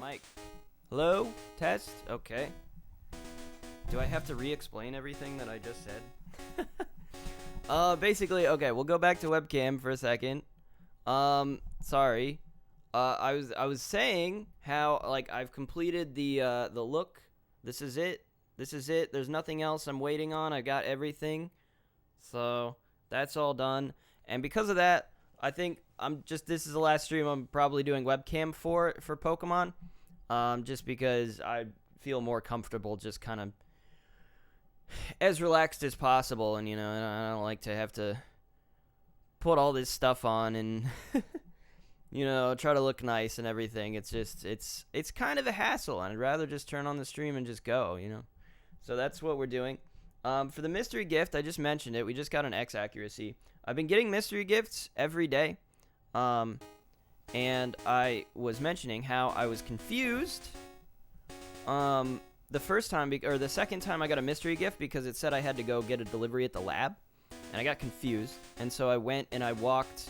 Mic. Hello? Test? Okay. Do I have to re-explain everything that I just said? Basically, okay, we'll go back to webcam for a second. Sorry. I was saying how, like, I've completed the look. This is it. This is it. There's nothing else I'm waiting on. I got everything. So, that's all done. And because of that, I think this is the last stream I'm probably doing webcam for Pokemon. Just because I feel more comfortable just kind of as relaxed as possible, and, I don't like to have to put all this stuff on and, try to look nice and everything. It's just, it's kind of a hassle, and I'd rather just turn on the stream and just go, So that's what we're doing. For the mystery gift, I just mentioned it. We just got an X accuracy. I've been getting mystery gifts every day. And I was mentioning how I was confused the first time, or the second time I got a mystery gift, because it said I had to go get a delivery at the lab, and I got confused, and so I went and I walked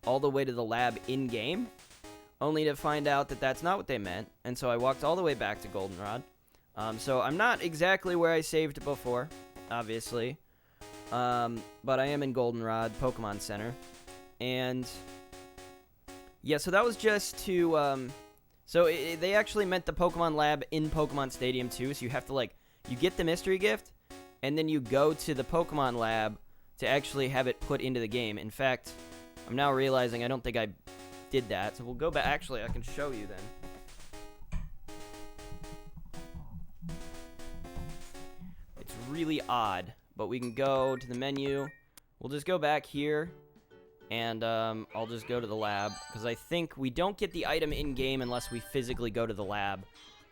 all the way to the lab in-game, only to find out that that's not what they meant, and so I walked all the way back to Goldenrod. So I'm not exactly where I saved before, obviously, but I am in Goldenrod Pokemon Center, and yeah, so that was just to, they actually meant the Pokemon Lab in Pokemon Stadium too, so you have to, you get the mystery gift, and then you go to the Pokemon Lab to actually have it put into the game. In fact, I'm now realizing I don't think I did that, so we'll go back. Actually, I can show you then. It's really odd, but we can go to the menu. We'll just go back here. And I'll just go to the lab, because I think we don't get the item in-game unless we physically go to the lab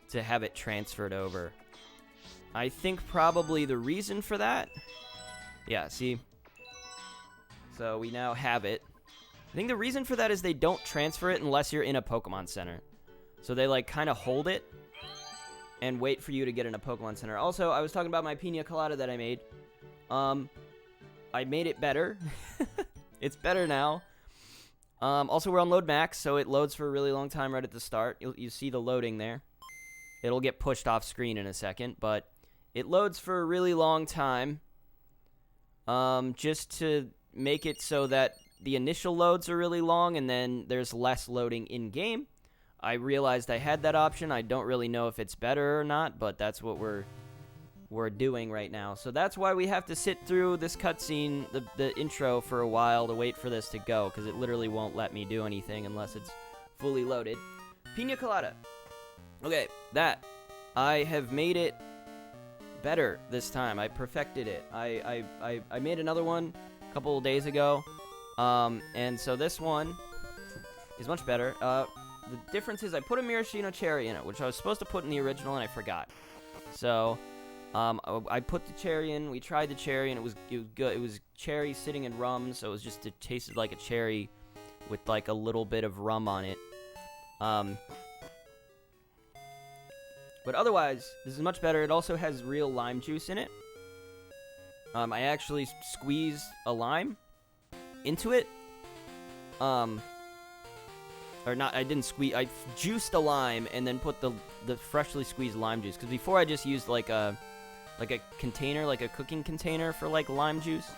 to have it transferred over. I think probably the reason for that... Yeah, see? So we now have it. I think the reason for that is they don't transfer it unless you're in a Pokemon Center. So they, kind of hold it and wait for you to get in a Pokemon Center. Also, I was talking about my pina colada that I made. I made it better. It's better now. Also, we're on load max, so it loads for a really long time right at the start. You see the loading there. It'll get pushed off screen in a second, but it loads for a really long time. Just to make it so that the initial loads are really long, and then there's less loading in-game. I realized I had that option. I don't really know if it's better or not, but that's what we're doing right now. So that's why we have to sit through this cutscene, the intro, for a while to wait for this to go, because it literally won't let me do anything unless it's fully loaded. Pina colada. Okay, that. I have made it better this time. I perfected it. I made another one a couple of days ago, and so this one is much better. The difference is I put a maraschino cherry in it, which I was supposed to put in the original, and I forgot. So... I put the cherry in, we tried the cherry, and it was good. It was cherry sitting in rum, so it tasted like a cherry with, a little bit of rum on it. But otherwise, this is much better. It also has real lime juice in it. I actually squeezed a lime into it. Or not, I didn't squeeze, I juiced a lime and then put the freshly squeezed lime juice. Because before I just used, a container, a cooking container for, lime juice.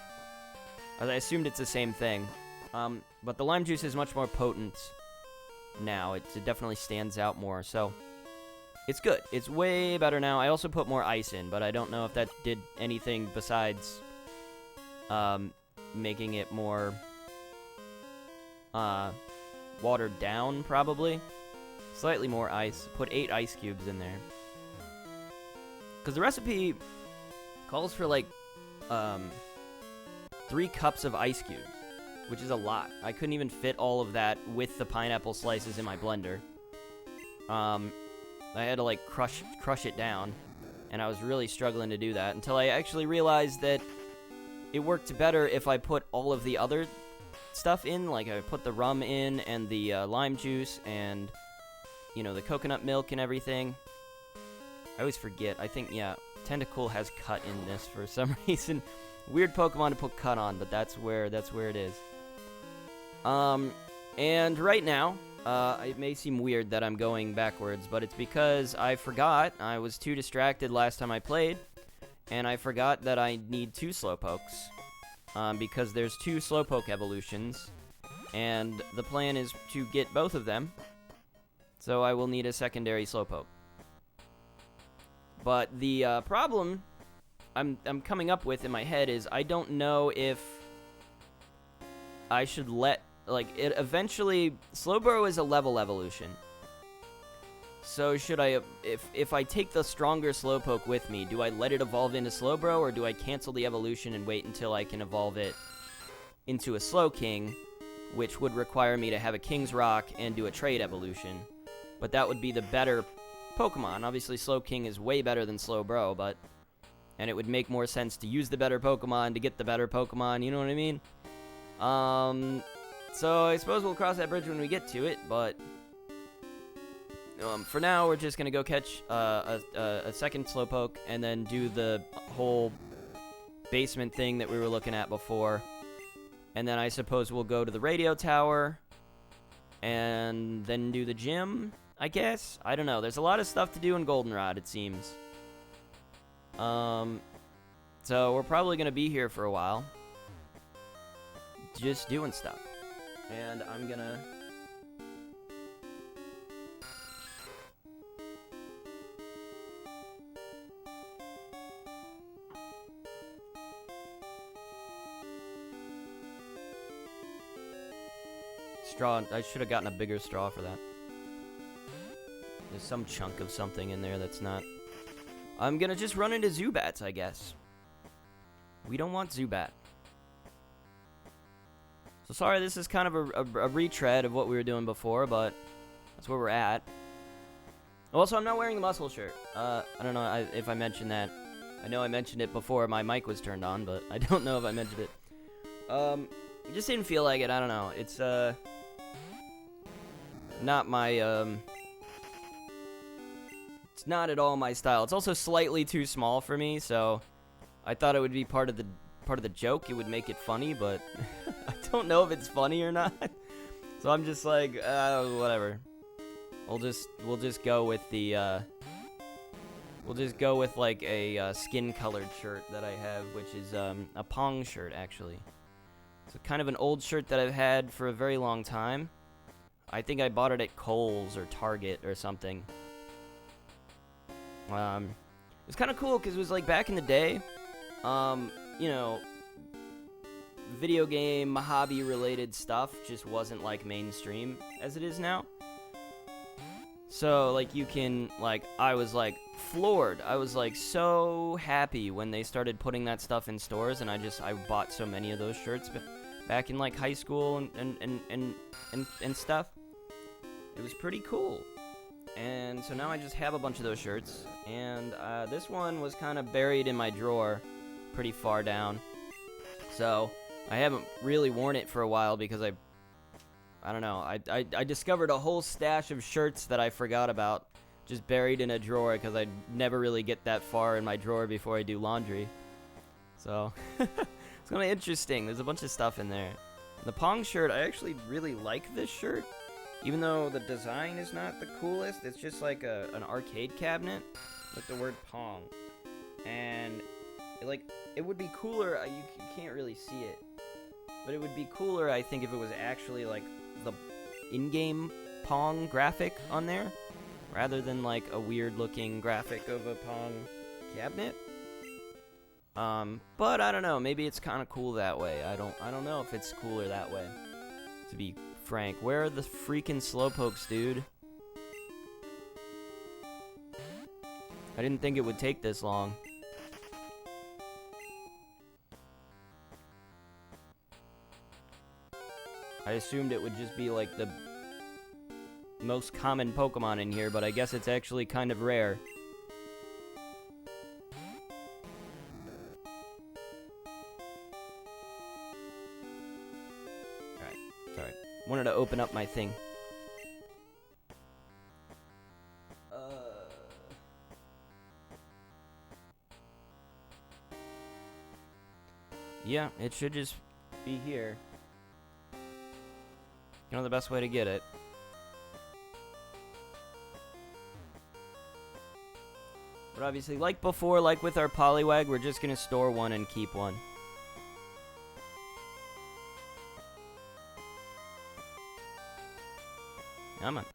I assumed it's the same thing. But the lime juice is much more potent now. It definitely stands out more. So, it's good. It's way better now. I also put more ice in, but I don't know if that did anything besides making it more watered down, probably. Slightly more ice. Put 8 ice cubes in there. Because the recipe calls for, like, 3 cups of ice cubes, which is a lot. I couldn't even fit all of that with the pineapple slices in my blender. I had to, like, crush it down, and I was really struggling to do that until I actually realized that it worked better if I put all of the other stuff in. Like, I put the rum in and the lime juice and, you know, the coconut milk and everything. I always forget. I think, yeah, Tentacool has cut in this for some reason. Weird Pokemon to put cut on, but that's where it is. And right now, it may seem weird that I'm going backwards, but it's because I forgot. I was too distracted last time I played, and I forgot that I need 2 Slowpokes, because there's 2 Slowpoke evolutions, and the plan is to get both of them, so I will need a secondary Slowpoke. But the problem I'm coming up with in my head is I don't know if I should let, like, it eventually, Slowbro is a level evolution. So should I, if I take the stronger Slowpoke with me, do I let it evolve into Slowbro, or do I cancel the evolution and wait until I can evolve it into a Slowking, which would require me to have a King's Rock and do a trade evolution. But that would be the better Pokemon. Obviously, Slowking is way better than Slowbro, and it would make more sense to use the better Pokemon to get the better Pokemon, you know what I mean? So I suppose we'll cross that bridge when we get to it, but for now, we're just gonna go catch a second Slowpoke and then do the whole basement thing that we were looking at before. And then I suppose we'll go to the radio tower and then do the gym, I guess? I don't know. There's a lot of stuff to do in Goldenrod, it seems. So we're probably gonna be here for a while, just doing stuff. And I'm gonna... straw. I should have gotten a bigger straw for that. There's some chunk of something in there that's not... I'm gonna just run into Zubats, I guess. We don't want Zubat. So sorry, this is kind of a retread of what we were doing before, but that's where we're at. Also, I'm not wearing the muscle shirt. I don't know if I mentioned that. I know I mentioned it before my mic was turned on, but I don't know if I mentioned it. It just didn't feel like it. I don't know. It's, not my, it's not at all my style. It's also slightly too small for me, so I thought it would be part of the joke. It would make it funny, but I don't know if it's funny or not. So I'm just like, whatever. We'll just go with the, we'll just go with like a skin-colored shirt that I have, which is a Pong shirt, actually. It's kind of an old shirt that I've had for a very long time. I think I bought it at Kohl's or Target or something. It's kind of cool because it was like back in the day, you know, video game hobby related stuff just wasn't like mainstream as it is now. So like you can, like, I was like floored. I was like so happy when they started putting that stuff in stores, and I bought so many of those shirts back in like high school and stuff. It was pretty cool. And so now I just have a bunch of those shirts, and this one was kind of buried in my drawer pretty far down. So I haven't really worn it for a while because I don't know, I discovered a whole stash of shirts that I forgot about just buried in a drawer because I never really get that far in my drawer before I do laundry. So it's kind of interesting. There's a bunch of stuff in there. The Pong shirt, I actually really like this shirt. Even though the design is not the coolest, it's just like an arcade cabinet with the word Pong. And it would be cooler, you can't really see it, but it would be cooler, I think, if it was actually like the in-game Pong graphic on there. rather than like a weird looking graphic of a Pong cabinet. But I don't know, maybe it's kind of cool that way. I don't know if it's cooler that way, to be frank. Where are the freaking slowpokes, dude? I didn't think it would take this long. I assumed it would just be like the most common Pokemon in here, but I guess it's actually kind of rare. Alright, sorry. Wanted to open up my thing. Yeah, it should just be here. You know the best way to get it. But obviously, like before, like with our Poliwag, we're just gonna store one and keep one. Come on.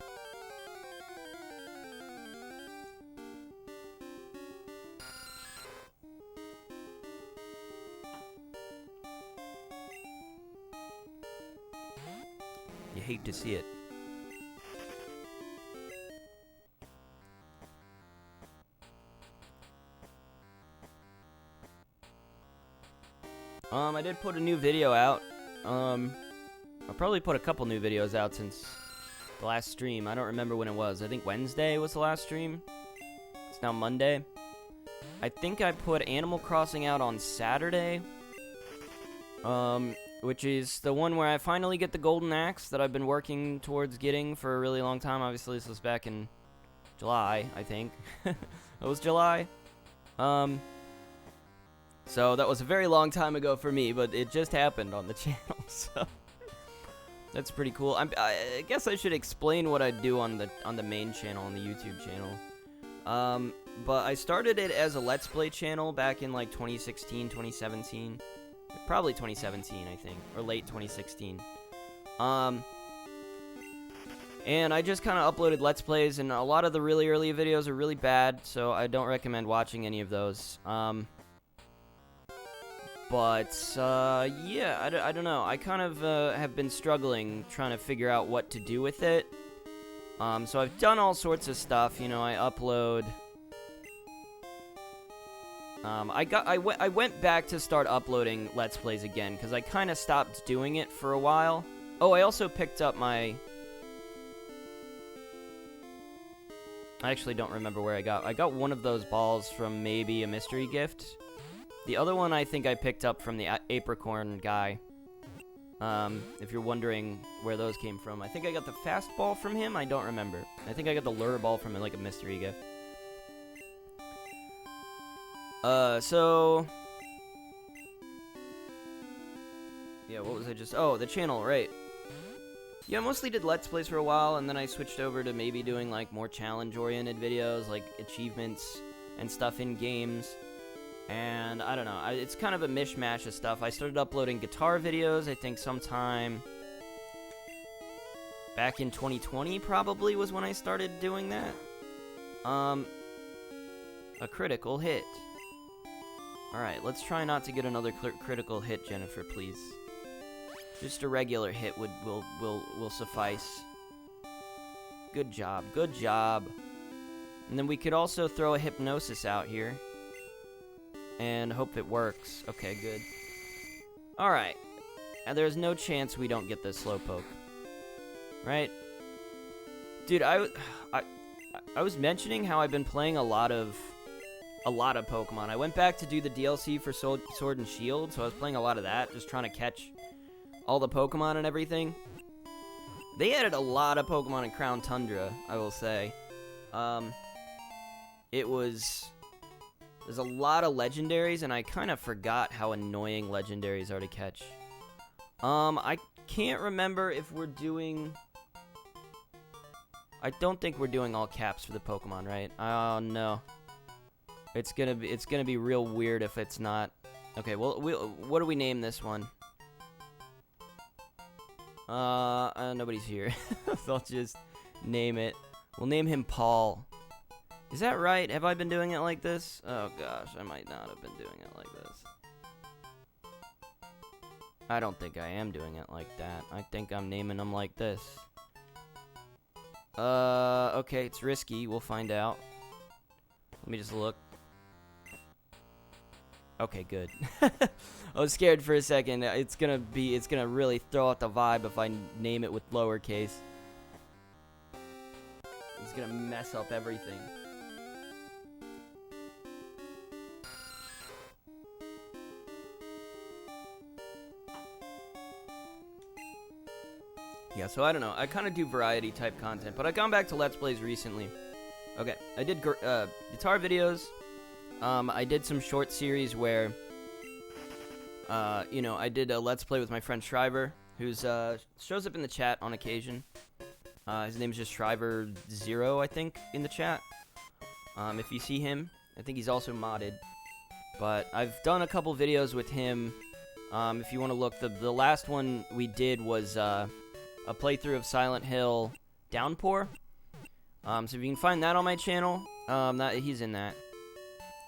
You hate to see it. I did put a new video out. I'll probably put a couple new videos out since the last stream. I don't remember when it was. I think Wednesday was the last stream. It's now Monday. I think I put Animal Crossing out on Saturday. Which is the one where I finally get the golden axe that I've been working towards getting for a really long time. Obviously, this was back in July, I think. It was July. So that was a very long time ago for me, but it just happened on the channel, so that's pretty cool. I guess I should explain what I do on the main channel, on the YouTube channel. But I started it as a Let's Play channel back in like 2016, 2017. Probably 2017, I think, or late 2016. And I just kind of uploaded Let's Plays, and a lot of the really early videos are really bad, so I don't recommend watching any of those. Yeah, I don't know. I kind of have been struggling trying to figure out what to do with it. So I've done all sorts of stuff. You know, I upload. I went back to start uploading Let's Plays again because I kind of stopped doing it for a while. Oh, I also picked up my. I actually don't remember where I got one of those balls from maybe a mystery gift. The other one I think I picked up from the Apricorn guy. If you're wondering where those came from. I think I got the fastball from him. I don't remember. I think I got the lure ball from like a mystery gift. So... yeah, what was I just... oh, the channel, right. Yeah, I mostly did Let's Plays for a while, and then I switched over to maybe doing, like, more challenge-oriented videos, like achievements and stuff in games. And, I don't know, it's kind of a mishmash of stuff. I started uploading guitar videos, I think sometime back in 2020, probably, was when I started doing that. A critical hit. Alright, let's try not to get another critical hit, Jennifer, please. Just a regular hit will suffice. Good job, good job. And then we could also throw a hypnosis out here. And hope it works. Okay, good. Alright. And there's no chance we don't get this Slowpoke. Right? Dude, I was mentioning how I've been playing a lot of Pokemon. I went back to do the DLC for Sword and Shield, so I was playing a lot of that, just trying to catch all the Pokemon and everything. They added a lot of Pokemon in Crown Tundra, I will say. There's a lot of legendaries, and I kind of forgot how annoying legendaries are to catch. I can't remember if we're doing... I don't think we're doing all caps for the Pokemon, right? Oh, no. It's gonna be real weird if it's not. Okay, well, what do we name this one? Nobody's here. So I'll just name it. We'll name him Paul. Is that right? Have I been doing it like this? Oh gosh, I might not have been doing it like this. I don't think I am doing it like that. I think I'm naming them like this. Okay, it's risky. We'll find out. Let me just look. Okay, good. I was scared for a second. It's gonna really throw out the vibe if I name it with lowercase. It's gonna mess up everything. Yeah, so I don't know. I kind of do variety type content, but I've gone back to Let's Plays recently. Okay, I did guitar videos. I did some short series where, you know, I did a Let's Play with my friend Shriver, who's shows up in the chat on occasion. His name's just Shriver0, I think, in the chat. If you see him, I think he's also modded. But I've done a couple videos with him. If you want to look, the last one we did was a playthrough of Silent Hill Downpour. So if you can find that on my channel, he's in that.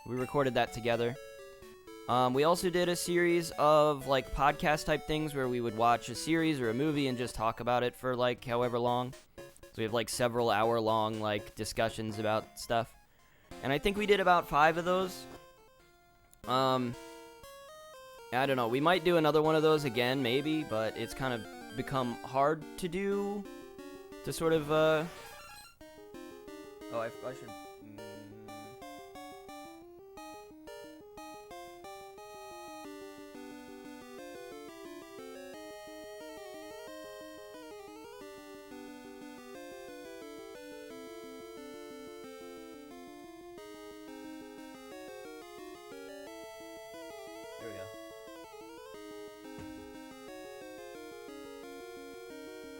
We recorded that together. We also did a series of like podcast type things where we would watch a series or a movie and just talk about it for like however long. So we have like several hour long like discussions about stuff. And I think we did about 5 of those. I don't know. We might do another one of those again, maybe, but it's kind of become hard to do. To sort of, Oh, I should... There we go.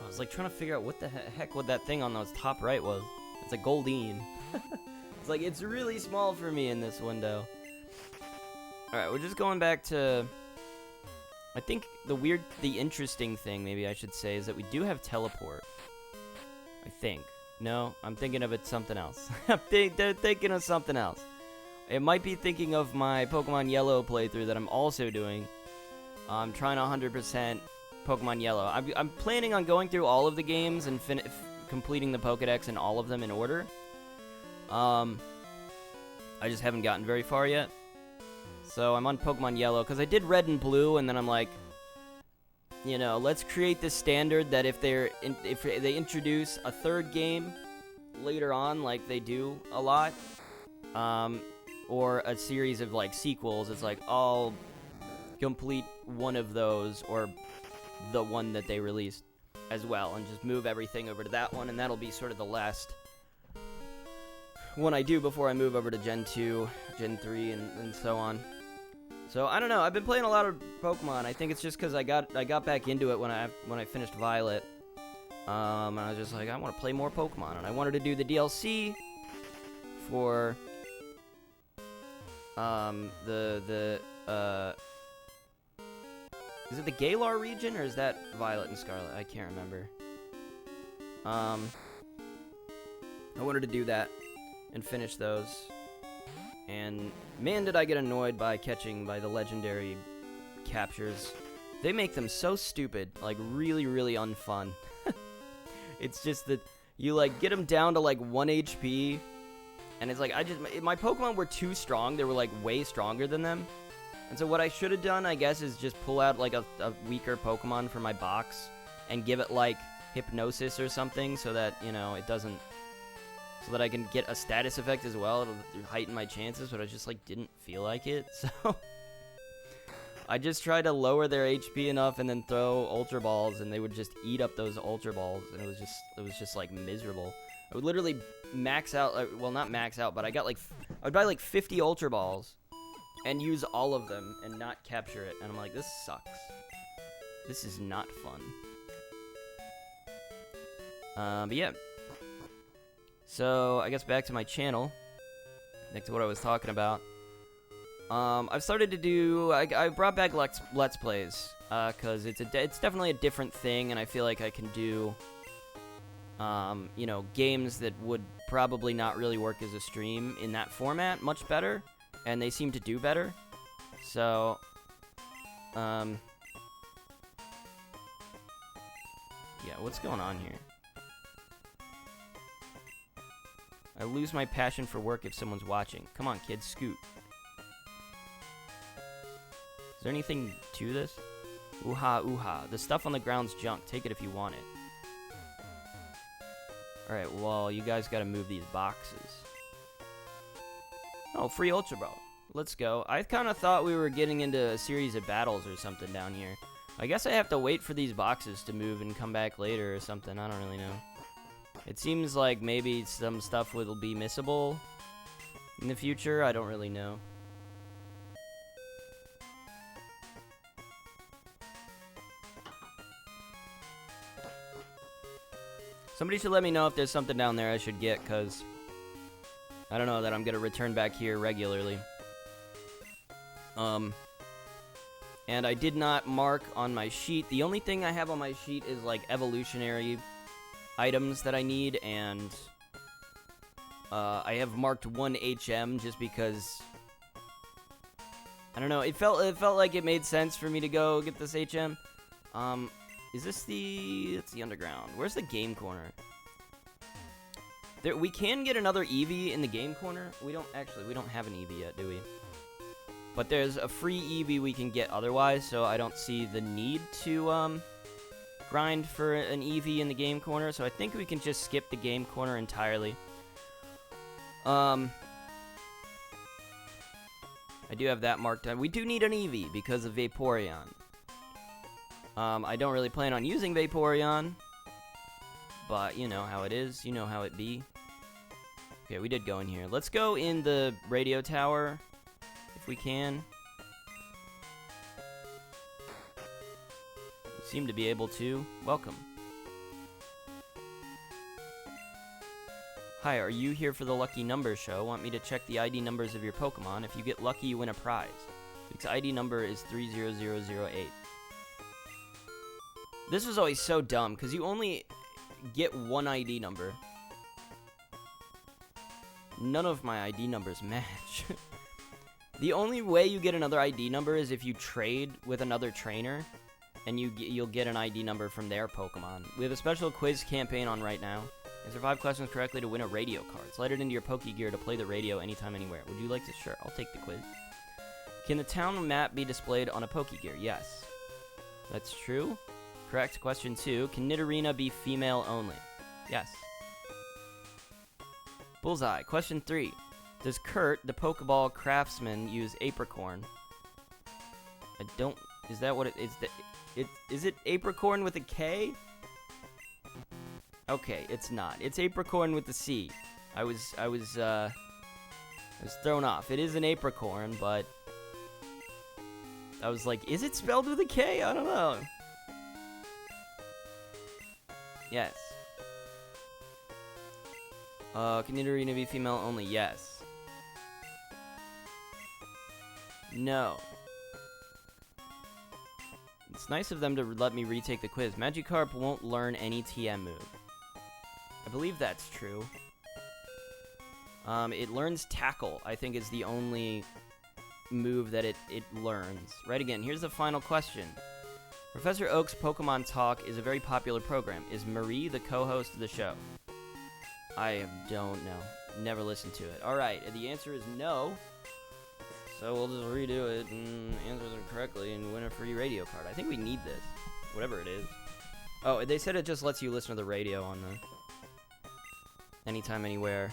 I was like trying to figure out what the heck what that thing on the top right was. It's a Goldine. It's like, it's really small for me in this window. Alright, we're just going back to... I think the interesting thing, maybe I should say, is that we do have teleport. I think. No, I'm thinking of it something else. They're thinking of something else. It might be thinking of my Pokemon Yellow playthrough that I'm also doing. I'm trying to 100% Pokemon Yellow. I'm planning on going through all of the games and completing the Pokedex in all of them in order. I just haven't gotten very far yet. So I'm on Pokemon Yellow, because I did Red and Blue, and then I'm like, you know, let's create this standard that if they introduce a third game later on, like they do a lot, or a series of like sequels, it's like I'll complete one of those or the one that they released as well, and just move everything over to that one, and that'll be sort of the last one I do before I move over to Gen 2, Gen 3, and so on. So I don't know. I've been playing a lot of Pokemon. I think it's just because I got back into it when I finished Violet. And I was just like, I want to play more Pokemon, and I wanted to do the DLC for is it the Galar region, or is that Violet and Scarlet? I can't remember. I wanted to do that and finish those. And man, did I get annoyed by the legendary captures. They make them so stupid, like really, really unfun. It's just that you like get them down to like 1 HP, and it's like my Pokemon were too strong. They were like way stronger than them. And so what I should have done, I guess, is just pull out like a weaker Pokemon from my box and give it like Hypnosis or something, so that, you know, it doesn't, so that I can get a status effect as well. It'll heighten my chances, but I just like didn't feel like it. So I just tried to lower their HP enough and then throw Ultra Balls, and they would just eat up those Ultra Balls, and it was just like miserable. I would literally max out, well, not max out, but I'd buy like 50 Ultra Balls and use all of them and not capture it. And I'm like, this sucks. This is not fun. But yeah. So I guess back to my channel. Back to what I was talking about. I've started to do. I brought back Let's Plays, cause it's definitely a different thing, and I feel like I can do you know, games that would probably not really work as a stream in that format much better, and they seem to do better. So, yeah, what's going on here? I lose my passion for work if someone's watching. Come on, kids, scoot. Is there anything to this? Ooh-ha, ooh-ha. The stuff on the ground's junk. Take it if you want it. Alright, well, you guys gotta move these boxes. Oh, free Ultra Ball. Let's go. I kind of thought we were getting into a series of battles or something down here. I guess I have to wait for these boxes to move and come back later or something. I don't really know. It seems like maybe some stuff will be missable in the future. I don't really know. Somebody should let me know if there's something down there I should get, because I don't know that I'm going to return back here regularly. And I did not mark on my sheet. The only thing I have on my sheet is, like, evolutionary items that I need, and I have marked 1 HM just because, I don't know, it felt like it made sense for me to go get this HM. Is this it's the underground. Where's the game corner? We can get another Eevee in the game corner. We don't have an Eevee yet, do we? But there's a free Eevee we can get otherwise, so I don't see the need to, grind for an Eevee in the game corner, so I think we can just skip the game corner entirely. I do have that marked down. We do need an Eevee because of Vaporeon. I don't really plan on using Vaporeon, but you know how it is. You know how it be. Okay, we did go in here. Let's go in the radio tower, if we can. We seem to be able to. Welcome. Hi, are you here for the Lucky Numbers show? Want me to check the ID numbers of your Pokemon? If you get lucky, you win a prize. Its ID number is 30008. This was always so dumb, because you only get 1 ID number. None of my ID numbers match. The only way you get another ID number is if you trade with another trainer, and you'll get an ID number from their Pokemon. We have a special quiz campaign on right now. Answer 5 questions correctly to win a radio card. Slide it into your Pokegear to play the radio anytime, anywhere. Would you like to? Sure, I'll take the quiz. Can the town map be displayed on a Pokegear? Yes. That's true. Correct. Question 2. Can Nidorina be female only? Yes. Bullseye. Question 3. Does Kurt, the Pokeball craftsman, use Apricorn? I don't... Is that what it is? Is it Apricorn with a K? Okay, it's not. It's Apricorn with a C. I was thrown off. It is an Apricorn, but I was like, is it spelled with a K? I don't know. Yes. Can Nidorina be female only? Yes. No. It's nice of them to let me retake the quiz. Magikarp won't learn any TM move. I believe that's true. It learns Tackle, I think, is the only move that it learns. Right again, here's the final question. Professor Oak's Pokemon Talk is a very popular program. Is Marie the co-host of the show? I don't know. Never listened to it. Alright, the answer is no. So we'll just redo it and answer them correctly and win a free radio card. I think we need this. Whatever it is. Oh, they said it just lets you listen to the radio on the... Anytime, anywhere.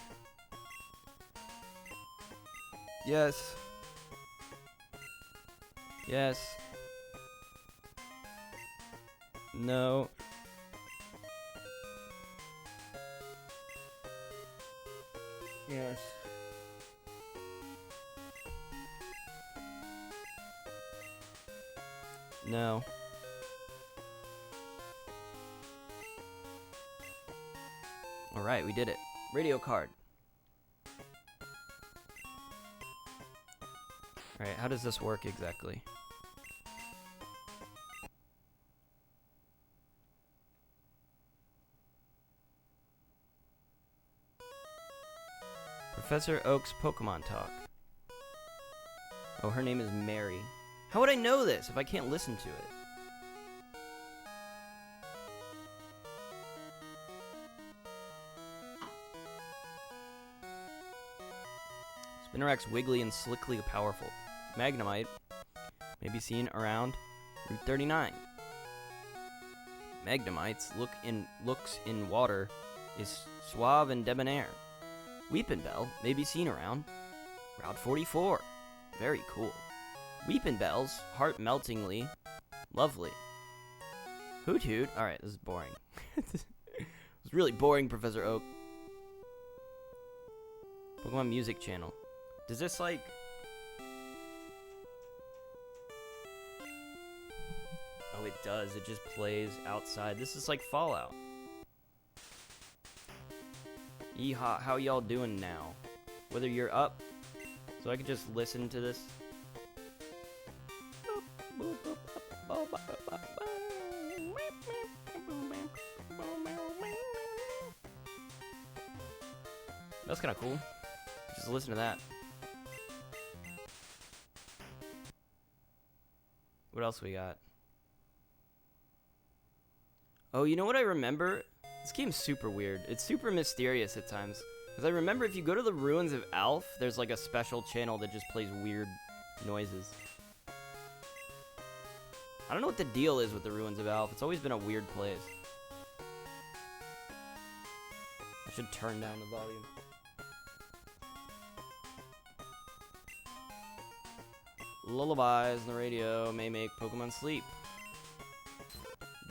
Yes. Yes. No. Yes. No. Alright, we did it. Radio card. Alright, how does this work exactly? Professor Oak's Pokemon Talk. Oh, her name is Mary. How would I know this if I can't listen to it? Spinarak's wiggly and slickly powerful. Magnemite may be seen around Route 39. Magnemite's looks in water is suave and debonair. Weepinbell may be seen around Route 44. Very cool. Weepinbell's heart-meltingly lovely. Hoot Hoot. Alright, this is boring. It's really boring, Professor Oak. Pokemon Music Channel. Does this, like... Oh, it does. It just plays outside. This is like Fallout. Yeehaw, how y'all doing now? Whether you're up, so I could just listen to this. That's kind of cool. Just listen to that. What else we got? Oh, you know what I remember? This game's super weird. It's super mysterious at times. Because I remember if you go to the Ruins of Alph, there's like a special channel that just plays weird noises. I don't know what the deal is with the Ruins of Alph. It's always been a weird place. I should turn down the volume. Lullabies on the radio may make Pokemon sleep.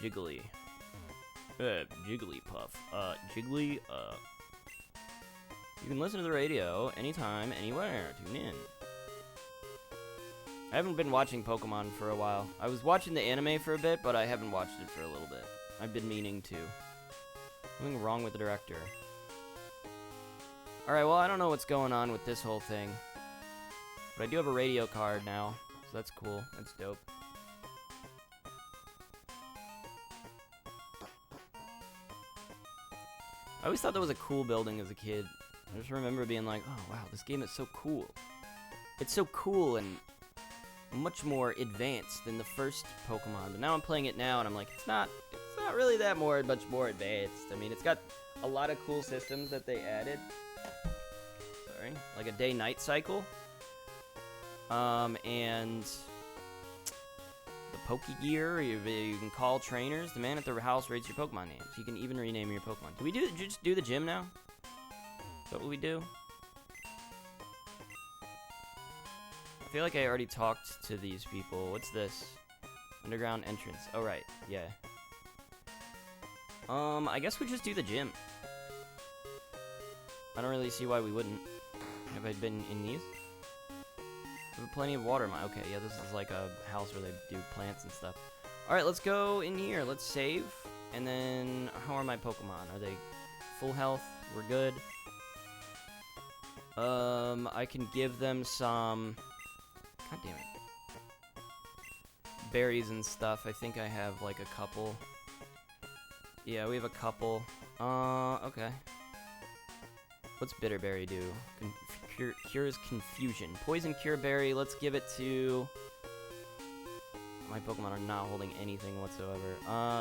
Jiggly. Jigglypuff. Jiggly, You can listen to the radio anytime, anywhere. Tune in. I haven't been watching Pokemon for a while. I was watching the anime for a bit, but I haven't watched it for a little bit. I've been meaning to. Something wrong with the director. Alright, well, I don't know what's going on with this whole thing. But I do have a radio card now, so that's cool. That's dope. I always thought that was a cool building as a kid. I just remember being like, oh wow, this game is so cool. It's so cool and much more advanced than the first Pokemon. But now I'm playing it now and I'm like, it's not really that much more advanced. I mean, it's got a lot of cool systems that they added. Sorry. Like a day-night cycle. And the Pokegear, you can call trainers. The man at the house rates your Pokemon names. You can even rename your Pokemon. Did you just do the gym now? Is that what we do? I feel like I already talked to these people. What's this? Underground entrance. Oh, right. Yeah. I guess we just do the gym. I don't really see why we wouldn't. Have I been in these? We have plenty of water. Okay, yeah, this is like a house where they do plants and stuff. Alright, let's go in here. Let's save. And then, how are my Pokemon? Are they full health? We're good. I can give them some... God damn it. Berries and stuff. I think I have like a couple. Yeah, we have a couple. Okay. What's Bitterberry do? Cures confusion. Poison Cure Berry, let's give it to... My Pokemon are not holding anything whatsoever.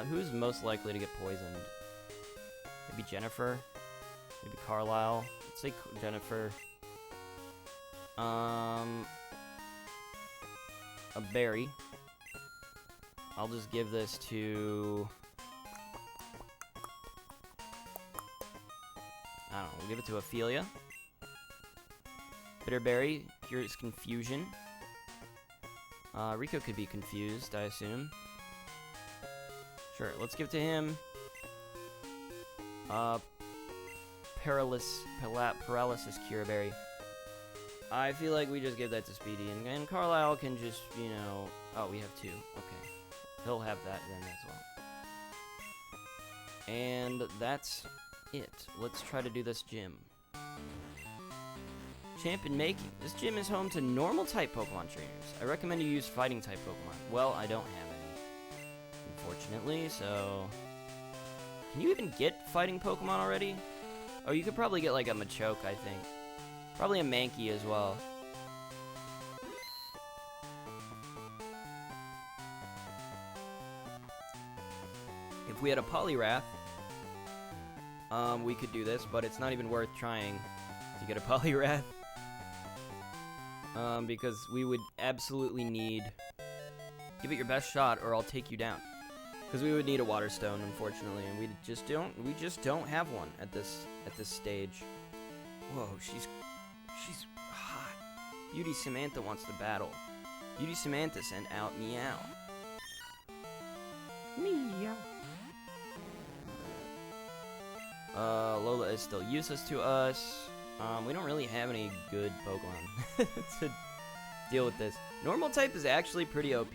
Who's most likely to get poisoned? Maybe Jennifer? Maybe Carlisle? Let's say Jennifer. A berry. I'll just give this to... I don't know, we'll give it to Ophelia. Bitterberry cures confusion. Rico could be confused, I assume. Sure, let's give it to him. Paralysis Cure Berry. I feel like we just give that to Speedy, and Carlisle can just, you know... Oh, we have two. Okay. He'll have that then as well. And that's it. Let's try to do this gym. Champion making. This gym is home to normal type Pokemon trainers. I recommend you use fighting type Pokemon. Well, I don't have any, unfortunately, so... Can you even get fighting Pokemon already? Oh, you could probably get like a Machoke, I think. Probably a Mankey as well. If we had a Poliwrath, we could do this, but it's not even worth trying to get a Poliwrath. Because we would absolutely need... Give it your best shot, or I'll take you down. Because we would need a Water Stone, unfortunately, and we just don't have one at this stage. Whoa, she's hot. Beauty Samantha wants to battle. Beauty Samantha sent out Meow. Meow. Lola is still useless to us. We don't really have any good Pokemon to deal with this. Normal type is actually pretty OP.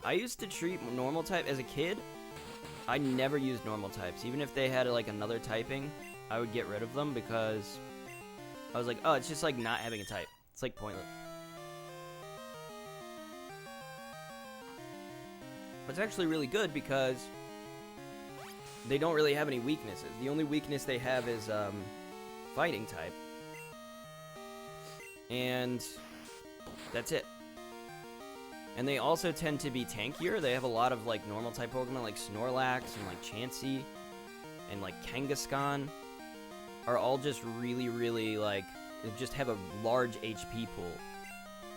I used to treat normal type as a kid. I never used normal types. Even if they had like another typing, I would get rid of them because I was like, oh, it's just like not having a type. It's like pointless. But it's actually really good because they don't really have any weaknesses. The only weakness they have is fighting type. And that's it. And they also tend to be tankier. They have a lot of like normal type Pokemon like Snorlax and like Chansey and like Kangaskhan are all just really like just have a large HP pool.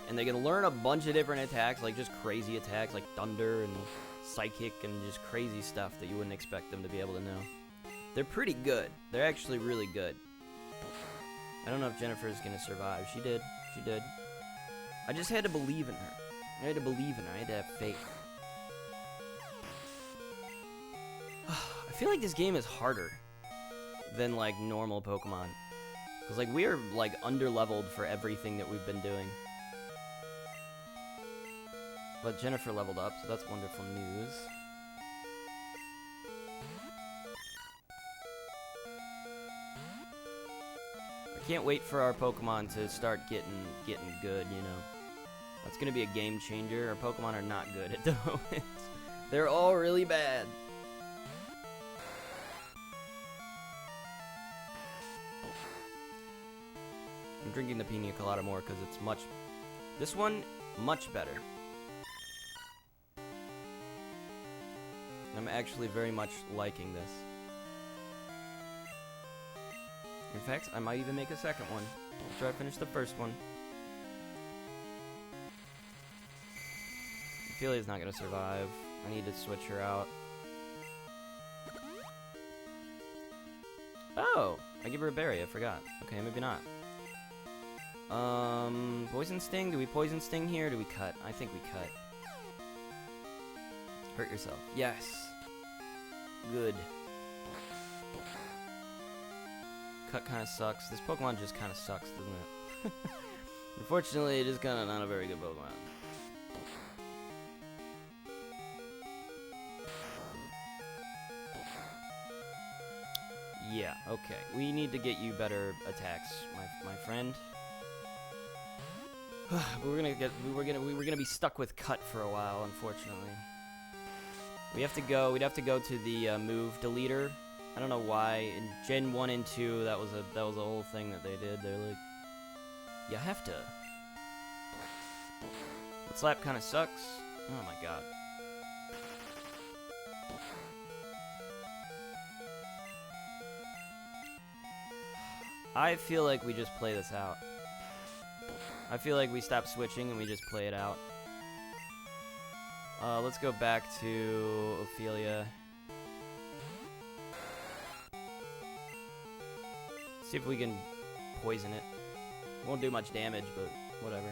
And they can learn a bunch of different attacks, like just crazy attacks like Thunder and Psychic and just crazy stuff that you wouldn't expect them to be able to know. They're pretty good. They're actually really good. I don't know if Jennifer is going to survive. She did. She did. I just had to believe in her. I had to believe in her. I had to have faith. I feel like this game is harder than, like, normal Pokemon. Because, like, we are, like, under-leveled for everything that we've been doing. But Jennifer leveled up, so that's wonderful news. I can't wait for our Pokemon to start getting good, you know. That's gonna be a game changer. Our Pokemon are not good at the moment. They're all really bad. I'm drinking the Pina Colada more because it's this one, much better. I'm actually very much liking this. In fact, I might even make a second one after I finish the first one. Ophelia's not gonna survive. I need to switch her out. Oh! I give her a berry, I forgot. Okay, maybe not. Poison Sting? Do we Poison Sting here or do we cut? I think we cut. Hurt yourself. Yes! Good. Cut kind of sucks. This Pokemon just kind of sucks, doesn't it? Unfortunately, it is kind of not a very good Pokemon. Yeah, okay. We need to get you better attacks, my friend. we were gonna be stuck with Cut for a while, unfortunately. We'd have to go to the move deleter. I don't know why. In Gen 1 and 2, that was a whole thing that they did. They're like, you have to. But Slap kind of sucks. Oh my god. I feel like we just play this out. I feel like we stop switching and we just play it out. Let's go back to Ophelia. See if we can poison it. Won't do much damage, but whatever.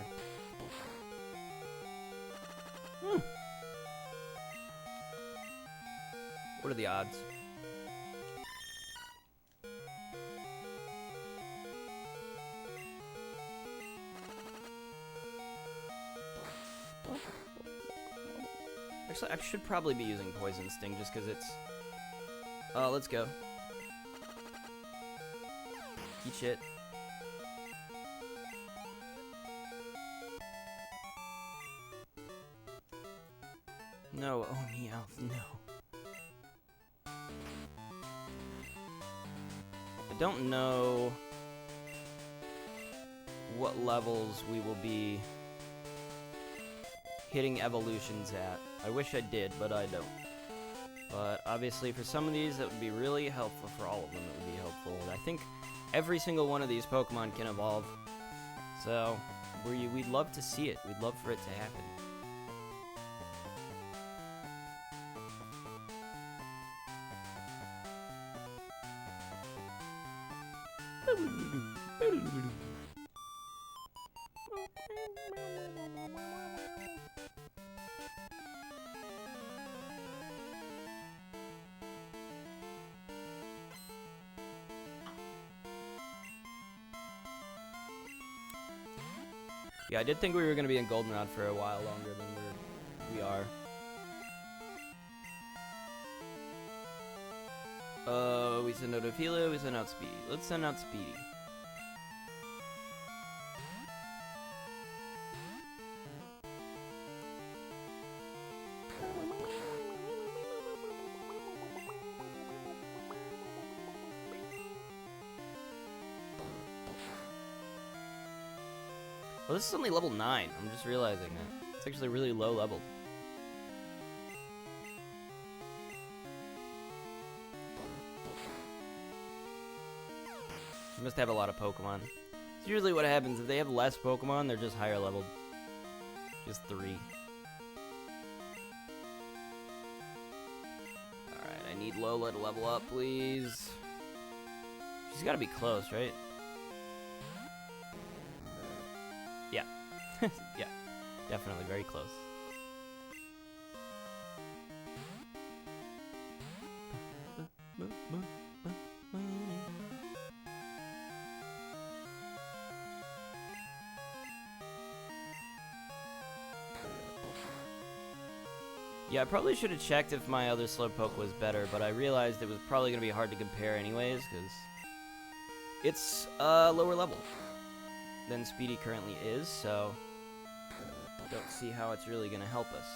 What are the odds? Actually, I should probably be using Poison Sting just because it's... let's go. Eat shit. No, oh Meowth, no. I don't know... what levels we will be hitting evolutions at. I wish I did, but I don't. But obviously for some of these, that would be really helpful. For all of them, it would be helpful. I think every single one of these Pokemon can evolve. So, we'd love to see it. We'd love for it to happen. Yeah, I did think we were going to be in Goldenrod for a while longer than we are. We send out Ophelia, we send out Speedy. Let's send out Speedy. Well, this is only level 9. I'm just realizing that. It's actually really low level. She must have a lot of Pokemon. It's usually what happens. If they have less Pokemon, they're just higher leveled. Just 3. Alright, I need Lola to level up, please. She's gotta be close, right? Yeah. Yeah. Definitely very close. Yeah, I probably should have checked if my other Slowpoke was better, but I realized it was probably going to be hard to compare anyways, because it's lower level than Speedy currently is, so don't see how it's really going to help us.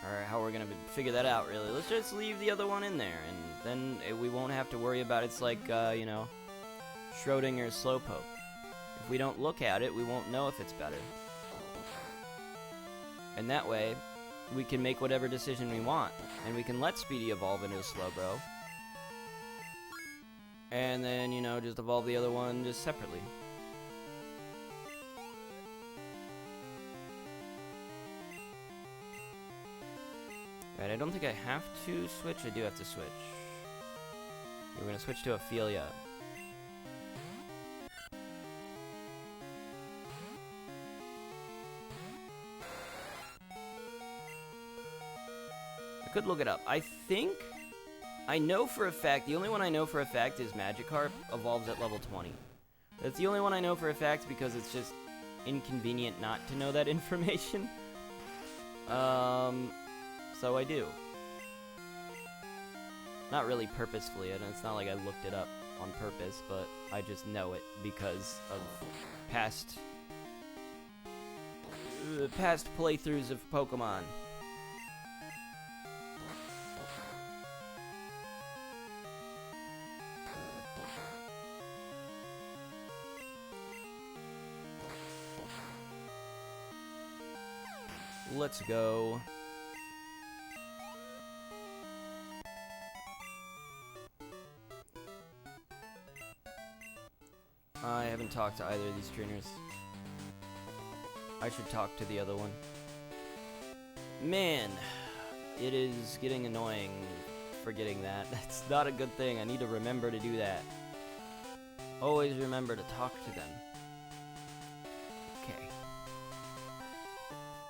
Or how we're going to figure that out, really. Let's just leave the other one in there, and then we won't have to worry about it. It's like, you know, Schrodinger's Slowpoke. If we don't look at it, we won't know if it's better. And that way, we can make whatever decision we want, and we can let Speedy evolve into a Slowbro. And then, you know, just evolve the other one just separately. Right, I don't think I have to switch. I do have to switch. We're going to switch to Ophelia. I could look it up. I think... I know for a fact, the only one I know for a fact is Magikarp evolves at level 20. That's the only one I know for a fact because it's just inconvenient not to know that information. So I do. Not really purposefully, and it's not like I looked it up on purpose, but I just know it because of past playthroughs of Pokemon. Let's go. I haven't talked to either of these trainers. I should talk to the other one. Man, it is getting annoying forgetting that. That's not a good thing. I need to remember to do that. Always remember to talk to them. Okay.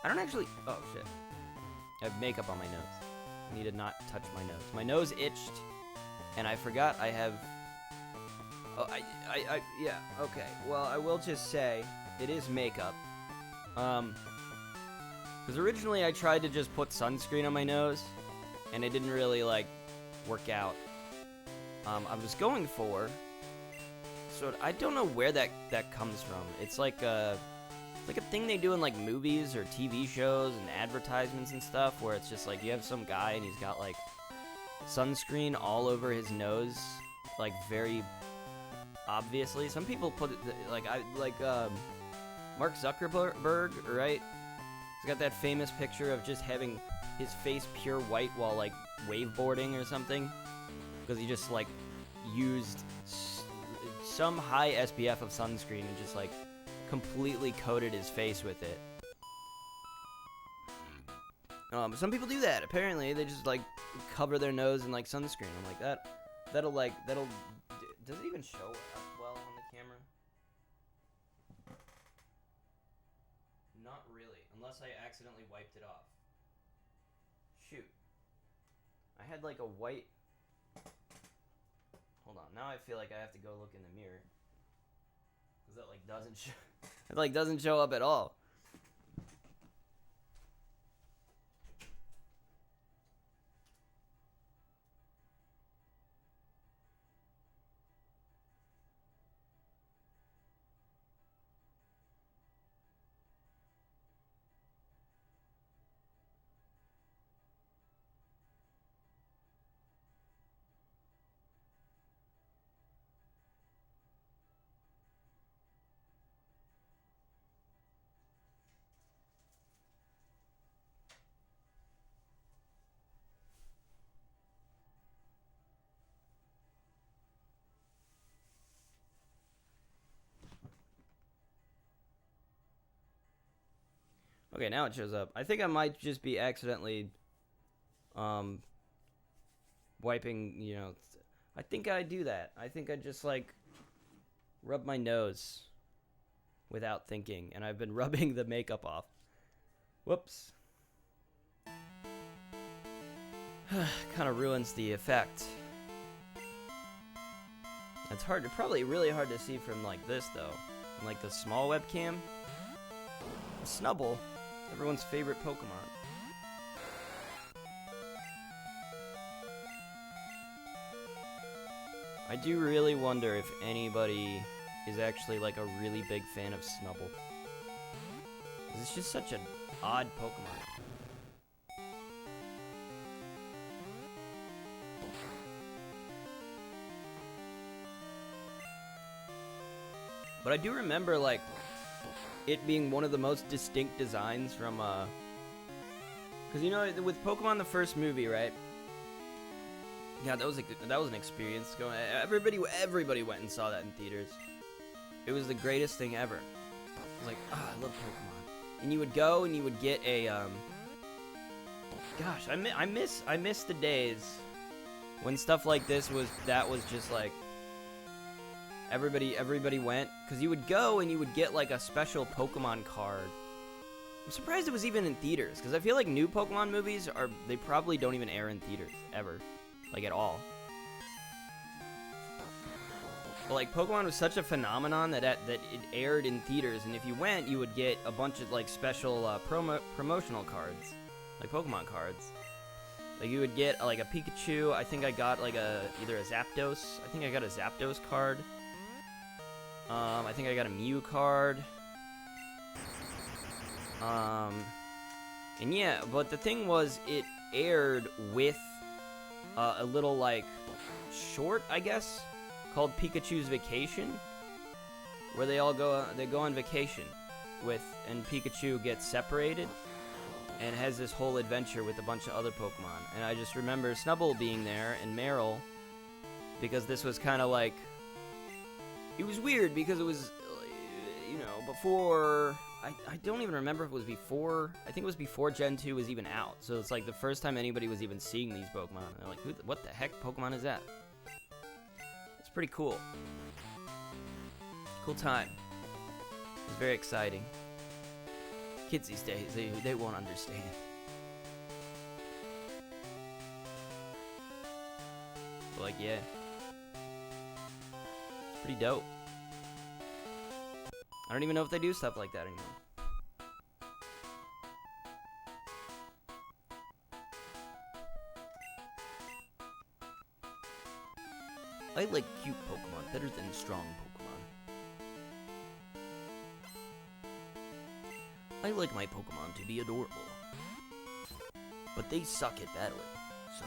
I don't actually... Oh, shit. I have makeup on my nose. I need to not touch my nose. My nose itched, and I forgot I have... Oh, yeah, okay. Well, I will just say, it is makeup. Because originally I tried to just put sunscreen on my nose, and it didn't really, like, work out. I was going for... So, I don't know where that comes from. It's like a thing they do in, like, movies or TV shows and advertisements and stuff, where it's just, like, you have some guy and he's got, like, sunscreen all over his nose, like, very obviously. Some people put it like Mark Zuckerberg, right? He's got that famous picture of just having his face pure white while like waveboarding or something, because he just like used some high SPF of sunscreen and just like completely coated his face with it. Some people do that. Apparently, they just like cover their nose in like sunscreen. I'm like that'll does it even show up well on the camera? Not really, unless I accidentally wiped it off. Shoot. I had like a white... Hold on, now I feel like I have to go look in the mirror. Because that like doesn't show... it like doesn't show up at all. Okay, now it shows up. I think I might just be accidentally wiping, you know. I think I do that. I think I just like rub my nose without thinking, and I've been rubbing the makeup off. Whoops. Kind of ruins the effect. It's hard to, probably really hard to see from like this though. Like the small webcam. Snubbull, everyone's favorite Pokemon. I do really wonder if anybody is actually like a really big fan of Snubbull. It's just such an odd Pokemon. But I do remember like it being one of the most distinct designs from because you know with Pokemon the first movie, right? Yeah, that was an experience. Going, everybody went and saw that in theaters. It was the greatest thing ever. I was like, oh, I love Pokemon. And you would go and you would get a gosh, I miss the days when stuff like this was just like everybody went, because you would go and you would get like a special Pokemon card. I'm surprised it was even in theaters, because I feel like new Pokemon movies they probably don't even air in theaters ever, like at all. But like Pokemon was such a phenomenon that it aired in theaters, and if you went, you would get a bunch of like special promotional cards, like Pokemon cards. Like you would get like a Pikachu. I think I got like either a Zapdos. I think I got a Zapdos card. I think I got a Mew card. And yeah, but the thing was, it aired with a little like short, I guess, called Pikachu's Vacation, where they go on vacation and Pikachu gets separated and has this whole adventure with a bunch of other Pokemon. And I just remember Snubbull being there and Meryl, because this was kind of like, it was weird because it was, you know, before, I don't even remember if it was before, I think it was before Gen 2 was even out. So it's like the first time anybody was even seeing these Pokemon. And they're like, what the heck Pokemon is that? It's pretty cool. Cool time. It's very exciting. Kids these days, they won't understand. But like, yeah. It's pretty dope. I don't even know if they do stuff like that anymore. I like cute Pokemon better than strong Pokemon. I like my Pokemon to be adorable. But they suck at battling, so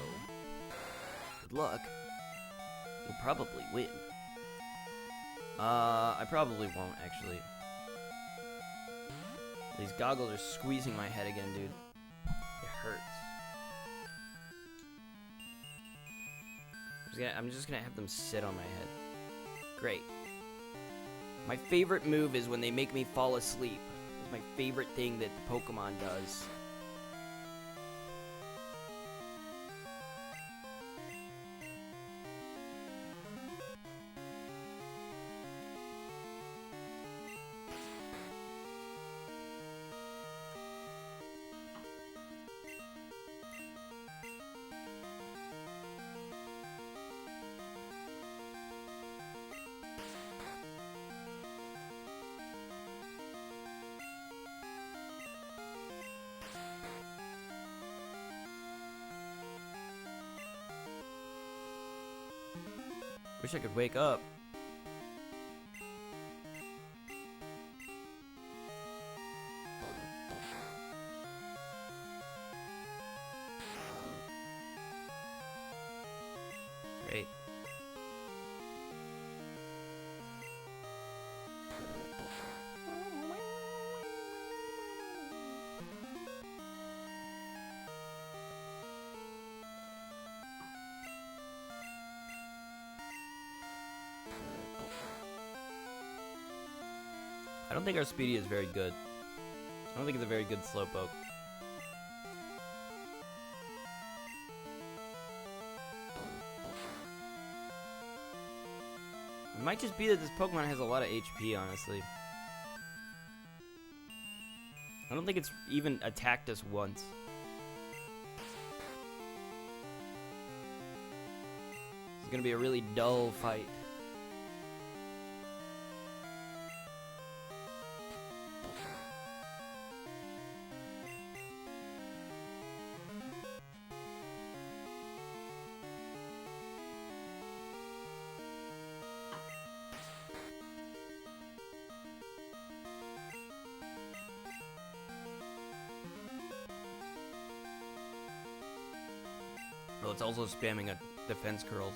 good luck. You'll probably win. I probably won't, actually. These goggles are squeezing my head again, dude. It hurts. I'm just gonna have them sit on my head. Great. My favorite move is when they make me fall asleep. It's my favorite thing that Pokemon does. Wish I could wake up. Great. I don't think our Speedy is very good. I don't think it's a very good Slowpoke. It might just be that this Pokemon has a lot of HP, honestly. I don't think it's even attacked us once. It's gonna be a really dull fight. Oh, it's also spamming a defense curls.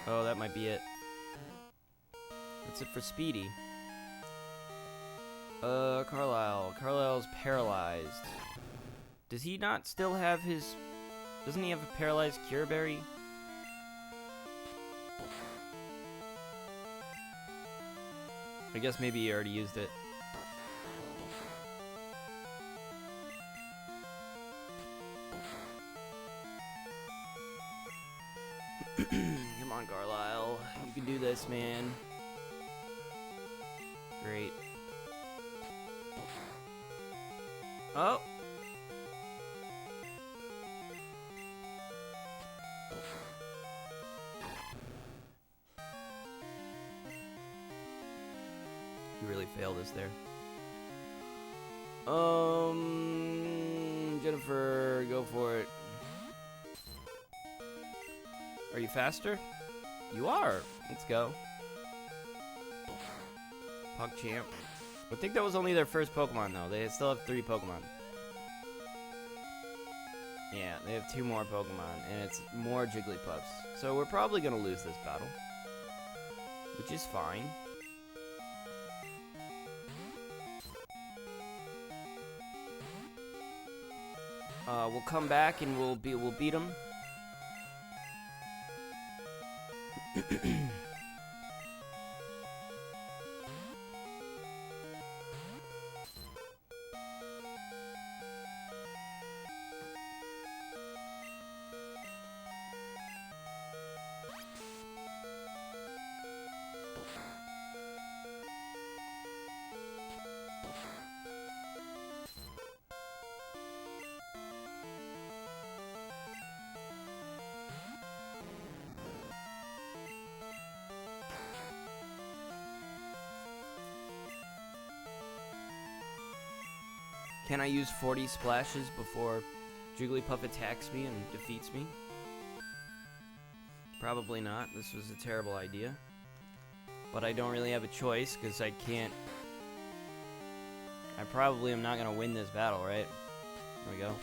Oh, that might be it. That's it for Speedy. Carlisle. Carlisle's paralyzed. Does he not still have his... Doesn't he have a paralyzed Cure Berry? I guess maybe he already used it. Come on, Carlisle. You can do this, man. Great. Oh! You really failed us there. Jennifer, go for it. Are you faster? You are. Let's go. PogChamp. I think that was only their first Pokemon, though. They still have 3 Pokemon. Yeah, they have 2 more Pokemon, and it's more Jigglypuffs. So we're probably going to lose this battle. Which is fine. We'll come back and we'll beat them. Can I use 40 splashes before Jigglypuff attacks me and defeats me? Probably not. This was a terrible idea. But I don't really have a choice, because I can't... I probably am not going to win this battle, right? There we go.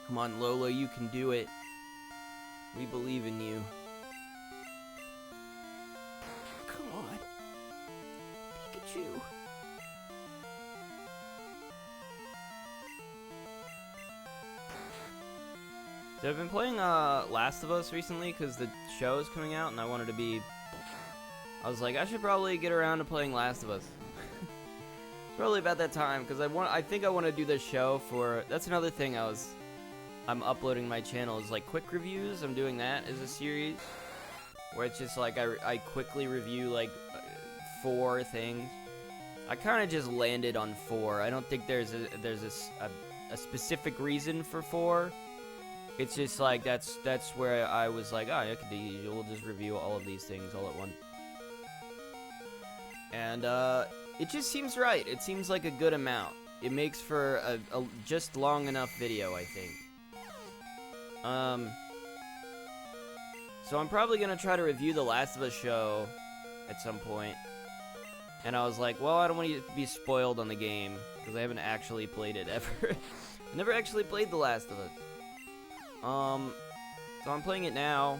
Come on, Lola, you can do it. We believe in you. Come on. Pikachu. So I've been playing Last of Us recently because the show is coming out and I wanted to be... I was like, I should probably get around to playing Last of Us. It's probably about that time because I think I want to do this show for... That's another thing I'm uploading my channel is like quick reviews. I'm doing that as a series where it's just like I quickly review like 4 things. I kind of just landed on 4. I don't think there's a specific reason for 4. It's just like that's where I was like, oh, we'll just review all of these things all at once. And it just seems right. It seems like a good amount. It makes for a just long enough video, I think. So I'm probably gonna try to review The Last of Us show at some point. And I was like, well, I don't want you to be spoiled on the game because I haven't actually played it ever. I never actually played The Last of Us. So I'm playing it now.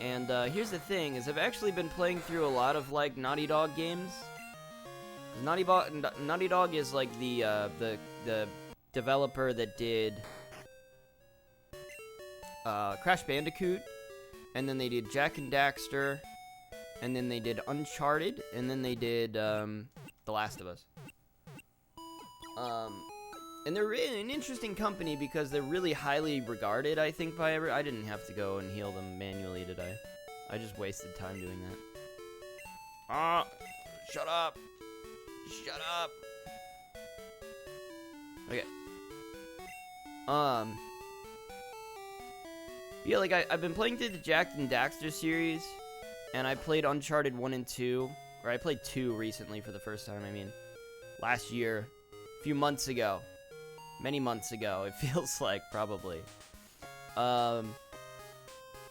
And here's the thing: is I've actually been playing through a lot of like Naughty Dog games. Naughty Dog is like the developer that did Crash Bandicoot, and then they did Jak and Daxter, and then they did Uncharted, and then they did The Last of Us. And they're really an interesting company because they're really highly regarded, I think, by I didn't have to go and heal them manually, did I? I just wasted time doing that. Shut up! Shut up! Okay. Yeah, like, I've been playing through the Jak and Daxter series, and I played Uncharted 1 and 2, or I played 2 recently for the first time, I mean, last year, a few months ago, many months ago, it feels like, probably. And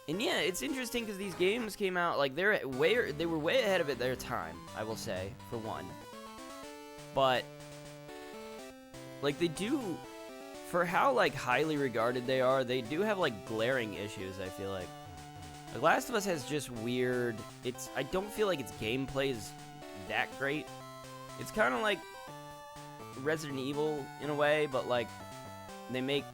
yeah, it's interesting because these games came out, like, they were way ahead of their time, I will say, for one. But, like, they do... For how, like, highly regarded they are, they do have, like, glaring issues, I feel like. The Last of Us has just weird... I don't feel like its gameplay is that great. It's kind of like Resident Evil, in a way, but, like, they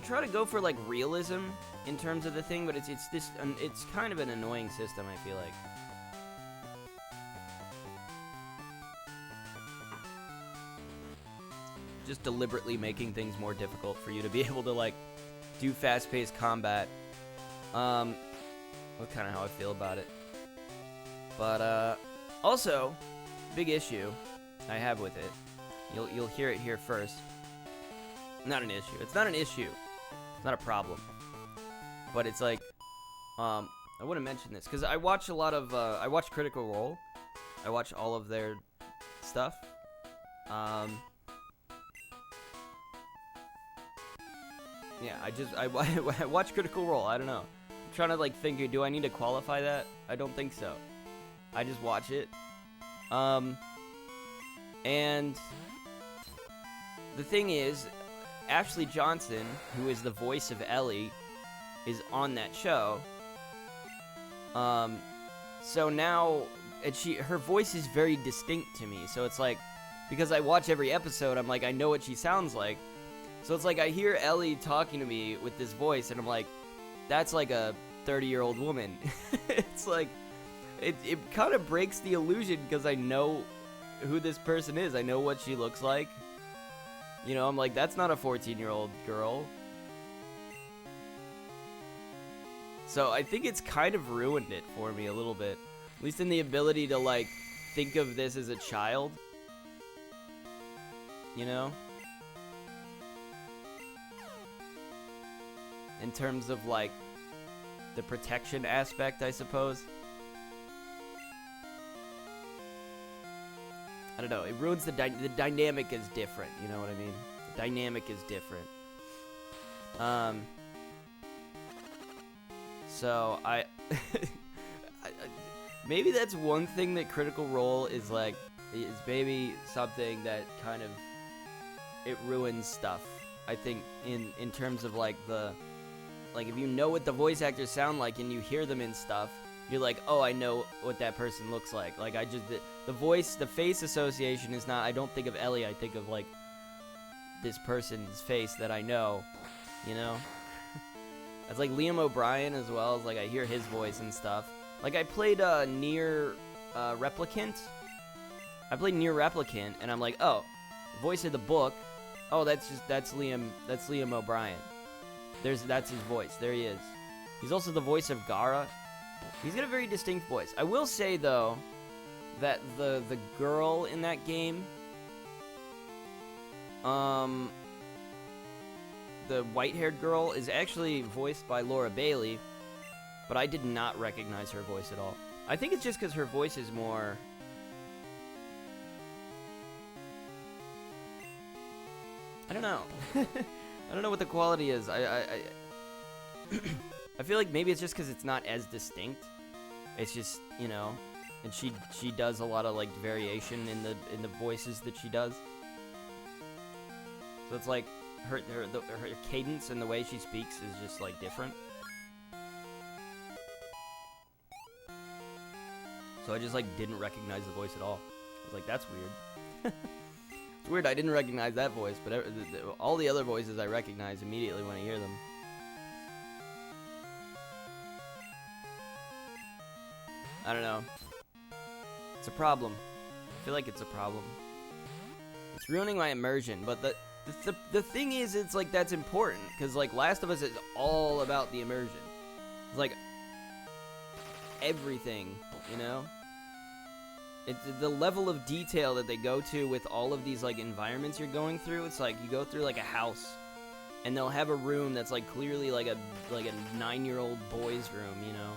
try to go for, like, realism in terms of the thing, but it's kind of an annoying system, I feel like. Just deliberately making things more difficult for you to be able to, like, do fast-paced combat. That's kind of how I feel about it. But, also, big issue I have with it. You'll hear it here first. Not an issue. It's not an issue. It's not a problem. But it's like, I want to mention this, because I watch a lot of, I watch Critical Role. I watch all of their stuff. Yeah, I watch Critical Role. I don't know. I'm trying to, like, think, do I need to qualify that? I don't think so. I just watch it. And the thing is, Ashley Johnson, who is the voice of Ellie, is on that show. So now, and her voice is very distinct to me. So it's like, because I watch every episode, I'm like, I know what she sounds like. So it's like I hear Ellie talking to me with this voice, and I'm like, that's like a 30-year-old woman. It's like, it kind of breaks the illusion because I know who this person is. I know what she looks like. You know, I'm like, that's not a 14-year-old girl. So I think it's kind of ruined it for me a little bit. At least in the ability to, like, think of this as a child. You know? In terms of, like, the protection aspect, I suppose. I don't know. It ruins the dynamic is different. You know what I mean? The dynamic is different. So I maybe that's one thing that Critical Role is like, is maybe something that kind of, it ruins stuff. I think in terms of like if you know what the voice actors sound like and you hear them in stuff, you're like, oh, I know what that person looks like. Like, the face association is not, I don't think of Ellie, I think of, like, this person's face that I know, you know? It's like Liam O'Brien as well, as, like, I hear his voice and stuff. Like, I played, Nier Replicant. I played Nier Replicant, and I'm like, oh, voice of the book, oh, that's Liam O'Brien. That's his voice, there he is. He's also the voice of Gara. He's got a very distinct voice. I will say, though, that the girl in that game, the white-haired girl, is actually voiced by Laura Bailey, but I did not recognize her voice at all. I think it's just because her voice is more... I don't know. I don't know what the quality is. I feel like maybe it's just because it's not as distinct. It's just, you know, and she does a lot of like variation in the voices that she does. So it's like her cadence and the way she speaks is just like different. So I just like didn't recognize the voice at all. I was like, that's weird. It's weird I didn't recognize that voice, but all the other voices I recognize immediately when I hear them. I don't know. It's a problem. I feel like it's a problem. It's ruining my immersion, but the thing is, it's like that's important, because like Last of Us is all about the immersion. It's like everything, you know? It's the level of detail that they go to with all of these like environments you're going through. It's like you go through like a house, and they'll have a room that's like clearly like a 9-year-old boy's room, you know?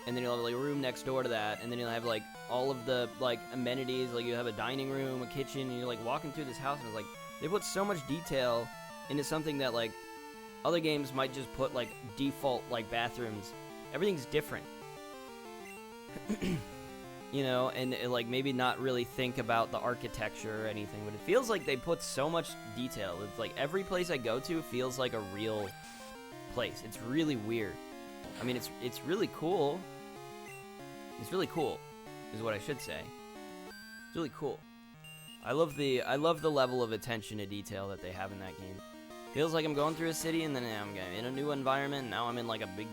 And then you'll have like a room next door to that, and then you'll have like all of the like amenities, like you have a dining room, a kitchen, and you're like walking through this house, and it's like they put so much detail into something that like other games might just put like default like bathrooms. Everything's different. You know, and like maybe not really think about the architecture or anything, but it feels like they put so much detail. It's like every place I go to feels like a real place. It's really weird. I mean, it's really cool. It's really cool, is what I should say. It's really cool. I love the level of attention to detail that they have in that game. Feels like I'm going through a city, and then I'm in a new environment. Now I'm in like a big,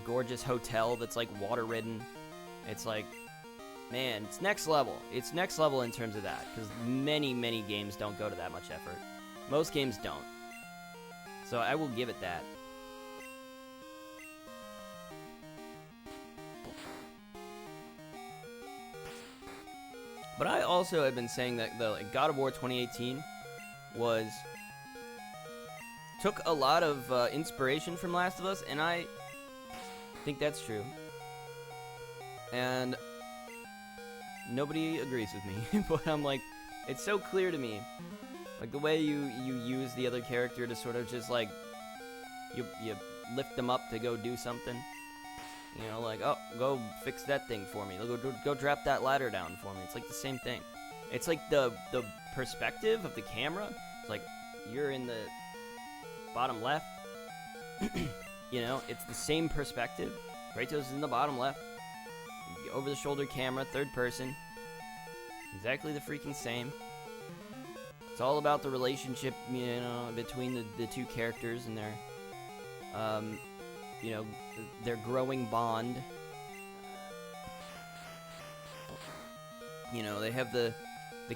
gorgeous hotel that's like water-ridden. It's like, man, it's next level. It's next level in terms of that, because many, many games don't go to that much effort. Most games don't. So I will give it that. But I also have been saying that the like, God of War 2018 took a lot of inspiration from Last of Us, and I think that's true. And nobody agrees with me, but I'm like, it's so clear to me, like the way you use the other character to sort of just like you lift them up to go do something. You know, like, oh, go fix that thing for me. Go drop that ladder down for me. It's like the same thing. It's like the perspective of the camera. It's like you're in the bottom left. You know, it's the same perspective. Kratos is in the bottom left. Over the shoulder camera, third person. Exactly the freaking same. It's all about the relationship, you know, between the two characters and their, you know, their growing bond. You know, they have the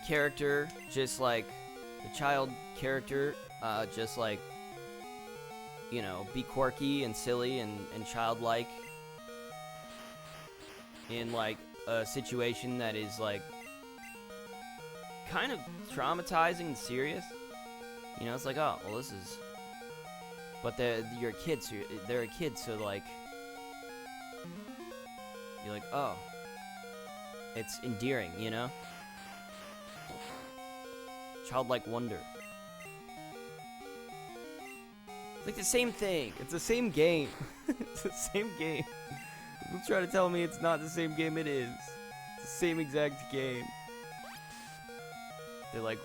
character, just like the child character, just like, you know, be quirky and silly and childlike in like a situation that is like kind of traumatizing and serious. You know, it's like, oh, well, this is, but you're kids, so they're a kid, so like, you're like, oh, it's endearing, you know? Childlike wonder. It's like the same thing. It's the same game. It's the same game. People try to tell me it's not the same game. It is. It's the same exact game. They're like,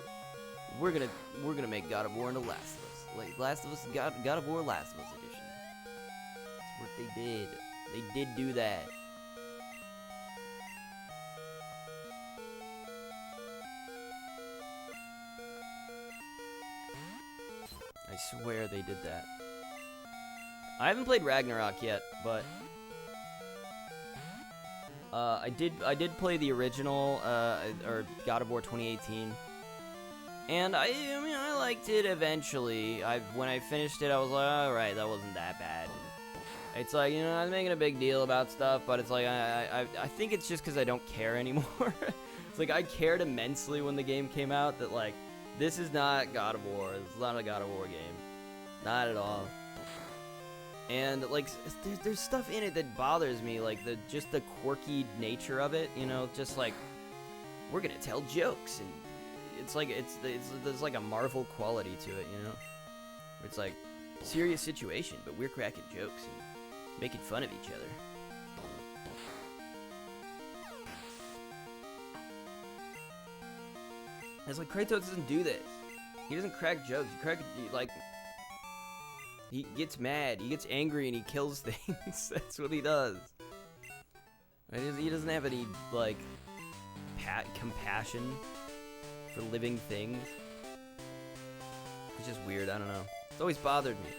we're gonna make God of War into Last of Us. Like Last of Us, God of War Last of Us edition. That's what they did. They did do that. I swear they did that. I haven't played Ragnarok yet, but I did play the original or God of War 2018, and I mean I liked it eventually. When I finished it, I was like, all right, that wasn't that bad. It's like, you know, I was making a big deal about stuff, but it's like I think it's just because I don't care anymore. It's like I cared immensely when the game came out that like, this is not God of War. It's not a God of War game. Not at all. And like, there's stuff in it that bothers me, like just the quirky nature of it. You know, just like, we're gonna tell jokes, and it's like there's like a Marvel quality to it. You know, where it's like serious situation, but we're cracking jokes and making fun of each other. It's like Kratos doesn't do this. He doesn't crack jokes. He gets mad, he gets angry, and he kills things. That's what he does. He doesn't have any, like, compassion for living things. It's just weird, I don't know. It's always bothered me.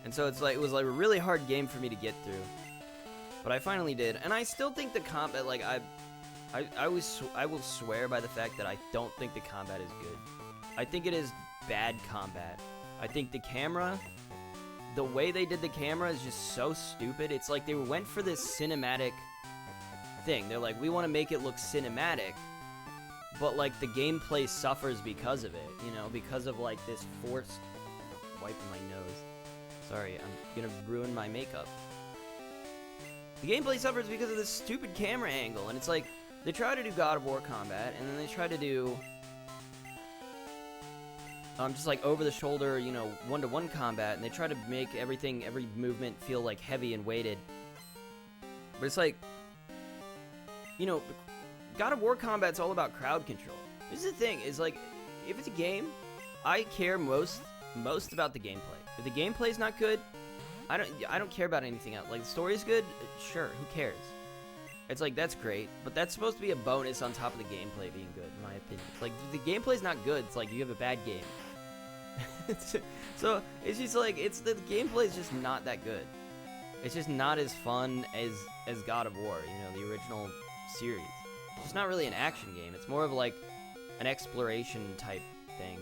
And so it's like, it was like a really hard game for me to get through. But I finally did. And I still think the combat, like, I will swear by the fact that I don't think the combat is good. I think it is bad combat. I think the camera, the way they did the camera is just so stupid. It's like they went for this cinematic thing. They're like, we want to make it look cinematic, but like the gameplay suffers because of it, you know, because of like this forced, wiping my nose. Sorry, I'm gonna ruin my makeup. The gameplay suffers because of this stupid camera angle, and it's like, they try to do God of War combat, and then they try to do just like over-the-shoulder, you know, one-to-one combat, and they try to make every movement feel like heavy and weighted. But it's like, you know, God of War combat's all about crowd control. This is the thing, is like, if it's a game, I care most about the gameplay. If the gameplay's not good, I don't care about anything else. Like, the story's good, sure, who cares? It's like, that's great, but that's supposed to be a bonus on top of the gameplay being good, in my opinion. It's like, if the gameplay's not good, it's like you have a bad game. So, it's just like, the gameplay's just not that good. It's just not as fun as God of War, you know, the original series. It's just not really an action game. It's more of like an exploration type thing.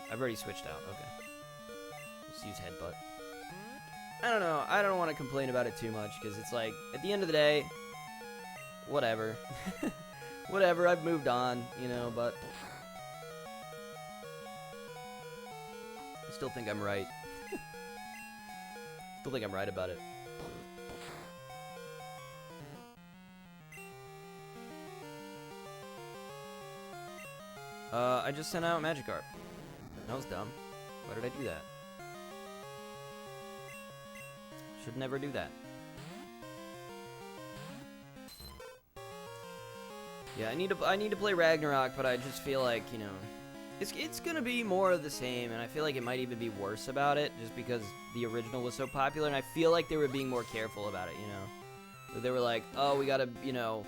I've already switched out, okay. Let's use headbutt. I don't know, I don't want to complain about it too much, because it's like, at the end of the day, whatever. Whatever, I've moved on, you know, but I still think I'm right. Still think I'm right about it. I just sent out Magikarp. That was dumb. Why did I do that? Should never do that. Yeah, I need to play Ragnarok, but I just feel like, you know, it's gonna be more of the same, and I feel like it might even be worse about it, just because the original was so popular, and I feel like they were being more careful about it, you know? They were like, oh, we gotta, you know,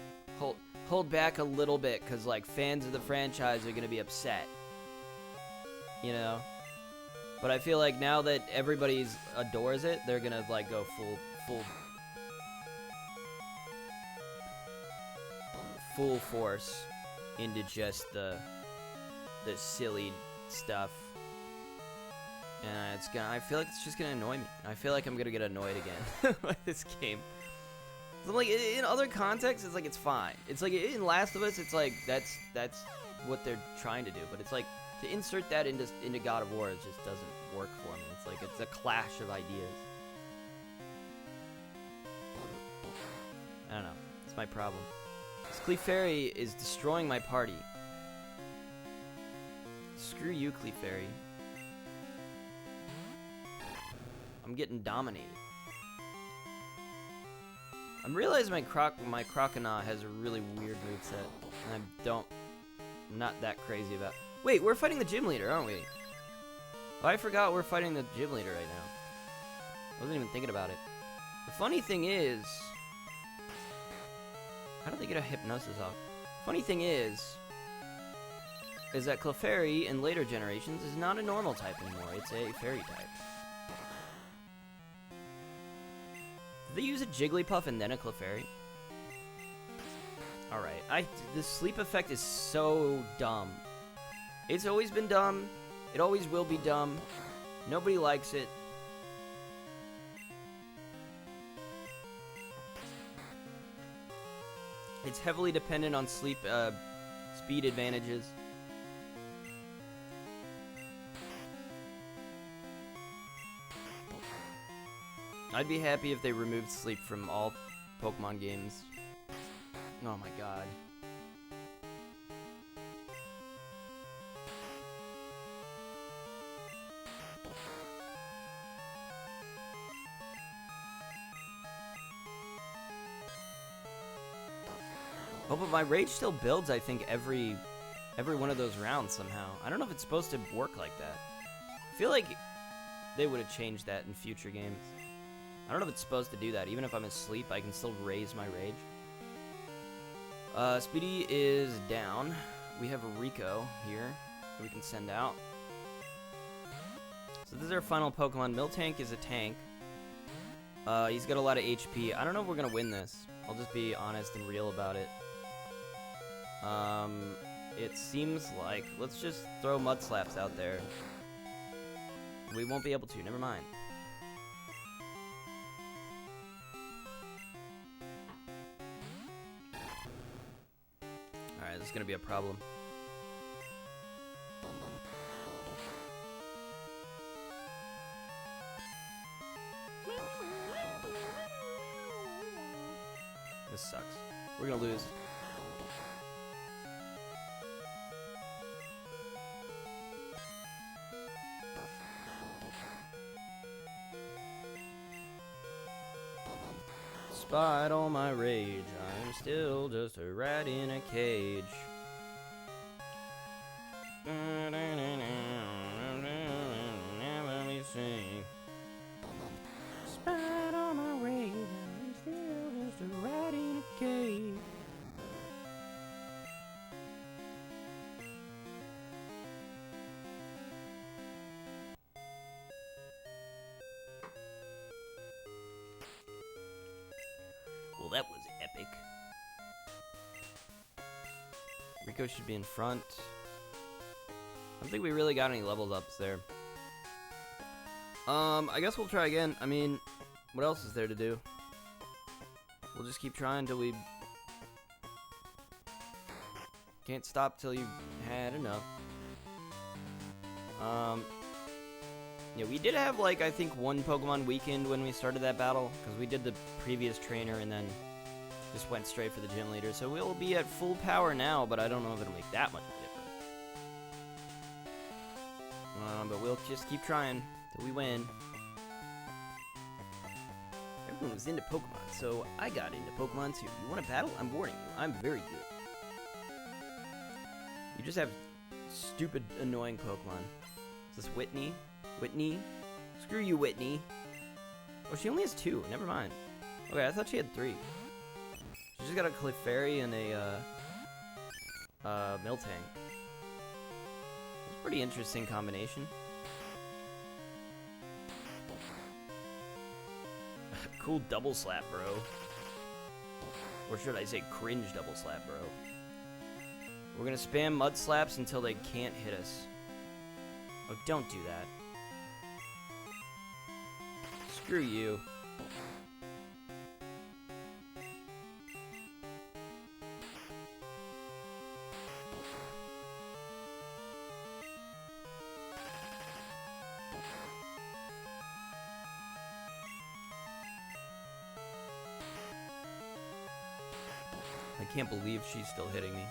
hold back a little bit, because, like, fans of the franchise are gonna be upset. You know? But I feel like now that everybody's adores it, they're gonna, like, go full force into just the silly stuff. And I feel like it's just gonna annoy me. I feel like I'm gonna get annoyed again by this game. So, like, in other contexts, it's like, it's fine. It's like, in Last of Us, it's like, that's what they're trying to do. But it's like, to insert that into God of War, it just doesn't work for me. It's like, it's a clash of ideas. I don't know. It's my problem. This Clefairy is destroying my party. Screw you, Clefairy. I'm getting dominated. I'm realizing my Croconaw has a really weird moveset, and I'm not that crazy about. Wait, we're fighting the gym leader, aren't we? Oh, I forgot we're fighting the gym leader right now. I wasn't even thinking about it. The funny thing is, how did they get a hypnosis off? Funny thing is that Clefairy in later generations is not a normal type anymore. It's a fairy type. Did they use a Jigglypuff and then a Clefairy? Alright, the sleep effect is so dumb. It's always been dumb. It always will be dumb. Nobody likes it. It's heavily dependent on sleep, speed advantages. I'd be happy if they removed sleep from all Pokemon games. Oh my god. Oh, but my rage still builds, I think, every one of those rounds somehow. I don't know if it's supposed to work like that. I feel like they would have changed that in future games. I don't know if it's supposed to do that. Even if I'm asleep, I can still raise my rage. Speedy is down. We have a Rico here that we can send out. So this is our final Pokemon. Miltank is a tank. He's got a lot of HP. I don't know if we're going to win this. I'll just be honest and real about it. It seems like... Let's just throw Mud Slaps out there. We won't be able to. Never mind. Alright, this is gonna be a problem. This sucks. We're gonna lose. Despite all my rage, I'm still just a rat in a cage. Despite all my rage, I'm still just a rat in a cage. Well, that was epic. Rico should be in front. I don't think we really got any levels ups there. I guess we'll try again. I mean, what else is there to do? We'll just keep trying till we can't stop till you've had enough. Yeah, we did have, like, I think one Pokemon weekend when we started that battle, because we did the previous trainer and then just went straight for the gym leader. So we'll be at full power now, but I don't know if it'll make that much of a difference. But we'll just keep trying till we win. Everyone was into Pokemon, so I got into Pokemon too. You want to battle? I'm warning you, I'm very good. You just have stupid, annoying Pokemon. Is this Whitney? Whitney? Screw you, Whitney. Oh, she only has 2. Never mind. Okay, I thought she had 3. She just got a Clefairy and a Miltank. It's a pretty interesting combination. Cool double slap, bro. Or should I say cringe double slap, bro. We're gonna spam mud slaps until they can't hit us. Oh, don't do that. Screw you. I can't believe she's still hitting me.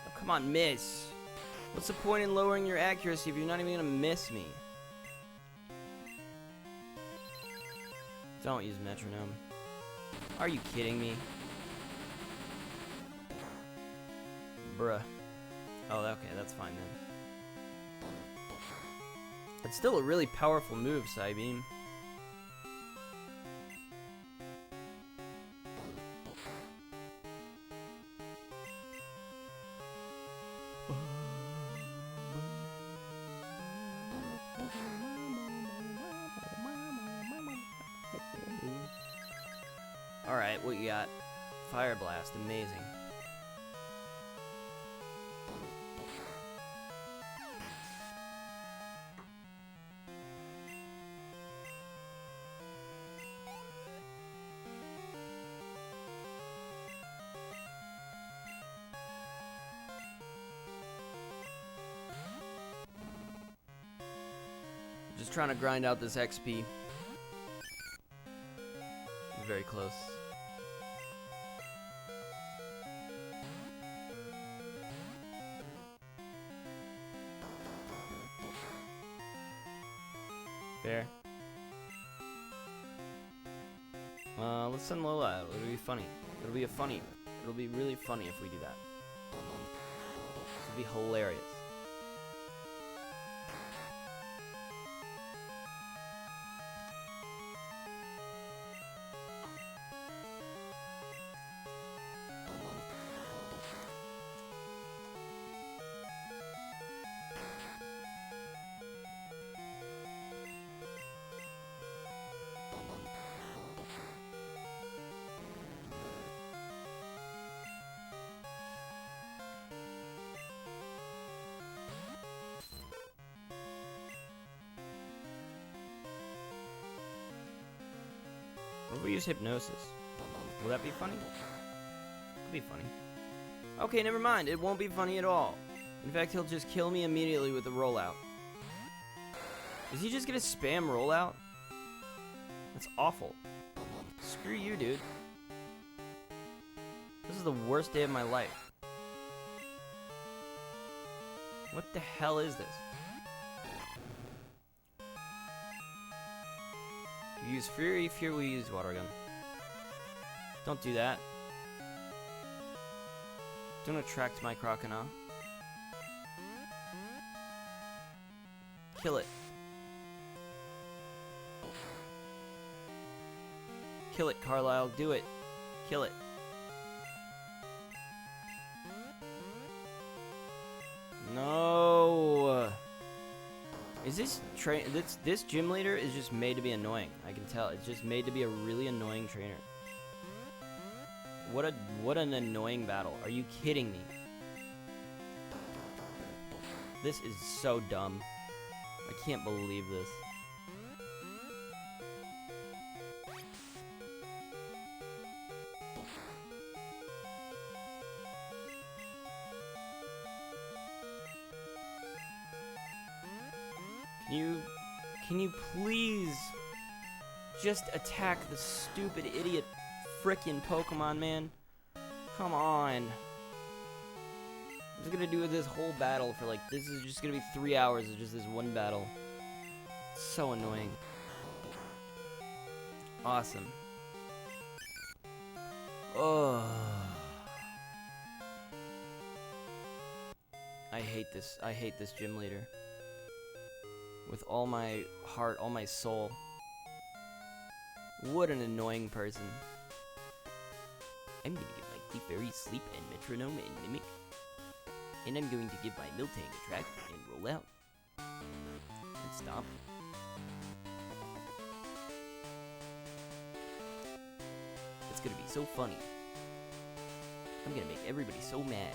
Oh, come on, miss. What's the point in lowering your accuracy if you're not even gonna miss me? Don't use metronome. Are you kidding me? Bruh. Oh, okay, that's fine then. It's still a really powerful move, Psybeam. Alright, what you got? Fire Blast, amazing. Just trying to grind out this XP. Very close. Fair. Let's send Lola out. It'll be funny. It'll be really funny if we do that. It'll be hilarious. What if we use Hypnosis? Will that be funny? It'll be funny. Okay, never mind. It won't be funny at all. In fact, he'll just kill me immediately with a rollout. Is he just gonna spam rollout? That's awful. Screw you, dude. This is the worst day of my life. What the hell is this? You use Fury, Fear will use Water Gun. Don't do that. Don't attract my Crocodile. Kill it. Kill it, Carlisle. Do it. Kill it. No. Is this this gym leader is just made to be annoying. I can tell. It's just made to be a really annoying trainer. What an annoying battle. Are you kidding me? This is so dumb. I can't believe this. Can you please just attack the stupid idiot frickin' Pokemon, man? Come on. I'm just gonna do this whole battle for like, this is just gonna be 3 hours of just this one battle. So annoying. Awesome. Oh. I hate this gym leader. With all my heart, all my soul. What an annoying person. I'm gonna give my Cleef Fairy Sleep and Metronome and Mimic. And I'm going to give my Miltank a track and roll out. And stop. It's gonna be so funny. I'm gonna make everybody so mad.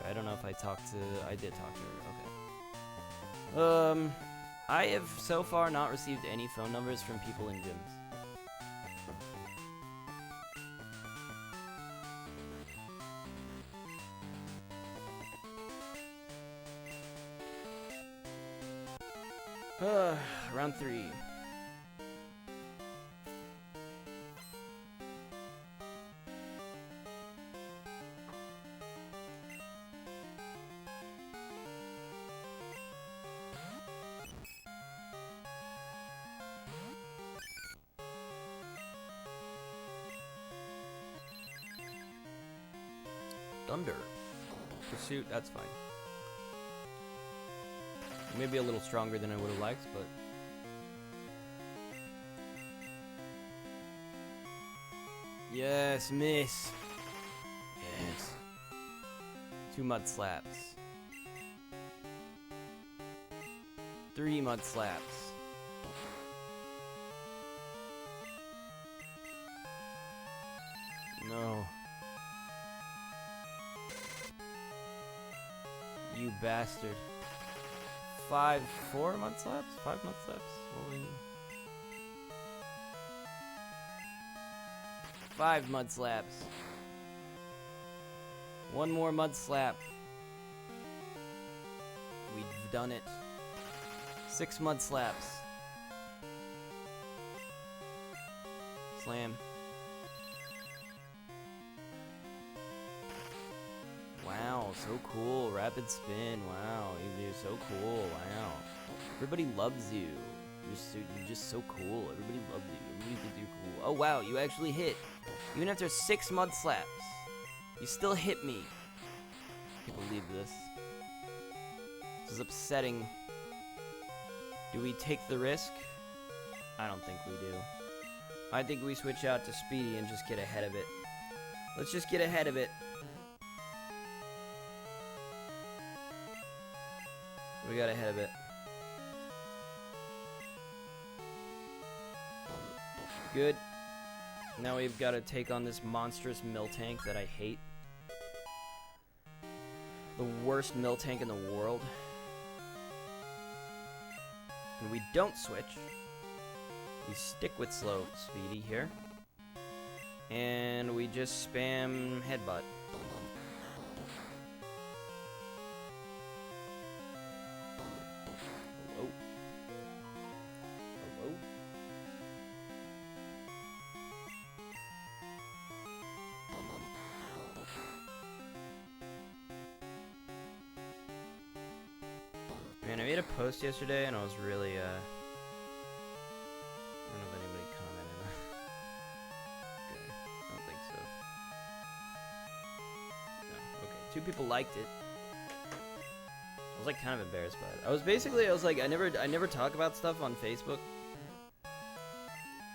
I don't know if I did talk to her, okay. I have so far not received any phone numbers from people in gyms. Round 3. Thunder. Pursuit, that's fine. Maybe a little stronger than I would have liked, but... Yes, miss. Yes. 2 mud slaps. 3 mud slaps. No. You bastard. 4 mud slaps? 5 mud slaps? Holy. 5 mud slaps. 1 more mud slap. We've done it. 6 mud slaps. Slam. Wow, so cool. Rapid spin. Wow, you're so cool. Wow. Everybody loves you. You're just so cool. Everybody loves you. Everybody thinks you're cool. Oh, wow, you actually hit. Even after 6 mud slaps, you still hit me. I can't believe this. This is upsetting. Do we take the risk? I don't think we do. I think we switch out to Speedy and just get ahead of it. Let's just get ahead of it. We got ahead of it. Good. Now we've got to take on this monstrous Miltank that I hate. The worst Miltank in the world. And we don't switch. We stick with slow Speedy here. And we just spam headbutt. Hello? Hello? Man, I made a post yesterday and I was really, I don't know if anybody commented. Okay, I don't think so. No, okay. 2 people liked it. I was like kind of embarrassed by it. I was like, I never talk about stuff on Facebook.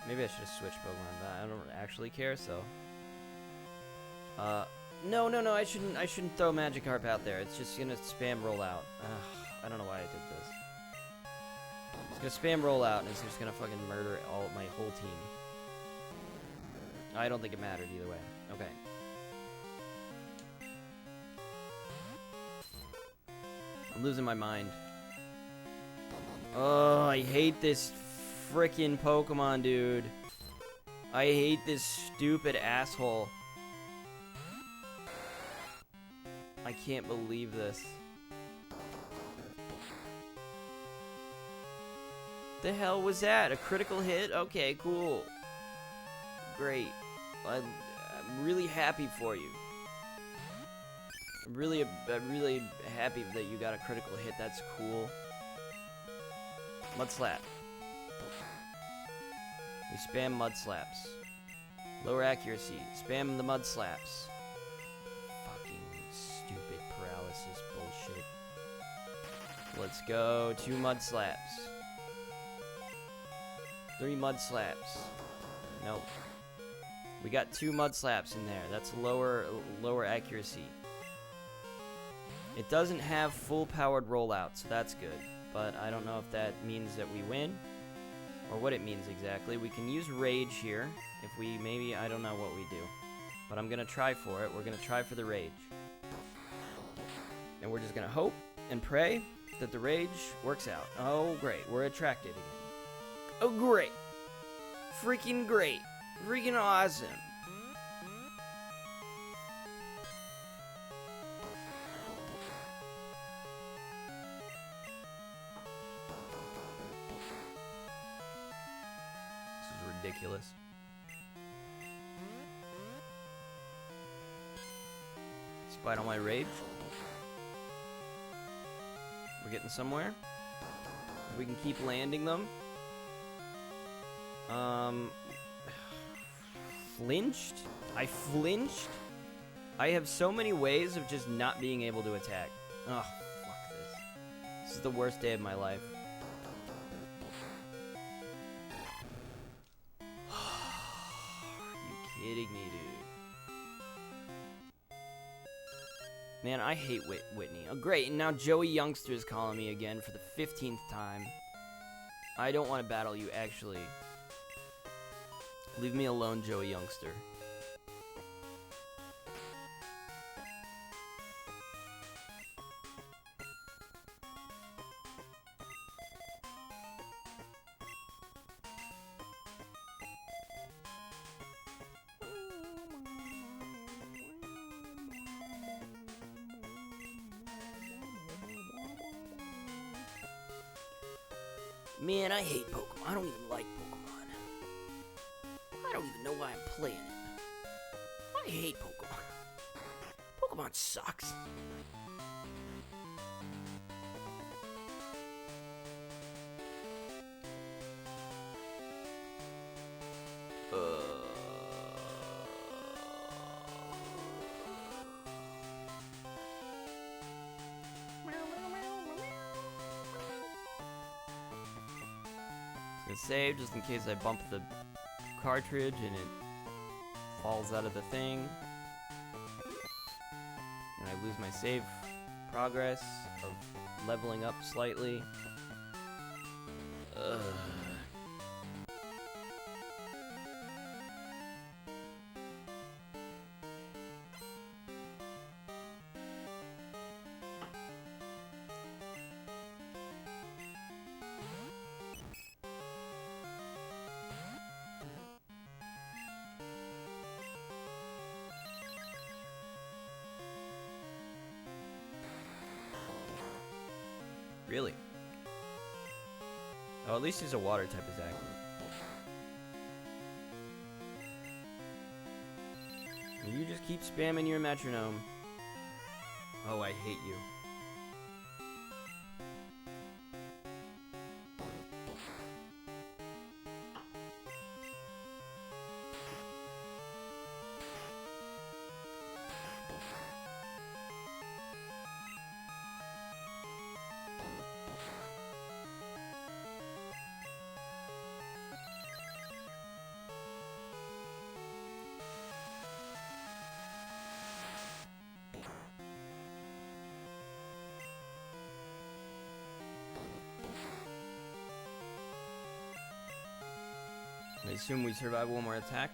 Maybe I should have switched Pokemon, but I don't actually care, so. No, I shouldn't throw Magikarp out there. It's just gonna spam roll out. I don't know why I did this. It's gonna spam roll out and it's just gonna fucking murder my whole team. I don't think it mattered either way. Okay. I'm losing my mind. Oh, I hate this frickin' Pokemon, dude. I hate this stupid asshole. I can't believe this. The hell was that? A critical hit? Okay, cool. Great. I'm really happy for you. I'm really happy that you got a critical hit. That's cool. Mud slap. We spam mud slaps. Lower accuracy. Spam the mud slaps. Fucking stupid paralysis bullshit. Let's go. 2 mud slaps. 3 mud slaps. Nope. We got 2 mud slaps in there. That's lower accuracy. It doesn't have full powered rollout, so that's good. But I don't know if that means that we win, or what it means exactly. We can use rage here, if we maybe, I don't know what we do. But I'm gonna try for it. We're gonna try for the rage. And we're just gonna hope and pray that the rage works out. Oh, great. We're attracted again. Oh, great. Freaking great. Freaking awesome. This is ridiculous. Despite all my rage, we're getting somewhere. We can keep landing them. Flinched? I flinched? I have so many ways of just not being able to attack. Oh, fuck this. This is the worst day of my life. Are you kidding me, dude? Man, I hate Whitney. Oh, great. And now Joey Youngster is calling me again for the 15th time. I don't want to battle you, actually. Leave me alone, Joey Youngster. Man, I hate Pokemon. I don't even like Pokemon. I don't even know why I'm playing it. I hate Pokemon. Pokemon sucks. Gonna save just in case I bump the cartridge and it falls out of the thing and I lose my save progress of leveling up slightly. Ugh. Really? Oh, at least he's a water type attack. You just keep spamming your metronome. Oh, I hate you. I assume we survive one more attack.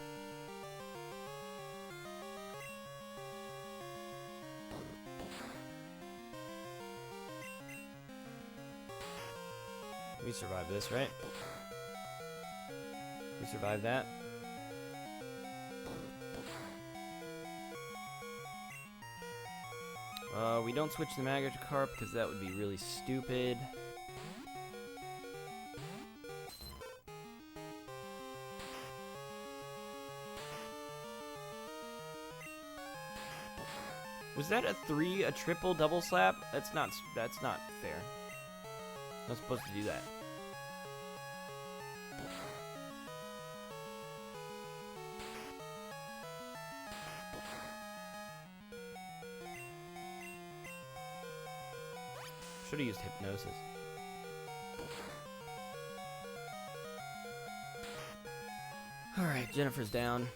We survive this, right? We survive that. We don't switch the Magikarp because that would be really stupid. Was that a triple double slap? That's not fair. I'm not supposed to do that. Should have used hypnosis. Alright, Jennifer's down.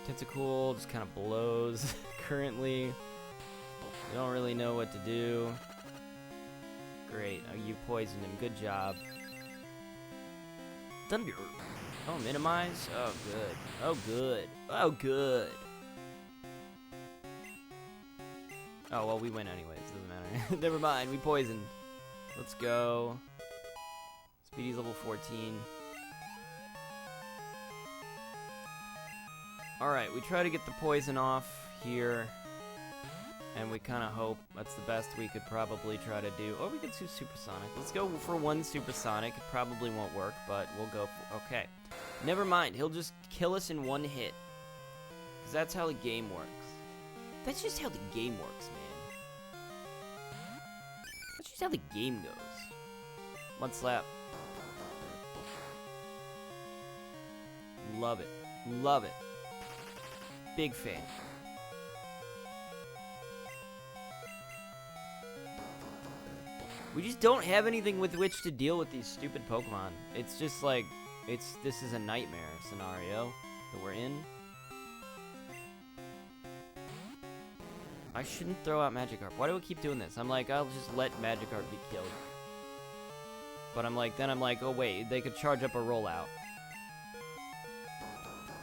Tentacool just kind of blows currently. You don't really know what to do. Great. Oh, you poisoned him. Good job. Thunder. Oh, minimize? Oh, good. Oh, good. Oh, good. Oh, well, we win anyways. Doesn't matter. Never mind. We poisoned. Let's go. Speedy's level 14. Alright, we try to get the poison off here. And we kind of hope that's the best we could probably try to do. Oh, we could do Supersonic. Let's go for one Supersonic. It probably won't work, but we'll go for... Okay. Never mind. He'll just kill us in one hit. Because that's how the game works. That's just how the game works, man. That's just how the game goes. One slap. Love it. Love it. Big fan. We just don't have anything with which to deal with these stupid Pokemon. It's just like, this is a nightmare scenario that we're in. I shouldn't throw out Magikarp. Why do I keep doing this? I'm like, I'll just let Magikarp be killed. But then I'm like, oh wait, they could charge up a rollout.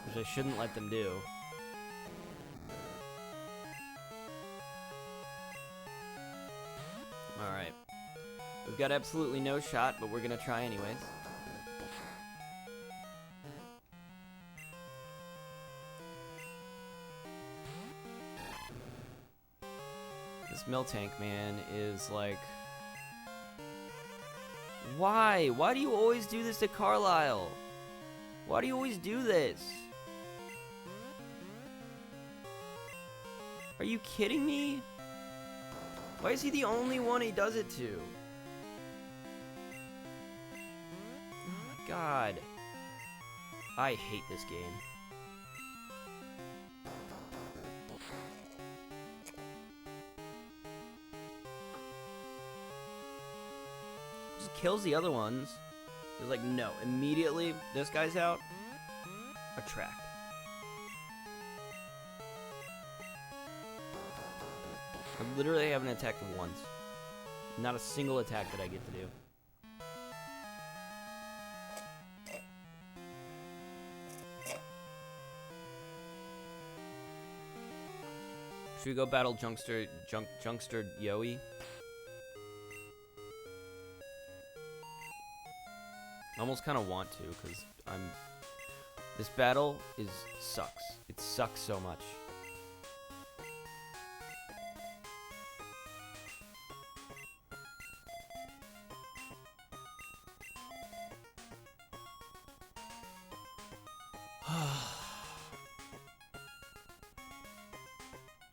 Which I shouldn't let them do. Alright. We've got absolutely no shot, but we're gonna try anyways. This Miltank, man, is like... Why? Why do you always do this to Carlisle? Why do you always do this? Are you kidding me? Why is he the only one he does it to? Oh my god. I hate this game. Just kills the other ones. He's like, no, immediately, this guy's out. Attract. I literally haven't attacked him once. Not a single attack that I get to do. Should we go battle Junkster Yoey? I almost kind of want to, because this battle sucks. It sucks so much.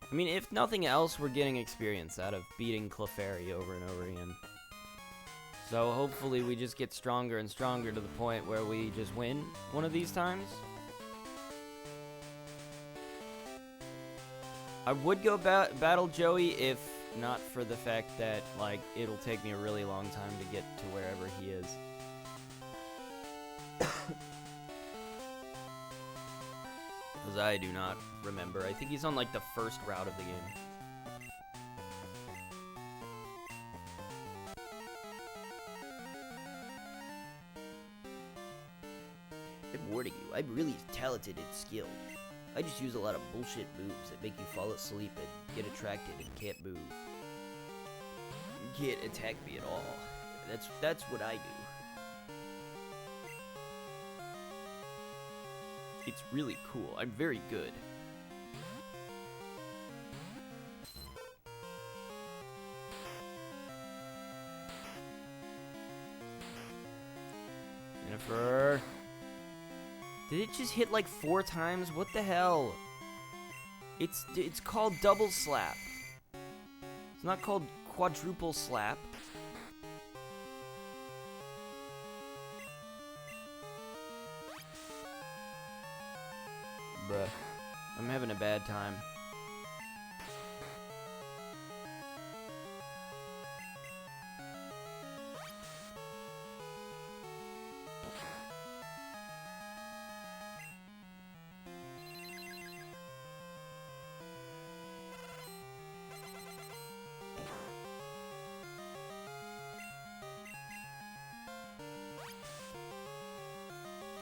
I mean, if nothing else, we're getting experience out of beating Clefairy over and over again. So hopefully we just get stronger and stronger to the point where we just win one of these times. I would go battle Joey if not for the fact that, like, it'll take me a really long time to get to wherever he is. Because I do not remember. I think he's on, like, the first route of the game. I'm warning you, I'm really talented and skilled. I just use a lot of bullshit moves that make you fall asleep and get attracted and can't move. You can't attack me at all. That's what I do. It's really cool. I'm very good. Jennifer. Did it just hit like 4 times? What the hell? It's called double slap. It's not called quadruple slap. Bruh. I'm having a bad time.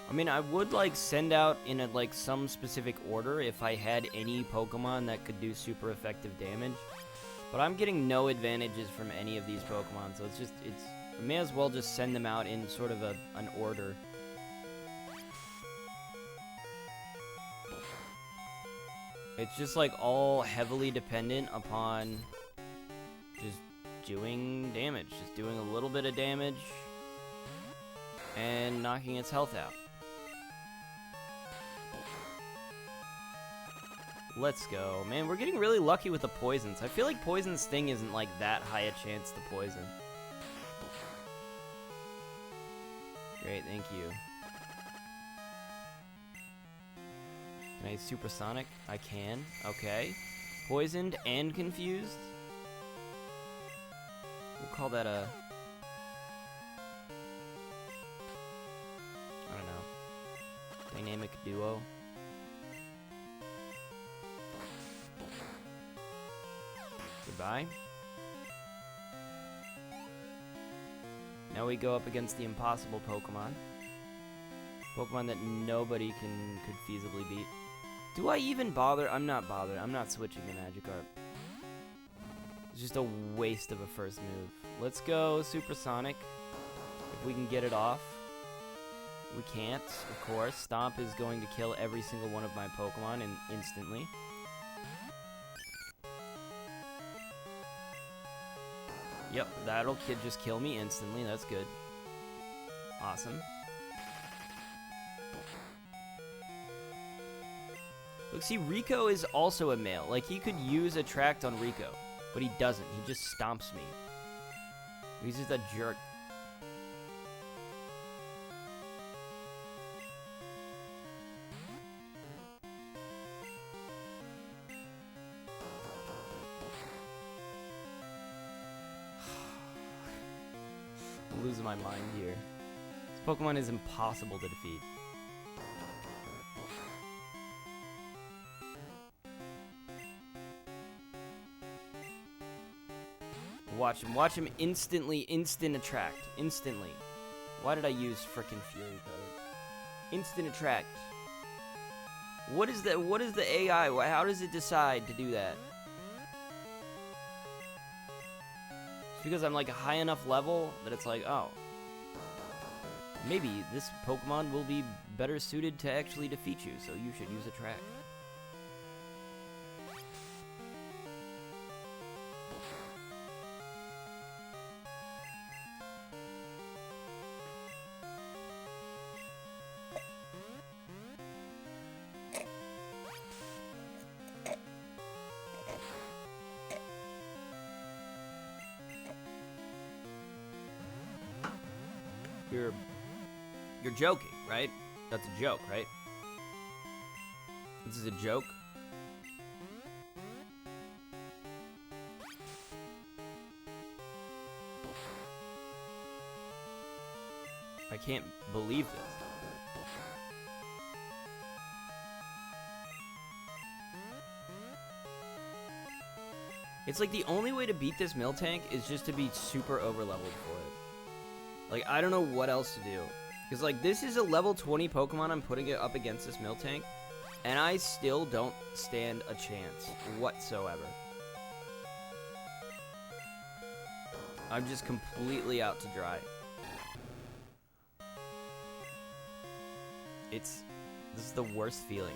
I mean, I would, like, send out in, like, some specific order if I had any Pokemon that could do super effective damage. But I'm getting no advantages from any of these Pokemon, so I may as well just send them out in sort of an order. It's just, like, all heavily dependent upon just doing damage. Just doing a little bit of damage and knocking its health out. Let's go. Man, we're getting really lucky with the poisons. I feel like Poison Sting isn't like that high a chance to poison. Great, thank you. Can I Supersonic? I can. Okay. Poisoned and confused? We'll call that a... I don't know. Dynamic duo. Goodbye. Now we go up against the impossible Pokemon. Pokemon that nobody could feasibly beat. Do I even bother? I'm not bothered. I'm not switching to Magikarp. It's just a waste of a first move. Let's go Supersonic. If we can get it off. We can't, of course. Stomp is going to kill every single one of my Pokemon instantly. Yep, that'll just kill me instantly. That's good. Awesome. Look, see, Rico is also a male. Like, he could use Attract on Rico, but he doesn't. He just stomps me. He's just a jerk. I'm losing my mind here. This Pokemon is impossible to defeat. Watch him instantly instant attract. Instantly. Why did I use frickin' Fury Code? Instant attract. What is the AI? How does it decide to do that? It's because I'm like a high enough level that it's like, oh, maybe this Pokemon will be better suited to actually defeat you, so you should use attract. You're joking, right? That's a joke, right? This is a joke? I can't believe this. It's like the only way to beat this Miltank is just to be super over-leveled for it. Like, I don't know what else to do. Because, like, this is a level 20 Pokemon I'm putting it up against this Miltank, and I still don't stand a chance whatsoever. I'm just completely out to dry. This is the worst feeling.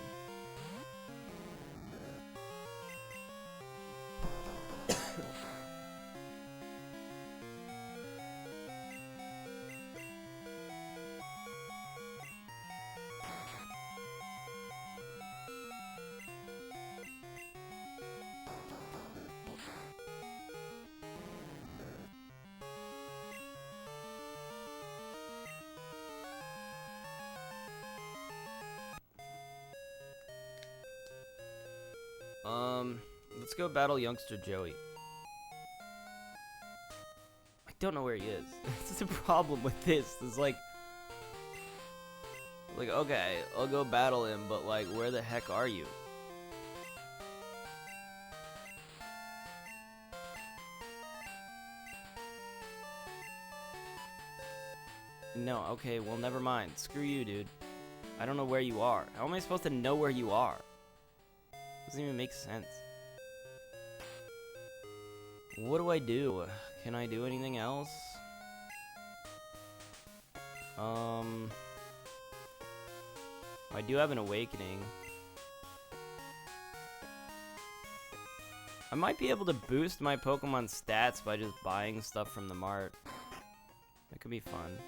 Let's go battle youngster Joey. I don't know where he is. That's the problem with this. It's like, okay, I'll go battle him, but like, where the heck are you? No, okay, well, never mind. Screw you, dude. I don't know where you are. How am I supposed to know where you are? Doesn't even make sense. What do I do? Can I do anything else? I do have an awakening. I might be able to boost my Pokemon stats by just buying stuff from the mart. That could be fun.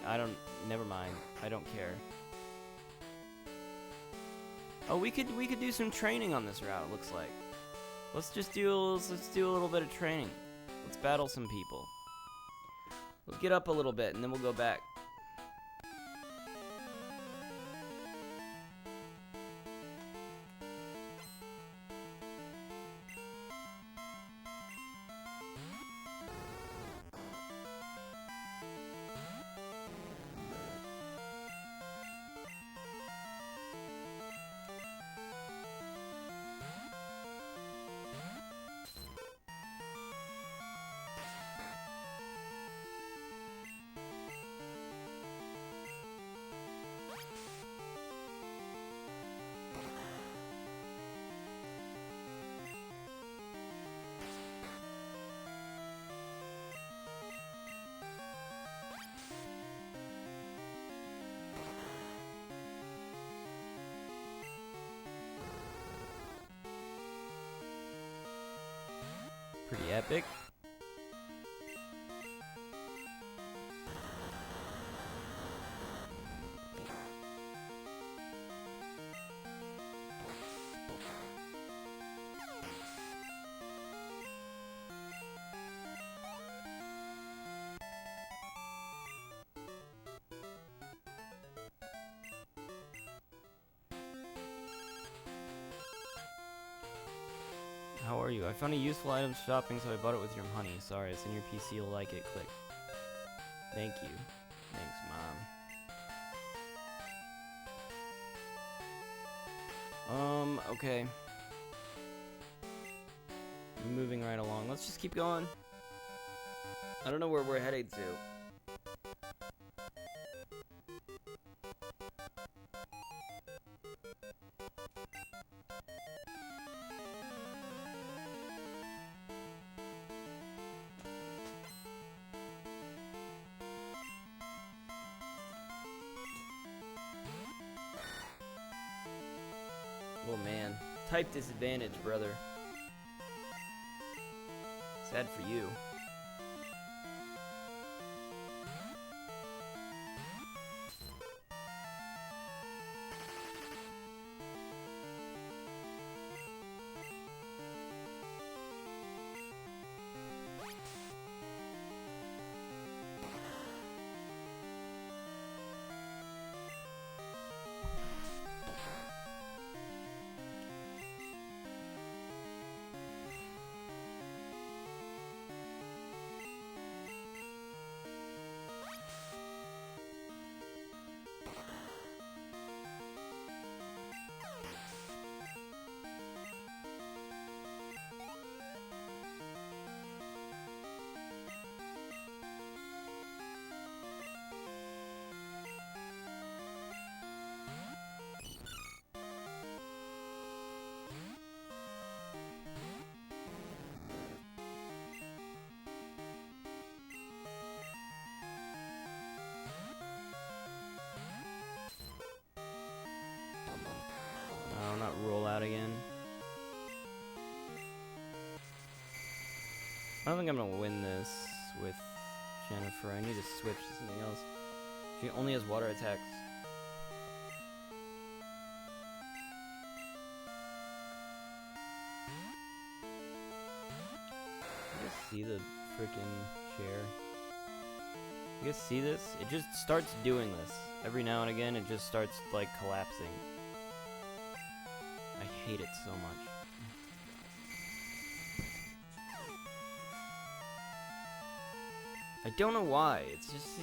Alright, never mind. I don't care. Oh, we could do some training on this route, it looks like. Let's do a little bit of training. Let's battle some people. Let's get up a little bit and then we'll go back. Pretty epic. How are you? I found a useful item shopping, so I bought it with your money. Sorry, it's in your PC. You'll like it. Click. Thank you. Thanks, Mom. Okay. I'm moving right along. Let's just keep going. I don't know where we're headed to. Oh man, type disadvantage, brother. Sad for you. Oh, not roll out again. I don't think I'm gonna win this with Jennifer. I need to switch to something else. She only has water attacks. You guys see the freaking chair? You guys see this? It just starts doing this. Every now and again, it just starts, like, collapsing. I hate it so much. I don't know why. It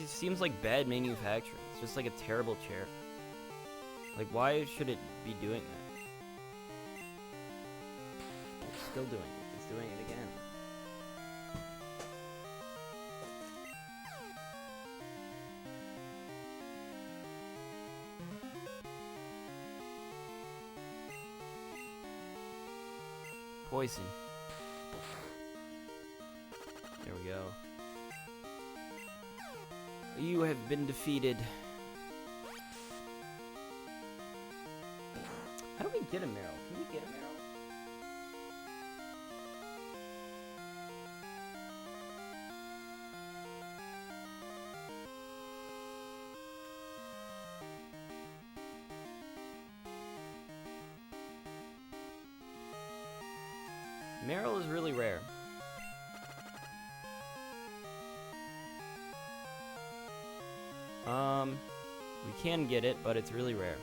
seems like bad manufacturing. It's just like a terrible chair. Like, why should it be doing that? It's still doing it. It's doing it again. Poison. There we go. You have been defeated. How do we get a Meryl? Can we get a Meryl? Meryl is really rare. We can get it, but it's really rare.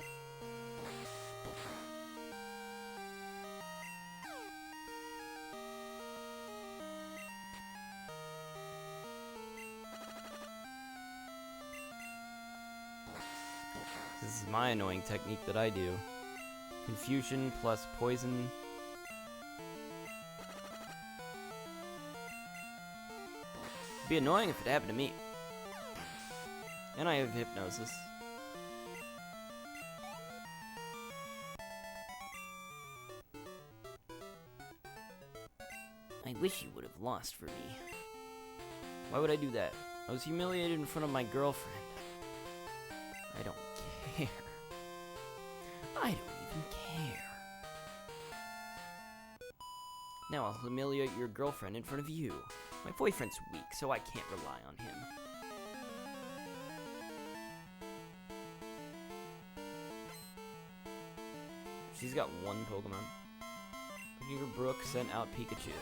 This is my annoying technique that I do. Confusion plus poison. It'd be annoying if it happened to me. And I have hypnosis. I wish you would have lost for me. Why would I do that? I was humiliated in front of my girlfriend. I don't care. I don't even care. Now I'll humiliate your girlfriend in front of you. My boyfriend's weak, so I can't rely on him. She's got one Pokemon. Brook sent out Pikachu.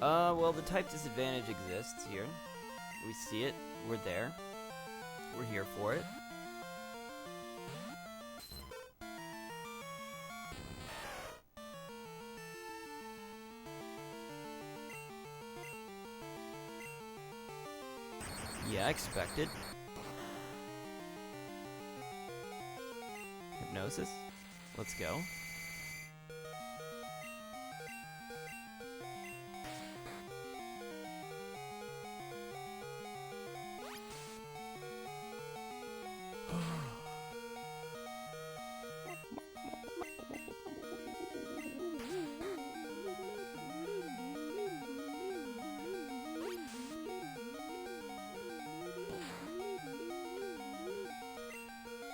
Well, the type disadvantage exists here. We see it. We're there. We're here for it. Yeah, expected. Hypnosis. Let's go.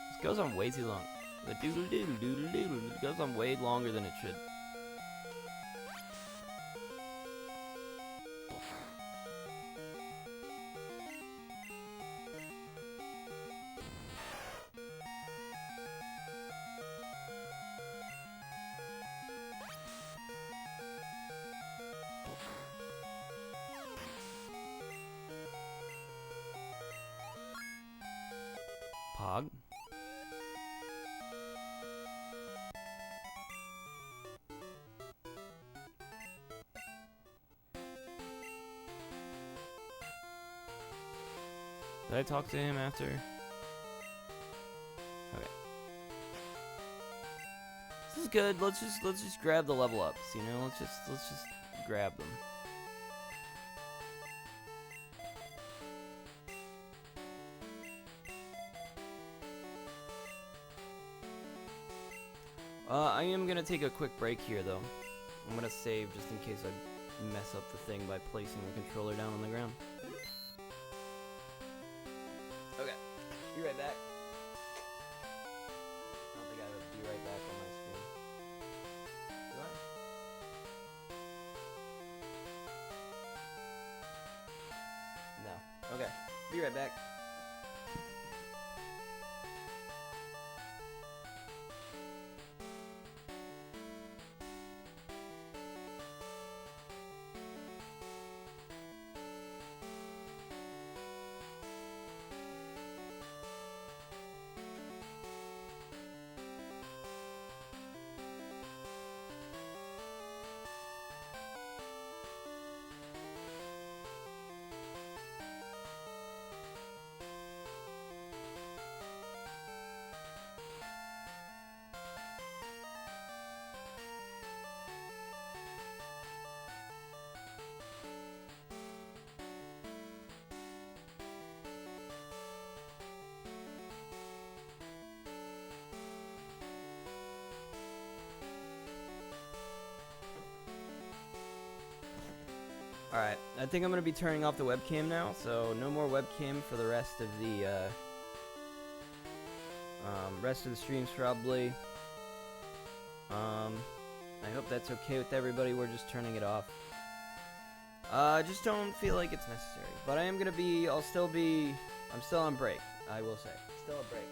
This goes on way too long. The doodle doodle doodle doodle goes on way longer than it should. Pog. Did I talk to him after? Okay. This is good. Let's just grab the level ups, you know? Let's just grab them. I am gonna take a quick break here though. I'm gonna save just in case I mess up the thing by placing the controller down on the ground. Okay, be right back. I don't think I have be right back on my screen. Do I? No. Okay. Be right back. Alright, I think I'm going to be turning off the webcam now, so no more webcam for the rest of the streams probably. I hope that's okay with everybody. We're just turning it off. I just don't feel like it's necessary. But I am going to be, I'm still on break, I will say. Still on break.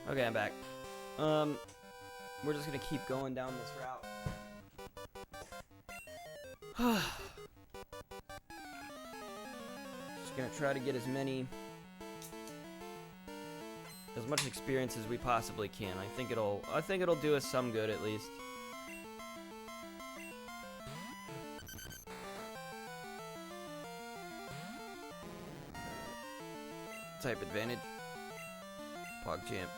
Okay, I'm back. We're just gonna keep going down this route. Just gonna try to get as much experience as we possibly can. I think it'll do us some good at least. Type advantage. PogChamp.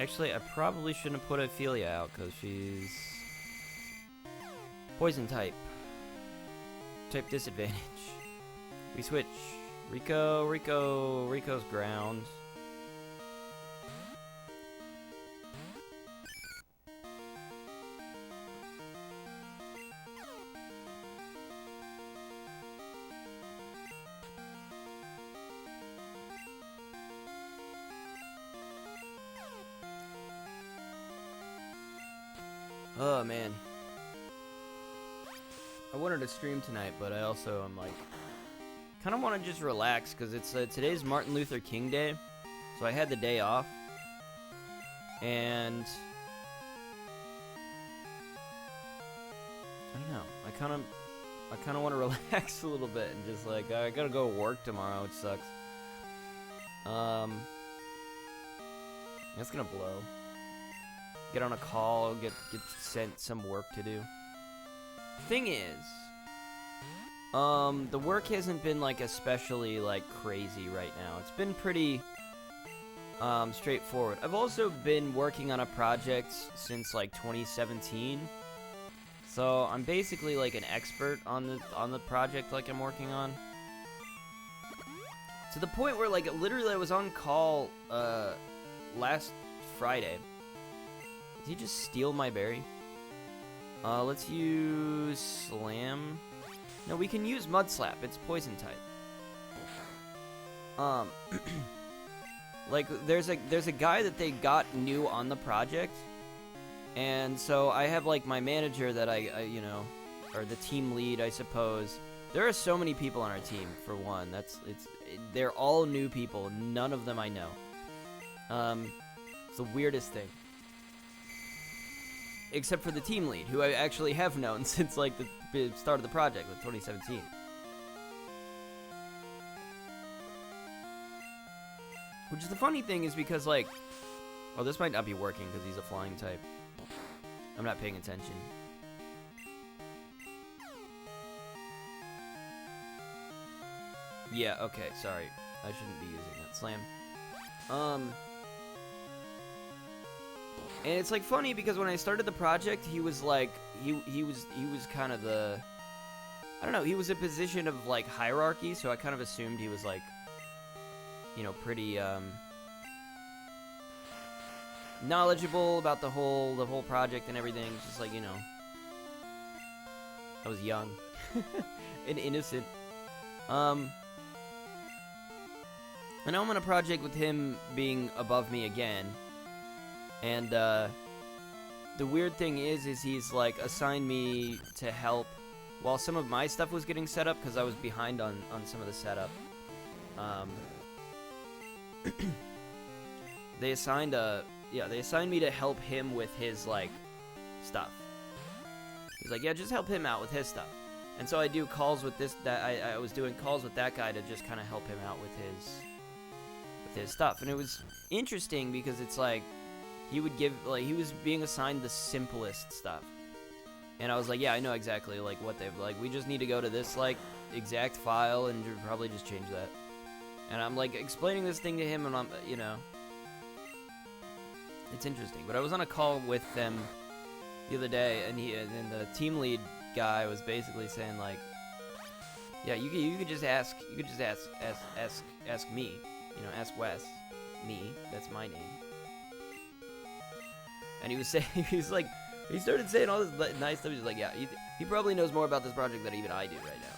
Actually, I probably shouldn't have put Ophelia out because she's poison type. Type disadvantage. We switch. Rico's ground. Oh man, I wanted to stream tonight, but I also am like, kind of want to just relax because it's today's Martin Luther King Day, so I had the day off, and I don't know. I kind of want to relax a little bit and just like I gotta go to work tomorrow, which sucks. That's gonna blow. Get on a call, get sent some work to do. Thing is, the work hasn't been like especially like crazy right now. It's been pretty straightforward. I've also been working on a project since like 2017, so I'm basically like an expert on the project like I'm working on. To the point where like literally I was on call last Friday. Did he just steal my berry? Let's use Slam. No, we can use Mud Slap. It's poison type. Like there's a guy that they got new on the project, and so I have like my manager that I you know, or the team lead, I suppose. There are so many people on our team. For one, they're all new people. None of them I know. It's the weirdest thing. except for the team lead, who I actually have known since like the start of the project, like 2017. Which is the funny thing is because like, oh, this might not be working because he's a flying type. I'm not paying attention. Yeah, okay, sorry. I shouldn't be using that slam. And it's like funny because when I started the project, he was like he was kind of the, I don't know, he was a position of like hierarchy, so I kind of assumed he was like, you know, pretty knowledgeable about the whole project and everything. It's just like, you know, I was young and innocent. And now I'm on a project with him being above me again. And the weird thing is he's like assigned me to help while some of my stuff was getting set up because I was behind on some of the setup. They assigned me to help him with his like stuff. He's like, yeah, just help him out with his stuff. And so I do calls with I was doing calls with that guy to just kind of help him out with his stuff. And it was interesting because it's like he would give, like, he was being assigned the simplest stuff. And I was like, yeah, I know exactly like what they've, like, we just need to go to this like exact file and probably just change that. And I'm like explaining this thing to him, and I'm, you know, it's interesting. But I was on a call with them the other day, and the team lead guy was basically saying like, yeah, you could just ask me, you know, ask Wes, me, that's my name. And he was saying, he started saying all this nice stuff. He's like, yeah, he probably knows more about this project than even I do right now.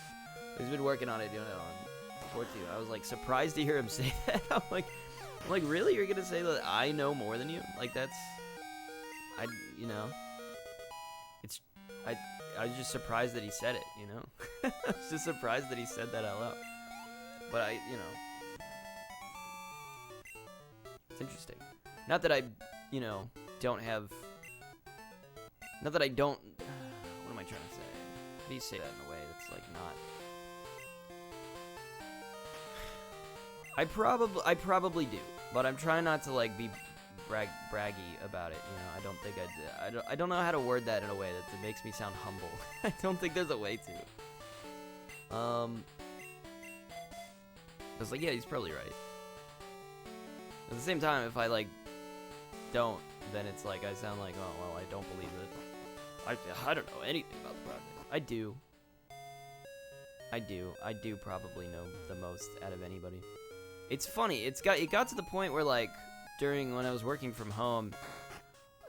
He's been working on it, you know, on support too. I was like surprised to hear him say that. I'm like, really? You're gonna say that I know more than you? Like, that's, you know, I was just surprised that he said it, you know? I was just surprised that he said that out loud. But you know, it's interesting. Not that I, you know, don't have, not that I don't, what am I trying to say? How do you say that in a way that's like not, I probably do, but I'm trying not to like be braggy about it, you know. I don't think I don't know how to word that in a way that makes me sound humble. I don't think there's a way to. I was like, yeah, he's probably right. At the same time, if I like don't, then it's like I sound like, oh well, I don't believe it. I don't know anything about the project. I do probably know the most out of anybody. It's funny. It got to the point where like during when I was working from home,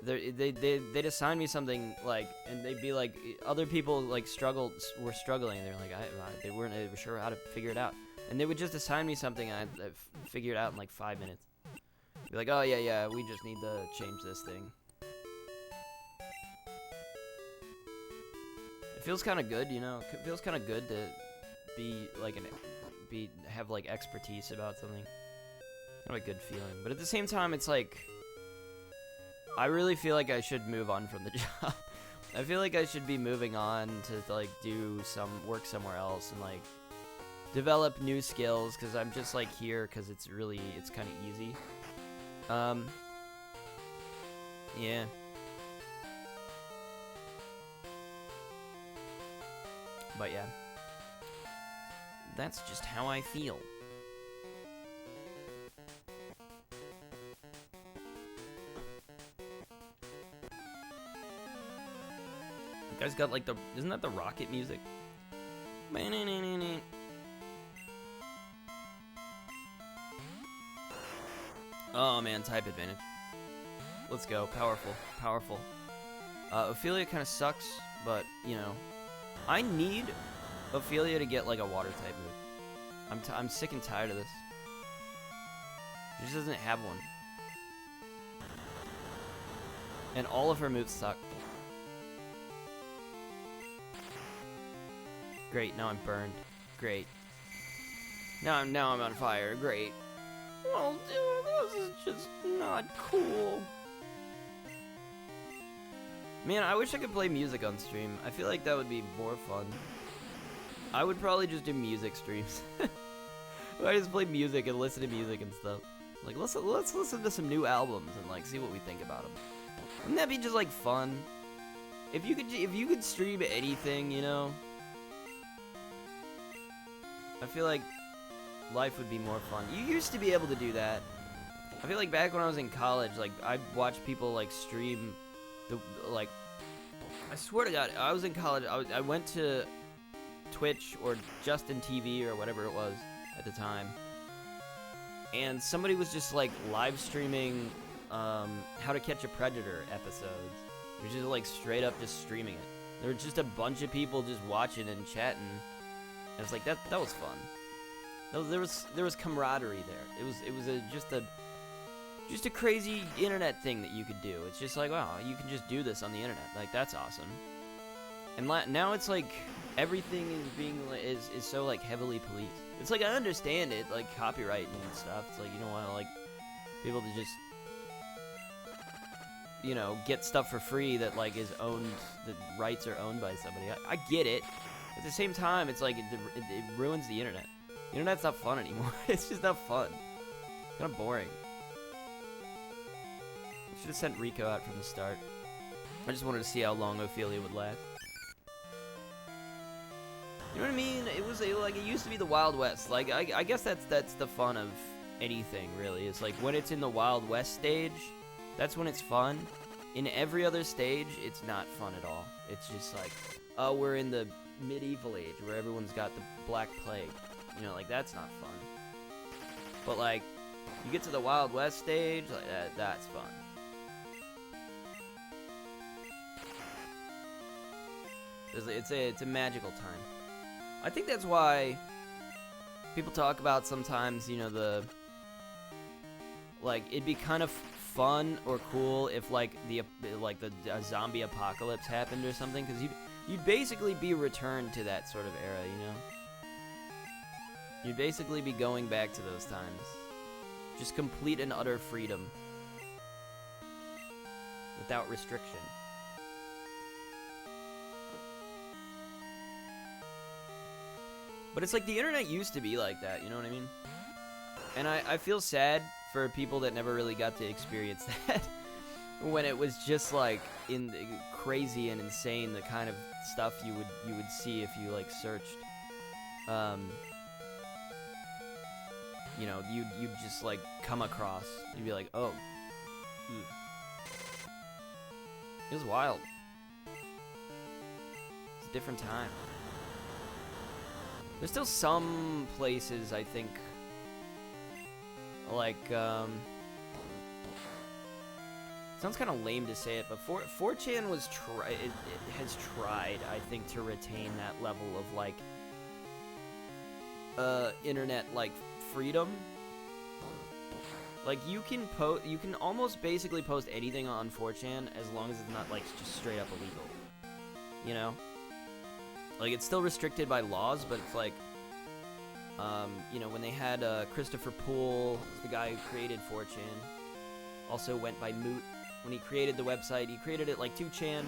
they'd assign me something like, and they'd be like, other people like were struggling. They're like, they weren't sure how to figure it out, and they would just assign me something and I'd figure it out in like 5 minutes. Be like, oh yeah, we just need to change this thing. It feels kind of good, you know. It feels kind of good to be like have like expertise about something. Kind of a good feeling, but at the same time, it's like I really feel like I should move on from the job. I feel like I should be moving on to like do some work somewhere else and like develop new skills, because I'm just like here because it's kind of easy. Yeah. But yeah, that's just how I feel. You guys got like isn't that the rocket music? Oh man, type advantage. Let's go. Powerful. Ophelia kind of sucks, but you know, I need Ophelia to get like a water type move. I'm sick and tired of this. She just doesn't have one. And all of her moves suck. Great, now I'm burned. Great. Now I'm on fire. Great. Oh, dude, this is just not cool. Man, I wish I could play music on stream. I feel like that would be more fun. I would probably just do music streams. I just play music and listen to music and stuff. Like, let's listen to some new albums and like see what we think about them. Wouldn't that be just like fun? If you could stream anything, you know, I feel like life would be more fun. You used to be able to do that. I feel like back when I was in college, like I watched people like stream like, I swear to God, I was in college. I went to Twitch or Justin TV or whatever it was at the time, and somebody was just like live streaming How to Catch a Predator episodes. It was just like straight up just streaming it. There were just a bunch of people just watching and chatting. And it's like that was fun. There was camaraderie there. It was just a crazy internet thing that you could do. It's just like, wow, you can just do this on the internet. Like, that's awesome. And now it's like everything is so like heavily policed. It's like, I understand it, like copyright and stuff. It's like you don't want to like people to just, you know, get stuff for free that like is owned, the rights are owned by somebody. I get it. At the same time, it's like it ruins the internet. The internet's not fun anymore. It's just not fun. It's kind of boring. Should have sent Rico out from the start. I just wanted to see how long Ophelia would last. You know what I mean? It used to be the Wild West. Like I guess that's the fun of anything, really. It's like when it's in the Wild West stage, that's when it's fun. In every other stage, it's not fun at all. It's just like, oh, we're in the medieval age where everyone's got the Black Plague. You know, like that's not fun. But like, you get to the Wild West stage, like that's fun. It's a magical time. I think that's why people talk about sometimes, you know, it'd be kind of fun or cool if like the zombie apocalypse happened or something, because you'd basically be returned to that sort of era, you know. You'd basically be going back to those times, just complete and utter freedom without restriction. But it's like the internet used to be like that, you know what I mean? And I feel sad for people that never really got to experience that. When it was just like crazy and insane, the kind of stuff you would see if you like searched. You know, you'd just like come across. You'd be like, oh. It was wild. It's a different time. There's still some places, I think, like, sounds kind of lame to say it, but 4chan was it has tried, I think, to retain that level of, like, internet, like, freedom. Like, you can almost basically post anything on 4chan as long as it's not, like, just straight up illegal, you know? Like, it's still restricted by laws, but it's like, you know, when they had Christopher Poole, the guy who created 4chan, also went by Moot. When he created the website, he created it like 2chan,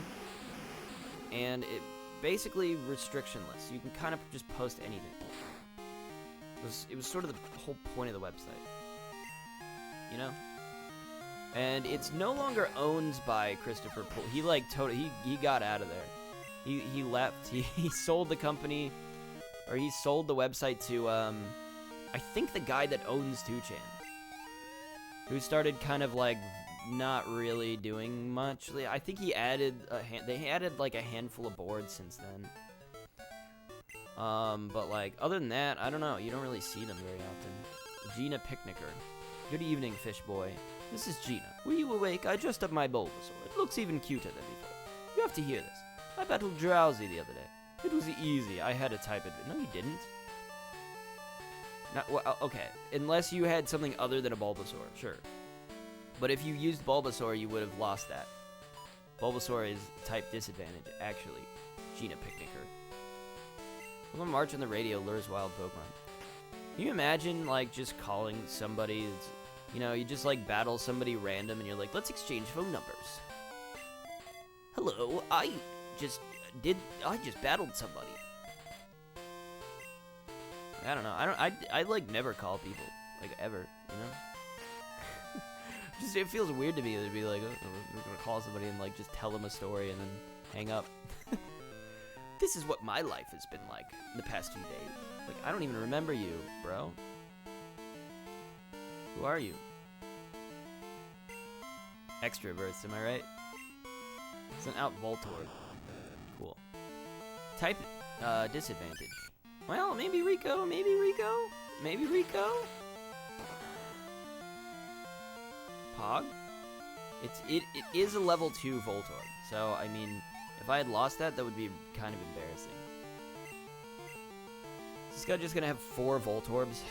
and it basically restrictionless. You can kind of just post anything. It was sort of the whole point of the website, you know? And it's no longer owned by Christopher Poole. He like he got out of there. He left. He sold the company, or he sold the website to, I think the guy that owns 2chan, who started kind of like not really doing much. I think he added they added like a handful of boards since then. But like other than that, I don't know. You don't really see them very often. Gina Picnicker. Good evening, fish boy. This is Gina. Were you awake? I dressed up my Bulbasaur. It looks even cuter than before. You have to hear this. I battled Drowsy the other day. It was easy. I had to type it. No, you didn't. Well, okay. Unless you had something other than a Bulbasaur, sure. But if you used Bulbasaur, you would have lost that. Bulbasaur is type disadvantage, actually. Gina Picnicker. When March on the radio lures wild Pokemon. Can you imagine, like, just calling somebody, you know, you just, like, battle somebody random and you're like, let's exchange phone numbers. Hello, I just battled somebody. I don't know. I like never call people, like ever, you know? Just it feels weird to me to be like, oh, we're gonna call somebody and like just tell them a story and then hang up. This is what my life has been like in the past few days. Like, I don't even remember you, bro. Who are you? Extroverts, am I right? Sent out Voltorb. Cool. Type disadvantage. Well, maybe Rico, maybe Rico, maybe Rico. Pog? It is a level 2 Voltorb, so I mean, if I had lost that, that would be kind of embarrassing. Is this guy just gonna have 4 Voltorbs?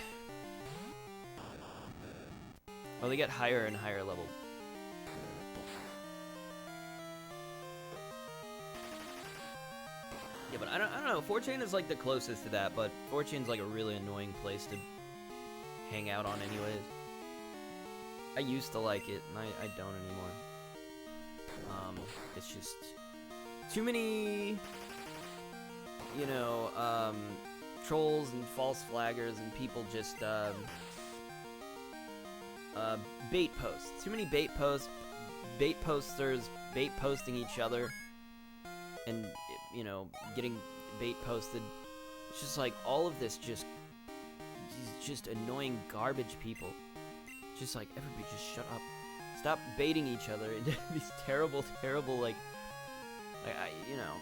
Oh, they get higher and higher level. Yeah, but I don't know. 4chan is like the closest to that, but 4chan's like a really annoying place to hang out on anyways. I used to like it, and I don't anymore. It's just too many, you know, trolls and false flaggers and people just, bait posts. Too many bait posts, bait posters, bait posting each other, and, you know, getting bait posted. It's just like all of this just annoying garbage people. Just like, everybody just shut up. Stop baiting each other into these terrible, like, you know.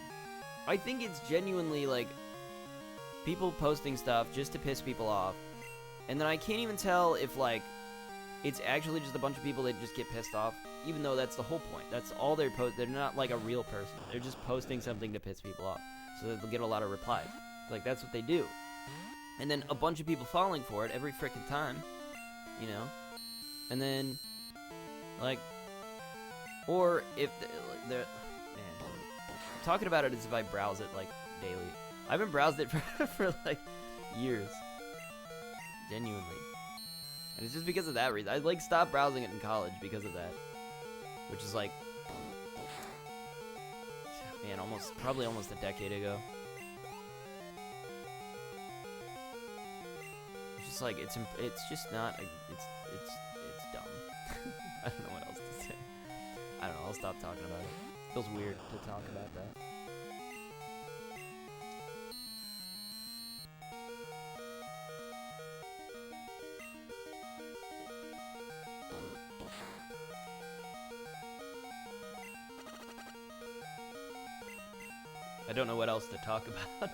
I think it's genuinely, like, people posting stuff just to piss people off. And then I can't even tell if, like, it's actually just a bunch of people that just get pissed off. Even though that's the whole point. That's all they're They're not, like, a real person. They're just posting something to piss people off. So that they'll get a lot of replies. Like, that's what they do. And then a bunch of people falling for it every frickin' time. You know? And then, like, or if they're, man, I'm talking about it as if I browse it, like, daily. I haven't browsed it for like, years. Genuinely. And it's just because of that reason. I, like, stopped browsing it in college because of that. Which is, like, man, probably almost a decade ago. It's just, like, it's just not, it's dumb. I don't know what else to say. I don't know, I'll stop talking about it. Feels weird to talk about that. I don't know what else to talk about.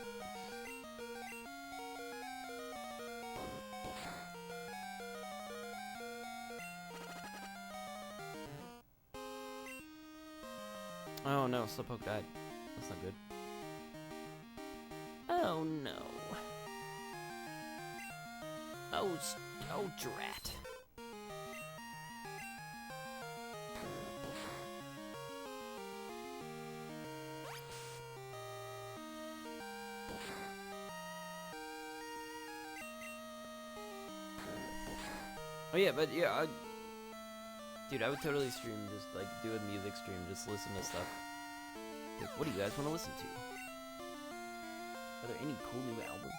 Oh no, Slowpoke died. That's not good. Oh no. Oh drat. Oh yeah, but yeah, dude, I would totally stream, just like do a music stream, just listen to stuff. Like, what do you guys want to listen to? Are there any cool new albums?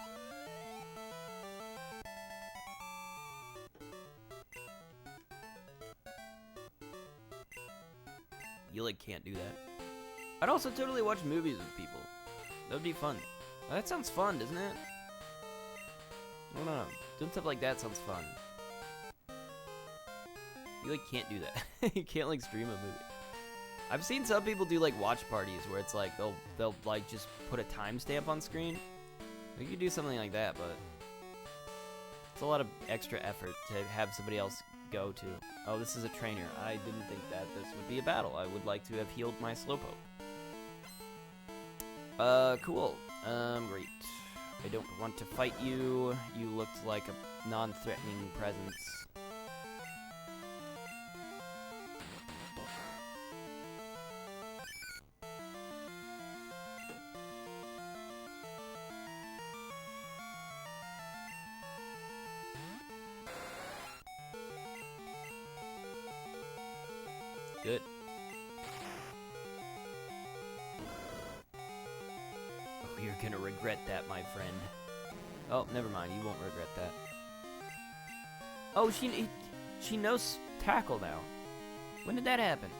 You like can't do that. I'd also totally watch movies with people. That would be fun. Oh, that sounds fun, doesn't it? I don't know. Doing stuff like that sounds fun. You like can't do that. You can't like stream a movie. I've seen some people do like watch parties where it's like they'll like just put a timestamp on screen. You could do something like that, but it's a lot of extra effort to have somebody else go to. Oh, this is a trainer. I didn't think that this would be a battle. I would like to have healed my Slowpoke. Cool. Great. I don't want to fight you. You looked like a non-threatening presence. Good. you're gonna regret that, my friend. Oh, never mind. You won't regret that. Oh, she knows tackle now. When did that happen?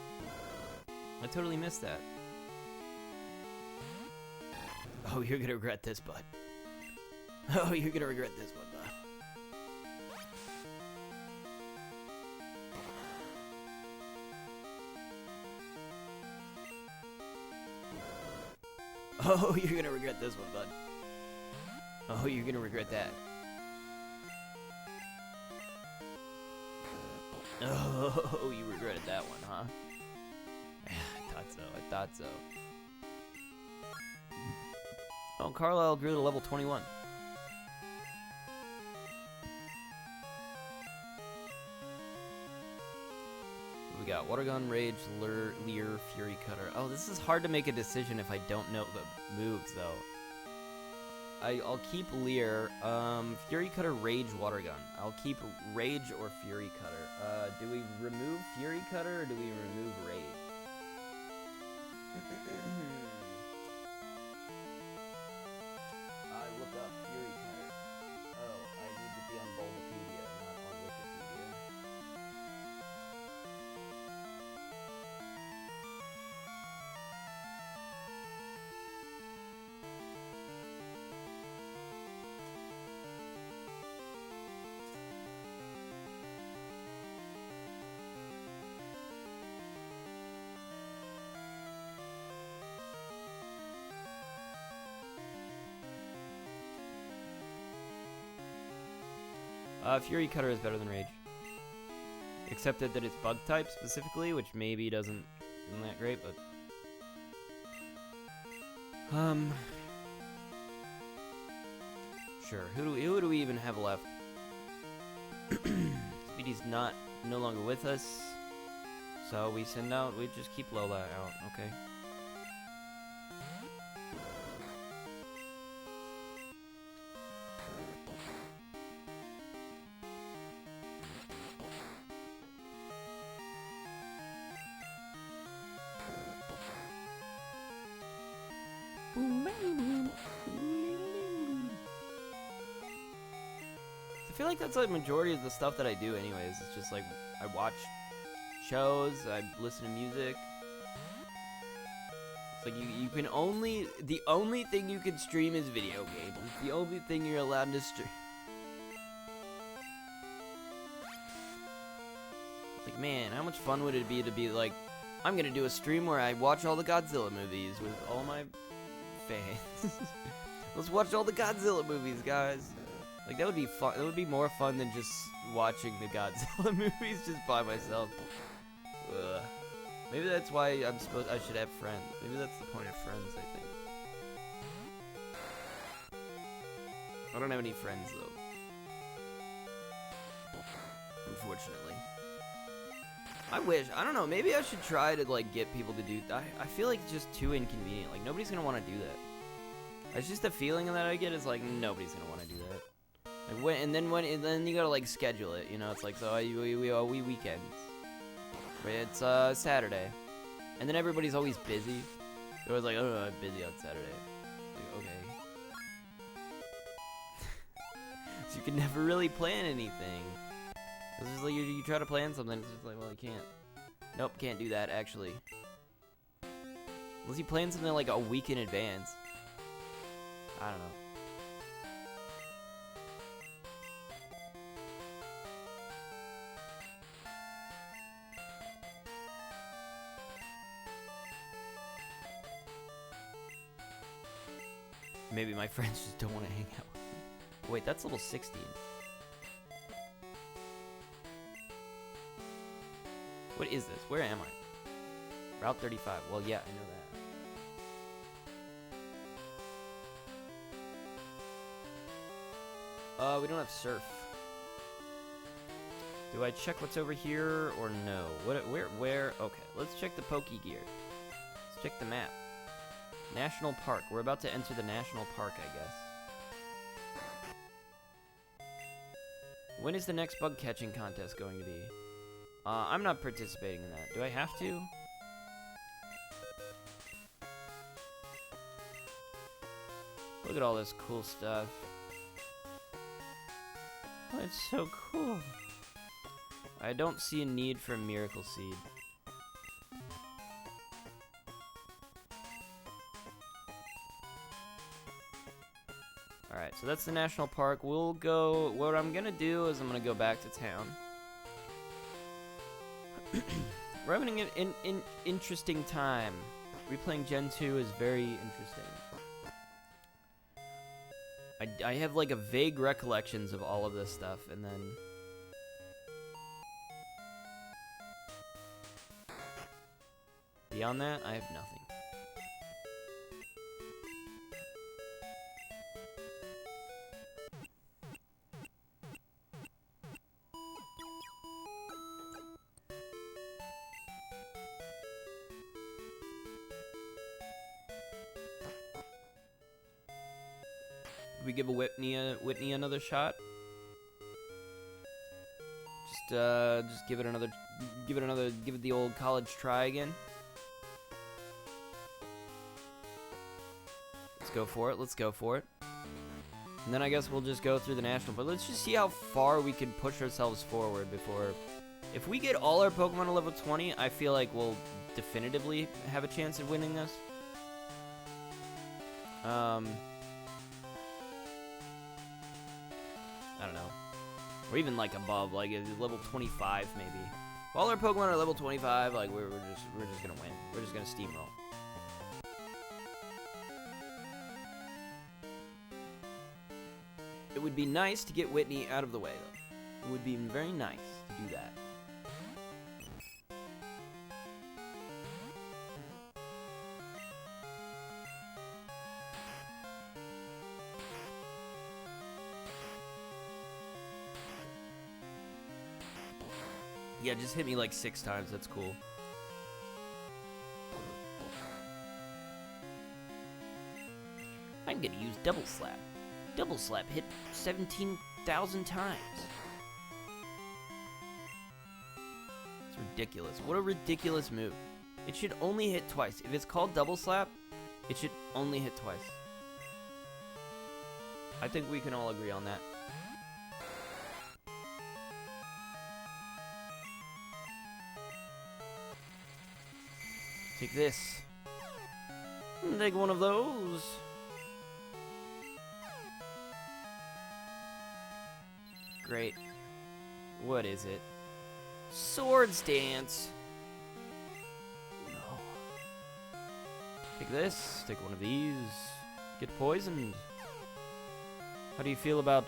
I totally missed that. Oh, you're gonna regret this, bud. Oh, you're gonna regret this one, bud. Oh, you're gonna regret this one, bud. Oh, you're gonna regret that. Oh, you regretted that one, huh? I thought so. I thought so. Oh, Carlisle grew to level 21. We got Water Gun, Rage, Leer, Fury Cutter. Oh, this is hard to make a decision if I don't know the moves, though. I'll keep Leer. Fury Cutter, Rage, Water Gun. I'll keep Rage or Fury Cutter. Do we remove Fury Cutter or do we remove Rage? I look up Fury Cutter. Oh, I need to be on Bulbapedia, not on Wikipedia. Fury Cutter is better than Rage. Except that it's bug type specifically, which maybe isn't that great, but... Sure, who do we even have left? Speedy's no longer with us. So we just keep Lola out, okay. I feel like that's like majority of the stuff that I do anyways. It's just like I watch shows, I listen to music. It's like you can the only thing you can stream is video games. It's the only thing you're allowed to stream. Like, man, how much fun would it be to be like, I'm gonna do a stream where I watch all the Godzilla movies with all my fans. Let's watch all the Godzilla movies, guys. Like, that would be fun. That would be more fun than just watching the Godzilla movies just by myself. Ugh. Maybe that's why I should have friends. Maybe that's the point of friends, I think. I don't have any friends, though. Unfortunately. I don't know, maybe I should try to, like, get people to do... I feel like it's just too inconvenient. Like, nobody's gonna want to do that. It's just a feeling that I get is, like, nobody's gonna want to do that. Like, and then you gotta, like, schedule it, you know? It's like, so we weekends. It's, Saturday. And then everybody's always busy. They're always like, oh, I'm busy on Saturday. Like, okay. So you can never really plan anything. It's just like, you try to plan something, it's just like, well, I can't. Nope, can't do that, actually. Unless you plan something like a week in advance. I don't know. Maybe my friends just don't want to hang out with me. Wait, that's level 16. What is this? Where am I? Route 35. Well, yeah, I know that. We don't have surf. Do I check what's over here or no? Where? Okay, let's check the Poke Gear. Let's check the map. National Park. We're about to enter the National Park, I guess. When is the next bug catching contest going to be? I'm not participating in that. Do I have to? Look at all this cool stuff. Oh, it's so cool. I don't see a need for a Miracle Seed. Alright, so that's the national park. We'll go... What I'm gonna do is I'm gonna go back to town. We're having an interesting time. Replaying Gen 2 is very interesting. I have like a vague recollections of all of this stuff, and then... Beyond that, I have nothing. We give a Whitney another shot. Just give it the old college try again. Let's go for it. Let's go for it. And then I guess we'll just go through the national. But let's just see how far we can push ourselves forward before. If we get all our Pokemon to level 20, I feel like we'll definitively have a chance of winning this. I don't know. Or even like above, like level 25 maybe. If all our Pokemon are level 25, like we're just gonna win. We're just gonna steamroll. It would be nice to get Whitney out of the way though. It would be very nice to do that. Yeah, just hit me like 6 times. That's cool. I'm gonna use Double Slap. Double Slap hit 17,000 times. It's ridiculous. What a ridiculous move. It should only hit twice. If it's called Double Slap, it should only hit twice. I think we can all agree on that. Take this. Take one of those. Great. What is it? Swords Dance. No. Take this. Take one of these. Get poisoned. How do you feel about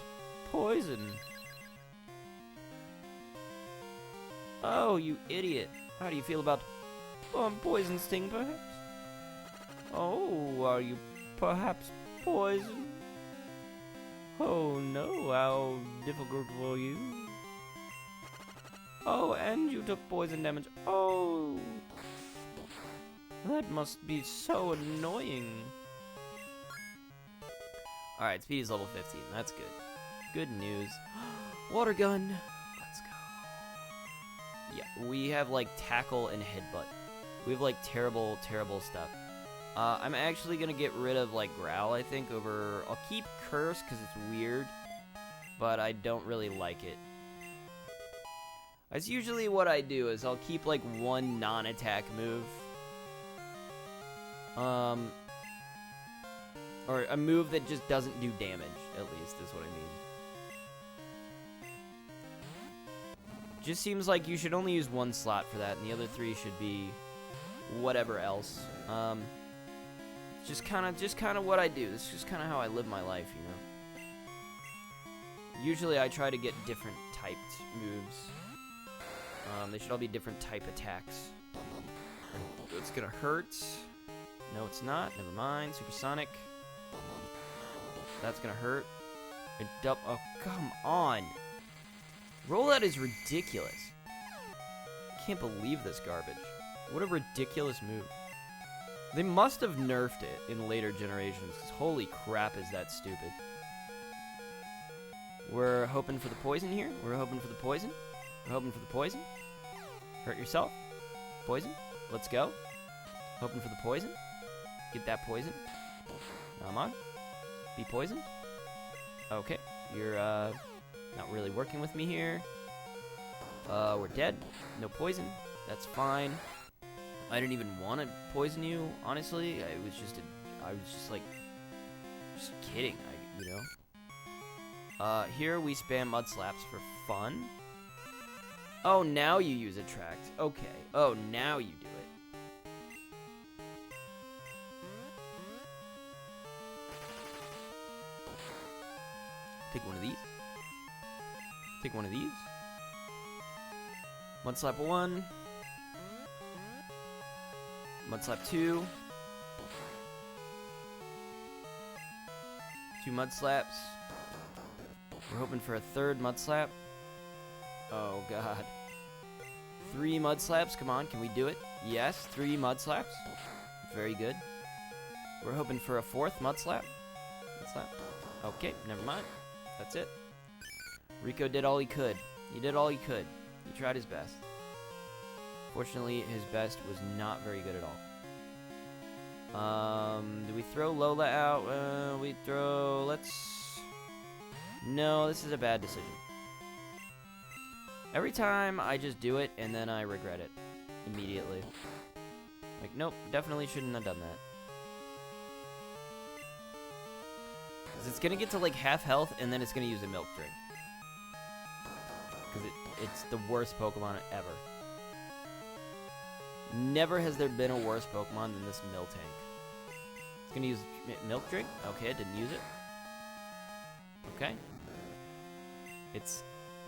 poison? Oh, you idiot. How do you feel about poison sting, perhaps? Oh, are you perhaps poisoned? Oh no, how difficult for you. Oh, and you took poison damage. Oh, that must be so annoying. Alright, speed is level 15. That's good. Good news. Water gun. Let's go. Yeah, we have like tackle and headbutt. We have like terrible, terrible stuff. I'm actually gonna get rid of like Growl, I think, over... I'll keep Curse because it's weird, but I don't really like it. That's usually what I do, is I'll keep like one non-attack move. Or a move that just doesn't do damage, at least, is what I mean. Just seems like you should only use one slot for that, and the other 3 should be whatever else. Just kind of what I do. This is just kind of how I live my life, you know. Usually I try to get different typed moves. They should all be different type attacks. It's gonna hurt. No, it's not. Never mind. Supersonic. That's gonna hurt. Oh, come on. Rollout is ridiculous. I can't believe this garbage. What a ridiculous move. They must have nerfed it in later generations, because holy crap is that stupid. We're hoping for the poison here. We're hoping for the poison. We're hoping for the poison. Hurt yourself. Poison. Let's go. Hoping for the poison. Get that poison. Come on. Be poisoned? Okay. You're, not really working with me here. We're dead. No poison. That's fine. I didn't even want to poison you, honestly. I was just like, just kidding, you know? Here we spam mud slaps for fun. Oh, now you use attract. Okay. Oh, now you do it. Take one of these. Take one of these. Mud slap 1. Mud slap 2. 2 mud slaps. We're hoping for a 3rd mud slap. Oh god. 3 mud slaps. Come on, can we do it? Yes, 3 mud slaps. Very good. We're hoping for a 4th mud slap. Mud slap. Okay, never mind. That's it. Rico did all he could. He did all he could. He tried his best. Fortunately, his best was not very good at all. Do we throw Lola out? We throw... Let's... No, this is a bad decision. Every time I just do it, and then I regret it. Immediately. Like, nope, definitely shouldn't have done that. Because it's gonna get to, like, half health, and then it's gonna use a milk drink. Because it's the worst Pokemon ever. Never has there been a worse Pokemon than this Miltank. It's gonna use milk drink. Okay, it didn't use it. Okay. It's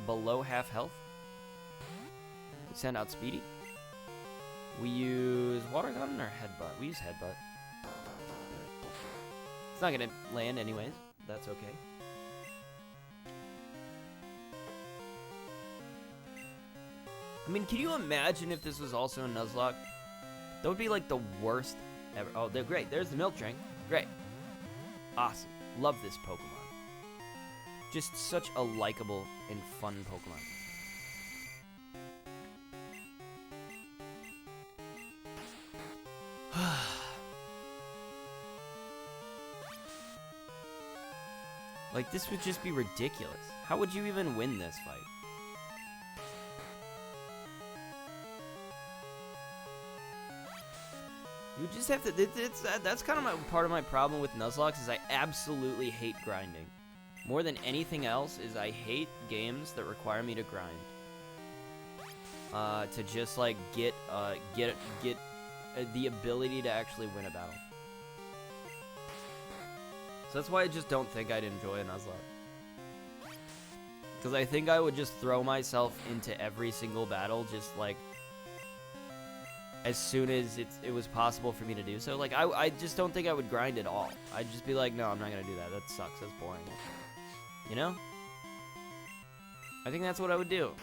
below half health. We send out Speedy. We use Water Gun or Headbutt? We use Headbutt. It's not gonna land anyways. That's okay. I mean, can you imagine if this was also a Nuzlocke? That would be like the worst ever. Oh, they're great. There's the milk drink. Great. Awesome. Love this Pokemon. Just such a likable and fun Pokemon. Like, this would just be ridiculous. How would you even win this fight? You just have to. That's kind of part of my problem with Nuzlocke is I absolutely hate grinding. More than anything else is I hate games that require me to grind. To just like get the ability to actually win a battle. So that's why I just don't think I'd enjoy a Nuzlocke. Because I think I would just throw myself into every single battle just like as soon as it was possible for me to do so. Like, I just don't think I would grind at all. I'd just be like, no, I'm not going to do that. That sucks. That's boring. You know? I think that's what I would do.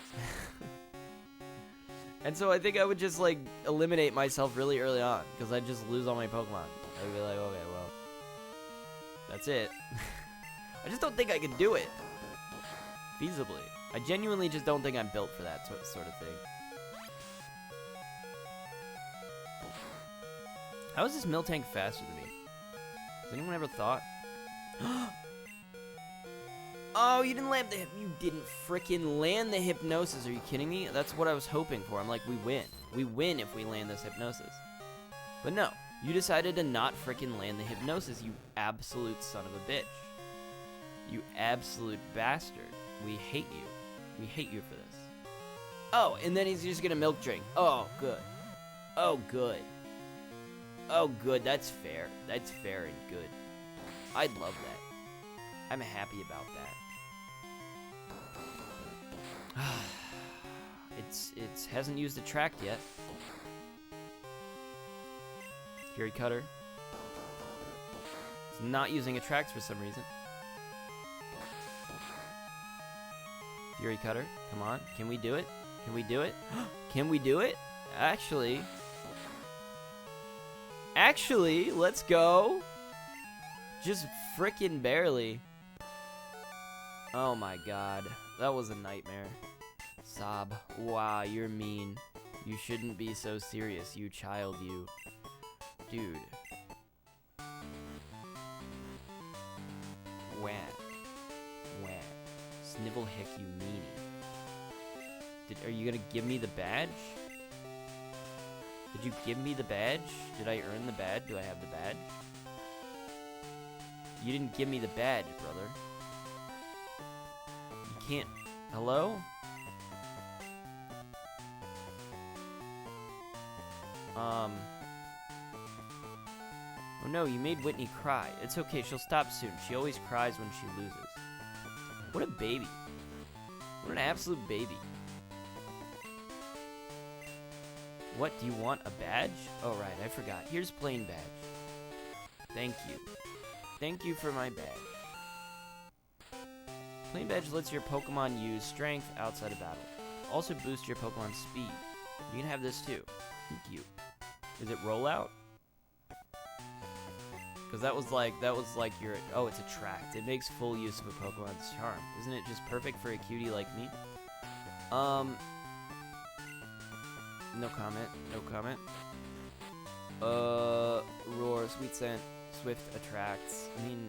And so I think I would just, like, eliminate myself really early on. Because I'd just lose all my Pokemon. I'd be like, okay, well. That's it. I just don't think I could do it. Feasibly. I genuinely just don't think I'm built for that sort of thing. How is this Miltank faster than me? Has anyone ever thought? Oh, you didn't land you didn't frickin' land the Hypnosis. Are you kidding me? That's what I was hoping for. I'm like, we win. We win if we land this Hypnosis. But no, you decided to not frickin' land the Hypnosis, you absolute son of a bitch. You absolute bastard. We hate you. We hate you for this. Oh, and then he's just gonna milk drink. Oh, good. Oh, good. Oh, good. That's fair. That's fair and good. I'd love that. I'm happy about that. It hasn't used Attract yet. Fury Cutter. It's not using Attract for some reason. Fury Cutter. Come on. Can we do it? Can we do it? Can we do it? Actually, let's go. Just frickin' barely. Oh my god. That was a nightmare. Sob. Wow, you're mean. You shouldn't be so serious, you child, you. Dude. Wah. Wah. Snivel hick, you meanie. Are you gonna give me the badge? Did you give me the badge? Did I earn the badge? Do I have the badge? You didn't give me the badge, brother. You can't... Hello? Oh no, you made Whitney cry. It's okay, she'll stop soon. She always cries when she loses. What a baby. What an absolute baby. What, do you want a badge? Oh right, I forgot. Here's plain badge. Thank you. Thank you for my badge. Plain badge lets your Pokemon use strength outside of battle. Also boosts your Pokemon's speed. You can have this too. Thank you. Is it rollout? Because that was like your... Oh, it's attract. It makes full use of a Pokemon's charm. Isn't it just perfect for a cutie like me? No comment. No comment. Roar, Sweet Scent, Swift attracts. I mean,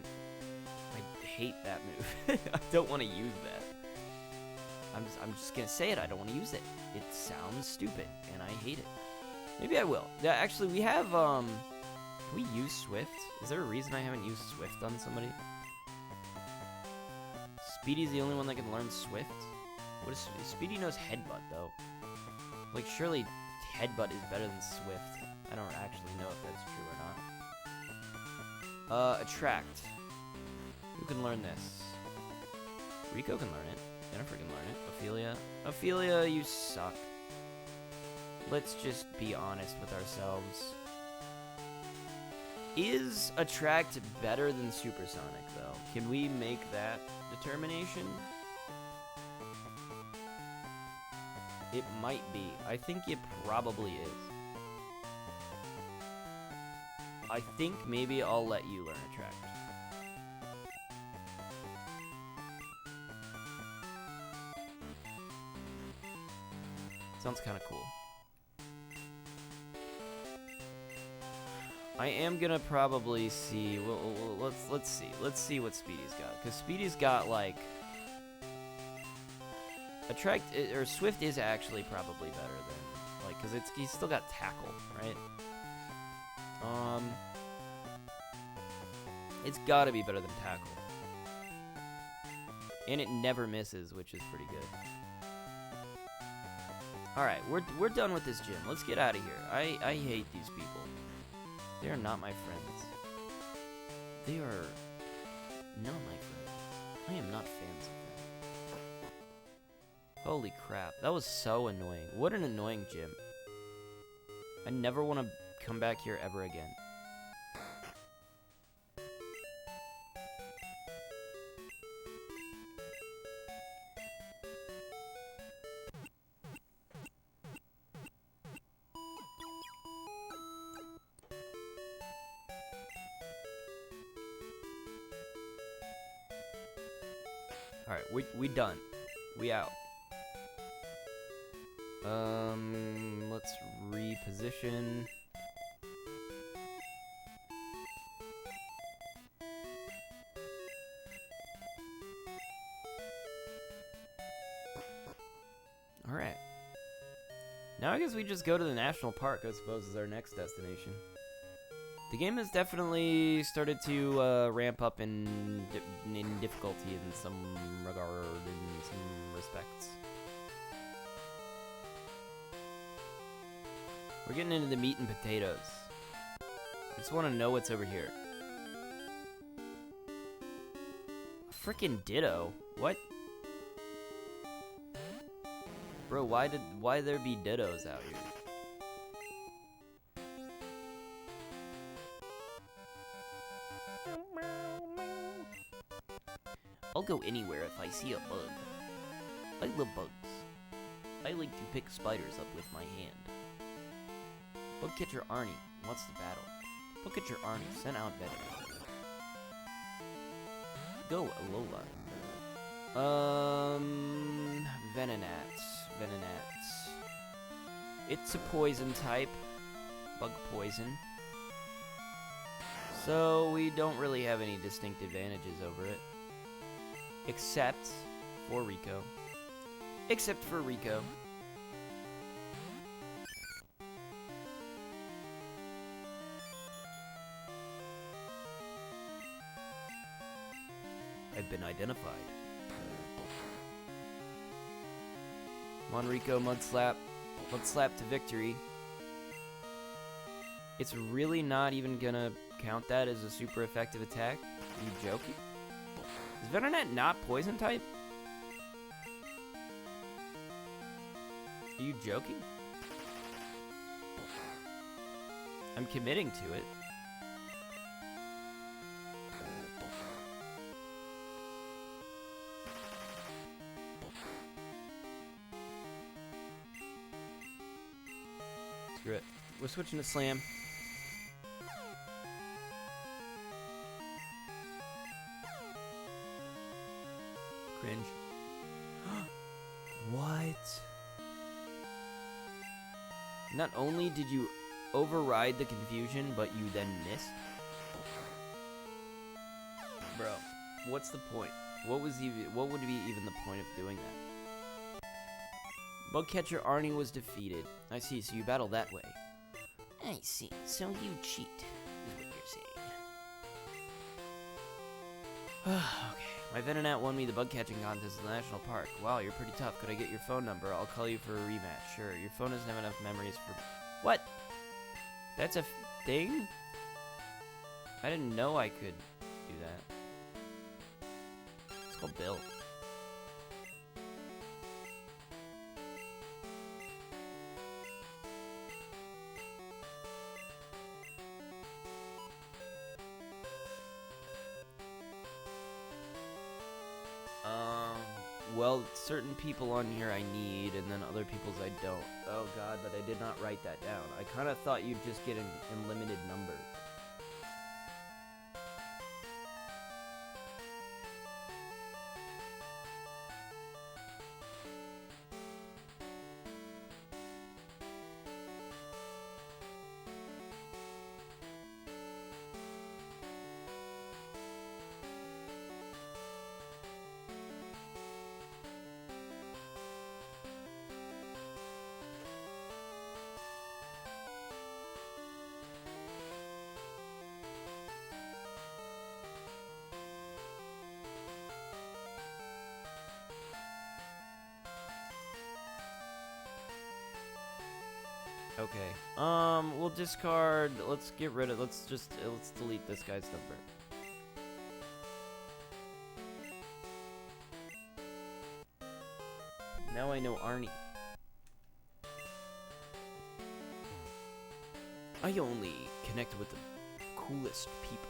I hate that move. I don't want to use that. I'm just gonna say it. I don't want to use it. It sounds stupid, and I hate it. Maybe I will. Yeah, actually, we have can we use Swift? Is there a reason I haven't used Swift on somebody? Speedy's the only one that can learn Swift. What is Speedy knows Headbutt though? Like surely Headbutt is better than Swift. I don't actually know if that's true or not. Attract. Who can learn this? Rico can learn it. Jennifer can learn it. Ophelia. Ophelia, you suck. Let's just be honest with ourselves. Is Attract better than Supersonic, though? Can we make that determination? It might be. I think it probably is. I think maybe I'll let you learn Attract. Sounds kind of cool. I am gonna probably see. Well, let's see. Let's see what Speedy's got, because Speedy's got like Attract or Swift is actually probably better than like, because he's still got Tackle, right? It's got to be better than Tackle, and it never misses, which is pretty good. All right, we're done with this gym. Let's get out of here. I hate these people. They are not my friends. They are not my friends. I am not fans of them. Holy crap, that was so annoying. What an annoying gym. I never want to come back here ever again. Alright, we done. We out. Let's reposition. Alright. Now I guess we just go to the national park, I suppose, is our next destination. The game has definitely started to ramp up in difficulty in some regard, in some respects. We're getting into the meat and potatoes. I just want to know what's over here. A frickin' Ditto? What? Bro, why there be Dittos out here? I'll go anywhere if I see a bug. I love bugs. I like to pick spiders up with my hand. Bugcatcher Arnie wants to battle. Bugcatcher Arnie sent out Venom. Go, Alola. Venonats. It's a poison type. Bug poison. So we don't really have any distinct advantages over it. Except for Rico. Except for Rico. I've been identified. Come on, Rico, Mud Slap. Mud Slap to victory. It's really not even gonna count that as a super effective attack? Are you joking? Is Venonat not poison type? Are you joking? I'm committing to it. Screw it. We're switching to Slam. Cringe. What? Not only did you override the confusion, but you then missed? Bro, what's the point? What would be even the point of doing that? Bugcatcher Arnie was defeated. I see, so you battle that way. I see, so you cheat, is what you're saying. Okay. My Venonat won me the bug catching contest in the national park. Wow, you're pretty tough. Could I get your phone number? I'll call you for a rematch. Sure. Your phone doesn't have enough memories for... What? That's a thing? I didn't know I could do that. It's called Bill. Well, certain people on here I need, and then other people's I don't. Oh god, but I did not write that down. I kind of thought you'd just get in limited numbers. Okay. We'll discard. Let's get rid of. Let's delete this guy's number. Now I know Arnie. I only connect with the coolest people.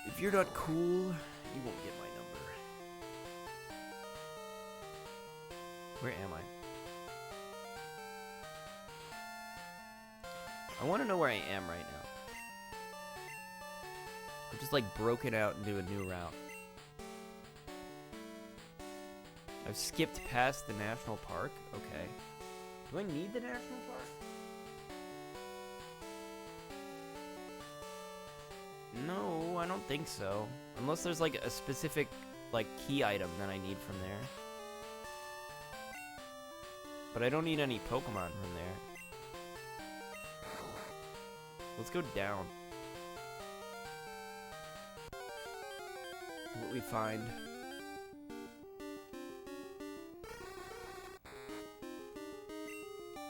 If you're not cool, you won't get my number. Where am I? I want to know where I am right now. I'm just like broken out into a new route. I've skipped past the national park. Okay. Do I need the national park? No, I don't think so. Unless there's like a specific like key item that I need from there. But I don't need any Pokemon from there. Let's go down. See what we find.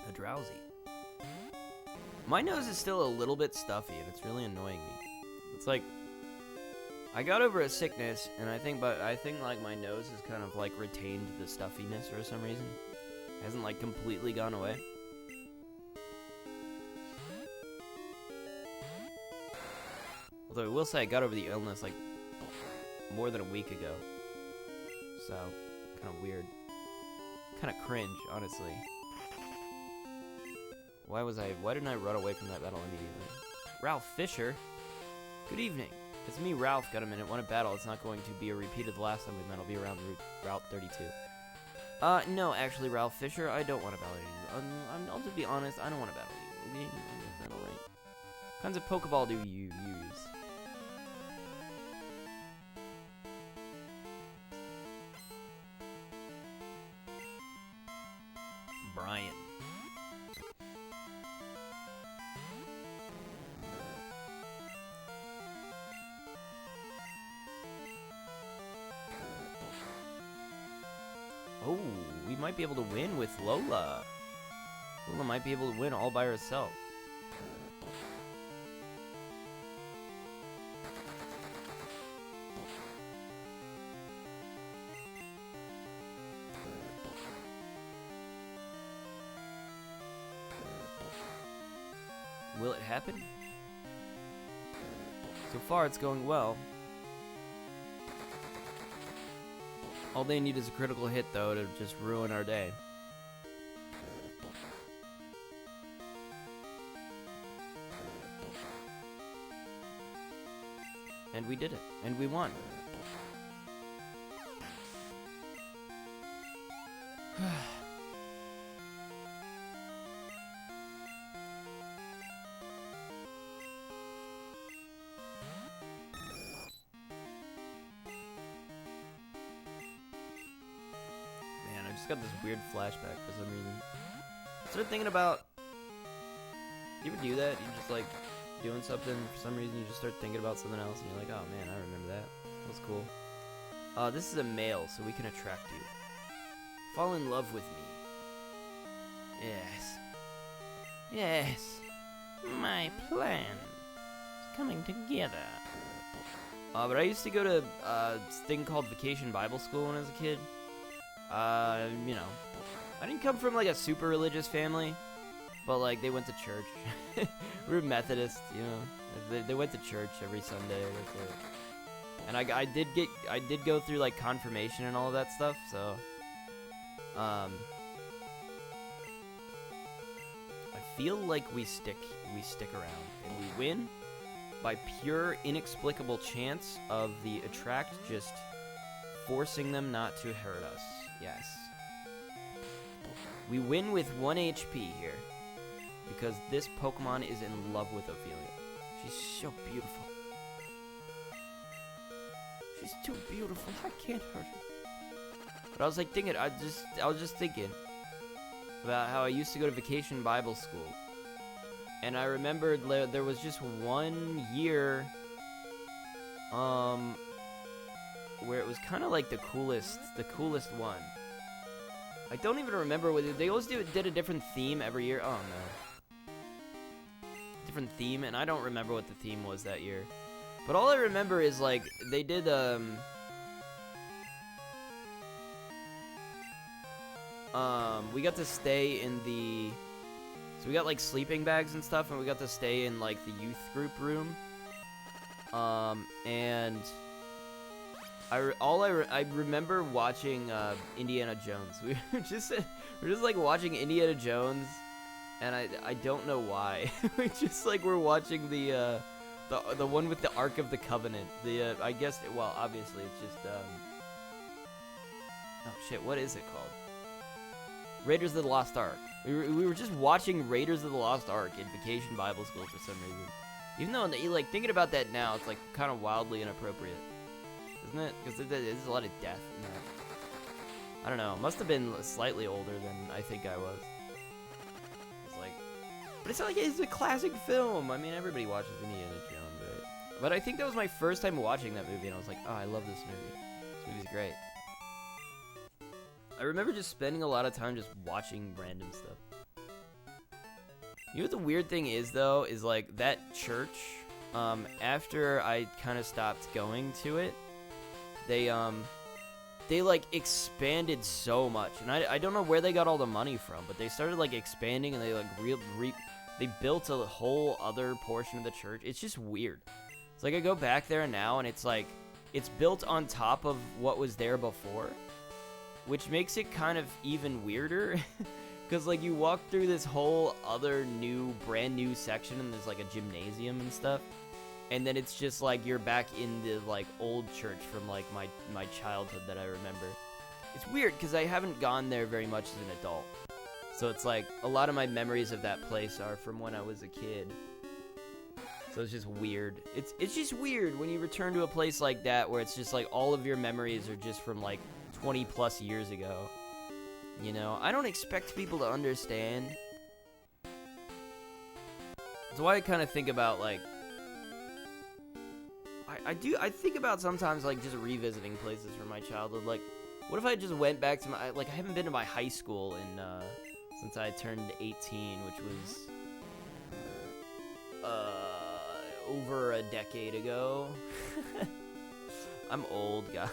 A Drowsy. My nose is still a little bit stuffy, and it's really annoying me. It's like I got over a sickness, and I think like my nose has kind of like retained the stuffiness for some reason. It hasn't like completely gone away. Although I will say I got over the illness like more than a week ago. So, kind of weird. Kind of cringe, honestly. Why didn't I run away from that battle immediately? Ralph Fisher? Good evening. It's me, Ralph. Got a minute. Want a battle? It's not going to be a repeat of the last time we met. It'll be around Route 32. No, actually, Ralph Fisher, I don't want to battle you. I'll just be honest, I don't want to battle you. Okay? Is that alright? What kinds of Pokeball do you use? Oh, we might be able to win with Lola. Lola might be able to win all by herself. Will it happen? So far, it's going well. All they need is a critical hit, though, to just ruin our day. And we did it. And we won. Man, I just got this weird flashback for some reason. I started thinking about... You ever do that? You just like... doing something, for some reason you just start thinking about something else and you're like, oh man, I remember that. That was cool. This is a male, so we can attract you. Fall in love with me. Yes. Yes. My plan is coming together. But I used to go to this thing called Vacation Bible School when I was a kid. You know, I didn't come from like a super religious family. But, like, they went to church. We were Methodist, you know. They went to church every Sunday. And I did go through, like, confirmation and all of that stuff, so... I feel like we stick around. And we win by pure, inexplicable chance of the attract just forcing them not to hurt us. Yes. We win with 1 HP here. Because this Pokemon is in love with Ophelia. She's so beautiful. She's too beautiful. I can't hurt her. But I was like thinking, I was just thinking about how I used to go to Vacation Bible School. And I remembered there was just 1 year where it was kind of like the coolest one. I don't even remember whether they always did a different theme every year. Oh no. Different theme, and I don't remember what the theme was that year. But all I remember is like they did we got to stay in the we got like sleeping bags and stuff, and we got to stay in like the youth group room. And I remember watching Indiana Jones. We were just like watching Indiana Jones. And I don't know why. We just like we're watching the one with the Ark of the Covenant. I guess well obviously it's just oh shit, what is it called? Raiders of the Lost Ark. We were just watching Raiders of the Lost Ark in Vacation Bible School for some reason. Even though like thinking about that now, it's like kind of wildly inappropriate, isn't it? Because there's a lot of death in that. I don't know. Must have been slightly older than I think I was. But it's not like it's a classic film. I mean, everybody watches Indiana Jones, right? But I think that was my first time watching that movie, and I was like, oh, I love this movie. This movie's great. I remember just spending a lot of time just watching random stuff. You know what the weird thing is, though, is like that church, after I kind of stopped going to it, they like expanded so much, and I don't know where they got all the money from, but they started like expanding, and they like they built a whole other portion of the church. It's just weird. It's like I go back there now, and it's like it's built on top of what was there before, which makes it kind of even weirder. Because like you walk through this whole other brand new section, and there's like a gymnasium and stuff. And then it's just like you're back in the like old church from like my childhood that I remember. It's weird because I haven't gone there very much as an adult. So it's like a lot of my memories of that place are from when I was a kid. So it's just weird. It's just weird when you return to a place like that where it's just like all of your memories are just from like 20 plus years ago. You know, I don't expect people to understand. That's why I kind of think about like I think about sometimes like just revisiting places from my childhood. Like What if I just went back to my, like, I haven't been to my high school in, since I turned 18, which was, over a decade ago. I'm old, guys.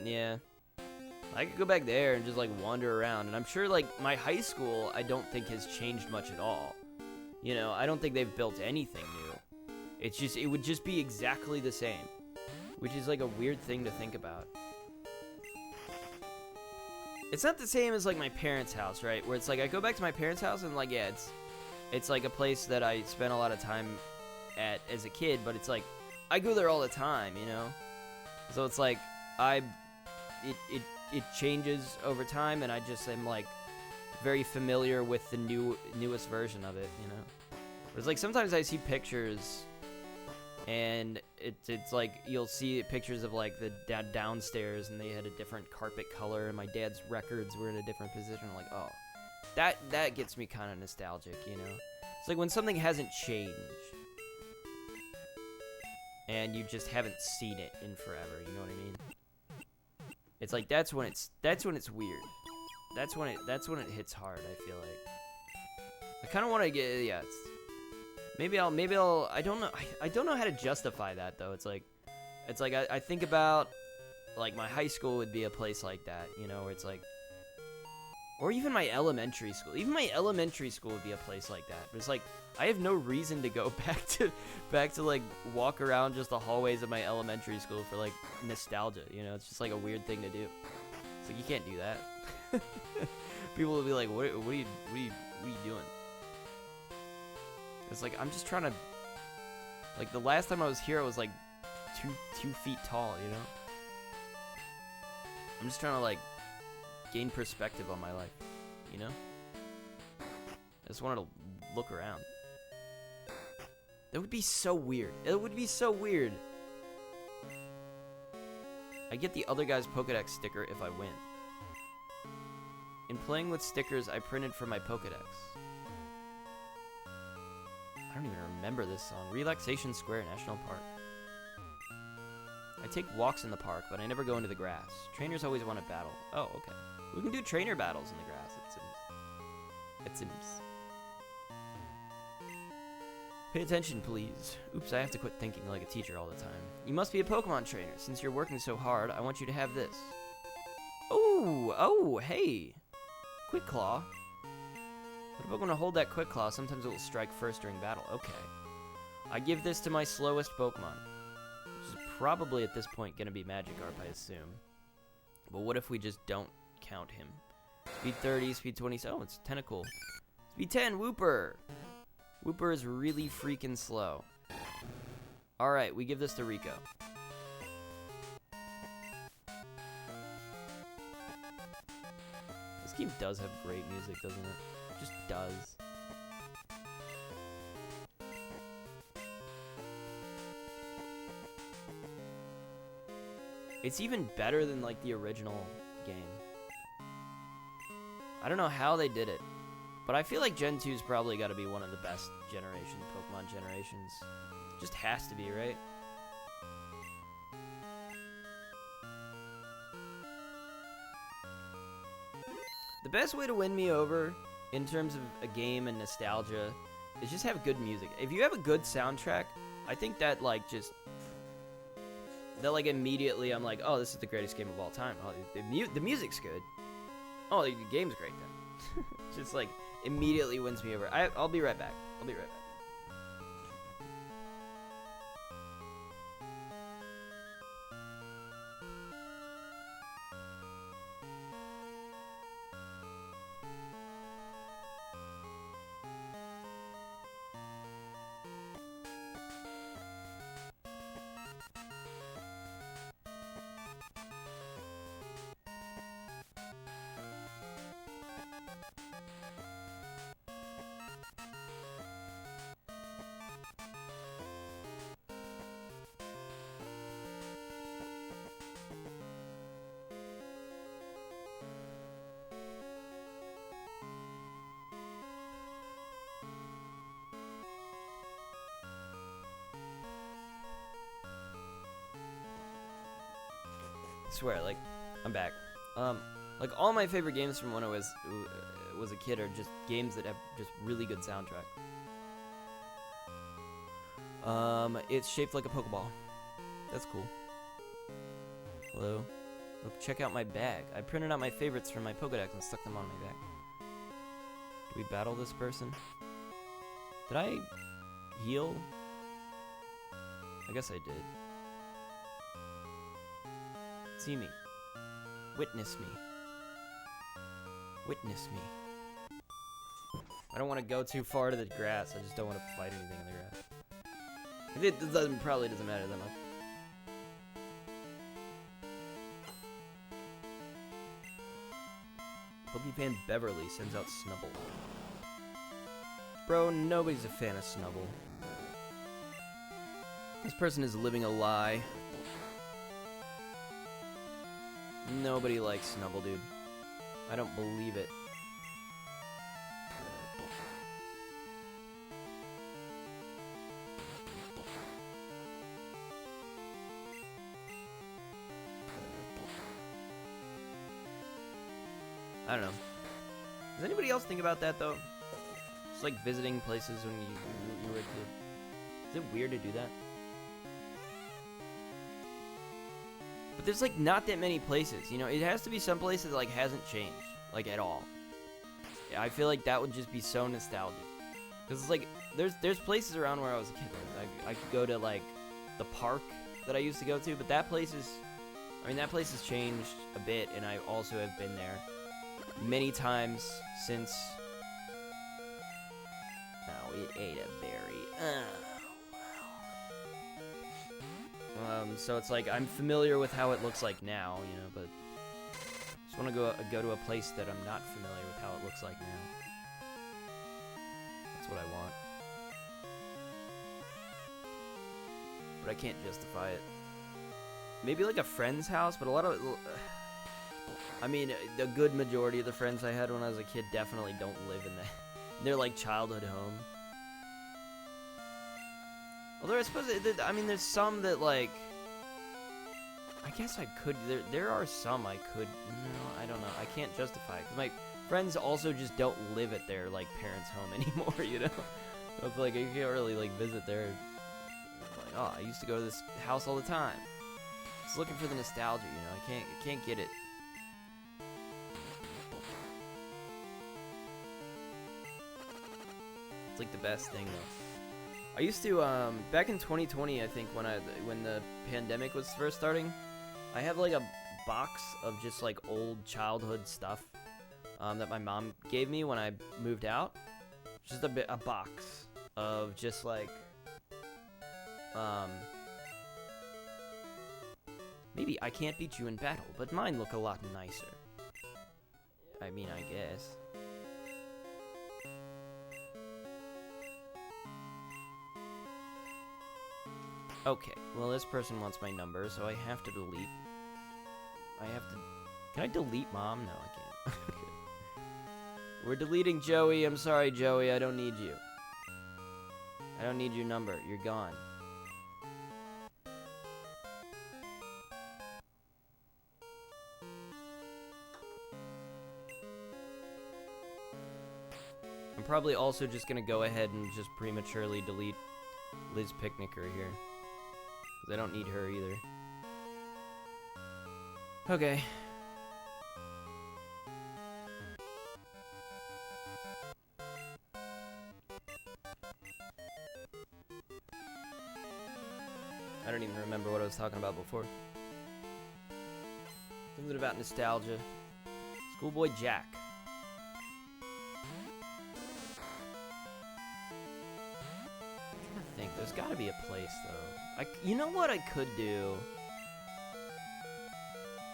Yeah. I could go back there and just, like, wander around, and I'm sure, like, my high school, I don't think has changed much at all. You know, I don't think they've built anything new. It's just, it would just be exactly the same, which is, like, a weird thing to think about. It's not the same as, like, my parents' house, right? Where it's, like, I go back to my parents' house, and, like, yeah, it's like, a place that I spent a lot of time at as a kid, but it's, like, I go there all the time, you know? So it's, like, it changes over time, and I just am, like, very familiar with the newest version of it, you know? It's, like, sometimes I see pictures, and it's like, you'll see pictures of, like, the downstairs, and they had a different carpet color, and my dad's records were in a different position. I'm like, oh, that gets me kind of nostalgic, you know? It's like when something hasn't changed, and you just haven't seen it in forever, you know what I mean? It's like, that's when it's weird. That's when it hits hard, I feel like. I kind of want to get, yeah, maybe I'll, I don't know how to justify that, though. It's like, I think about, like, my high school would be a place like that, you know, where it's like, or even my elementary school. Even my elementary school would be a place like that. But it's like, I have no reason to go back to like, walk around just the hallways of my elementary school for, like, nostalgia, you know? It's just, like, a weird thing to do. It's like, you can't do that. People will be like, what are you doing? It's like, I'm just trying to, like, the last time I was here, I was, like, two feet tall, you know? I'm just trying to, like, gain perspective on my life, you know? I just wanted to look around. That would be so weird. It would be so weird. I get the other guy's Pokédex sticker if I win. In playing with stickers I printed from my Pokédex. I don't even remember this song. Relaxation Square National Park. I take walks in the park, but I never go into the grass. Trainers always want to battle. Oh, okay. We can do trainer battles in the grass, it seems. Pay attention, please. Oops, I have to quit thinking like a teacher all the time. You must be a Pokemon trainer. Since you're working so hard, I want you to have this. Oh, hey. Quick Claw. What if I'm gonna hold that Quick Claw? Sometimes it will strike first during battle. Okay. I give this to my slowest Pokemon. Which is probably at this point gonna be Magikarp, I assume. But what if we just don't count him? Speed 30, speed 20. Oh, it's Tentacool. Speed 10, Wooper. Wooper is really freaking slow. Alright, we give this to Rico. This game does have great music, doesn't it? It just does. It's even better than, like, the original game. I don't know how they did it, but I feel like Gen 2's probably got to be one of the best Pokemon generations. Just has to be, right? The best way to win me over in terms of a game and nostalgia is just have good music. If you have a good soundtrack, I think that, like, that, like, immediately I'm like, oh, this is the greatest game of all time. Oh, the music's good. Oh, the game's great then. Just, like, immediately wins me over. I'll be right back. Swear, like, I'm back. Like, all my favorite games from when I was a kid are just games that have just really good soundtrack. It's shaped like a Pokeball. That's cool. Hello? Look, check out my bag. I printed out my favorites from my Pokedex and stuck them on my bag. Do we battle this person? Did I heal? I guess I did. See me. Witness me. Witness me. I don't want to go too far to the grass. I just don't want to fight anything in the grass. It probably doesn't matter that much. Pokefan Beverly sends out Snubble. Bro, nobody's a fan of Snubble. This person is living a lie. Nobody likes Snubble, dude. I don't believe it. I don't know. Does anybody else think about that, though? Just like visiting places when you were a kid. Is it weird to do that? But there's like not that many places, you know. It has to be some places that like hasn't changed, like at all. Yeah, I feel like that would just be so nostalgic. Cause it's like there's places around where I was a kid. Like, I could go to like the park that I used to go to, but that place is, I mean, that place has changed a bit, and I also have been there many times since. Oh, it ate a berry. So it's like I'm familiar with how it looks like now, you know, but just want to go to a place that I'm not familiar with how it looks like now. That's what I want. But I can't justify it. Maybe like a friend's house, but a lot of, I mean, the good majority of the friends I had when I was a kid definitely don't live in their like childhood home. Although I suppose, I mean, there's some that like, I guess I could, there are some I could, no, I don't know, I can't justify it, because my friends also just don't live at their, like, parents' home anymore, you know? It's like, you can't really, like, visit their, like, oh, I used to go to this house all the time. Just looking for the nostalgia, you know, I can't get it. It's like the best thing, though. I used to, back in 2020, I think, when the pandemic was first starting, I have, like, a box of just, like, old childhood stuff, that my mom gave me when I moved out. Just a box of just, like, maybe I can't beat you in battle, but mine look a lot nicer. I mean, I guess. Okay, well, this person wants my number, so I have to delete. Can I delete Mom? No, I can't. Okay. We're deleting Joey. I'm sorry, Joey. I don't need you. I don't need your number. You're gone. I'm probably also just gonna go ahead and just prematurely delete Liz Picnicker here. Because I don't need her either. Okay. I don't even remember what I was talking about before. Something about nostalgia. Schoolboy Jack. I think there's gotta be a place though. You know what I could do?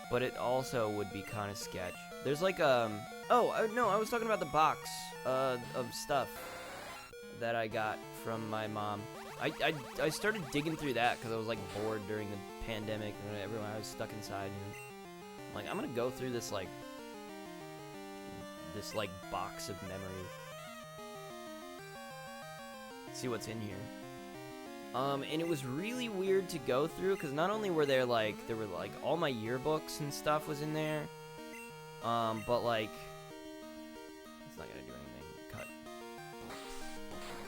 But it also would be kind of sketch. There's like no, I was talking about the box of stuff that I got from my mom. I started digging through that because I was like bored during the pandemic and everyone I was stuck inside, you know. I'm like, I'm gonna go through this like box of memories. See what's in here. And it was really weird to go through because not only were there like all my yearbooks and stuff was in there, but like it's not gonna do anything.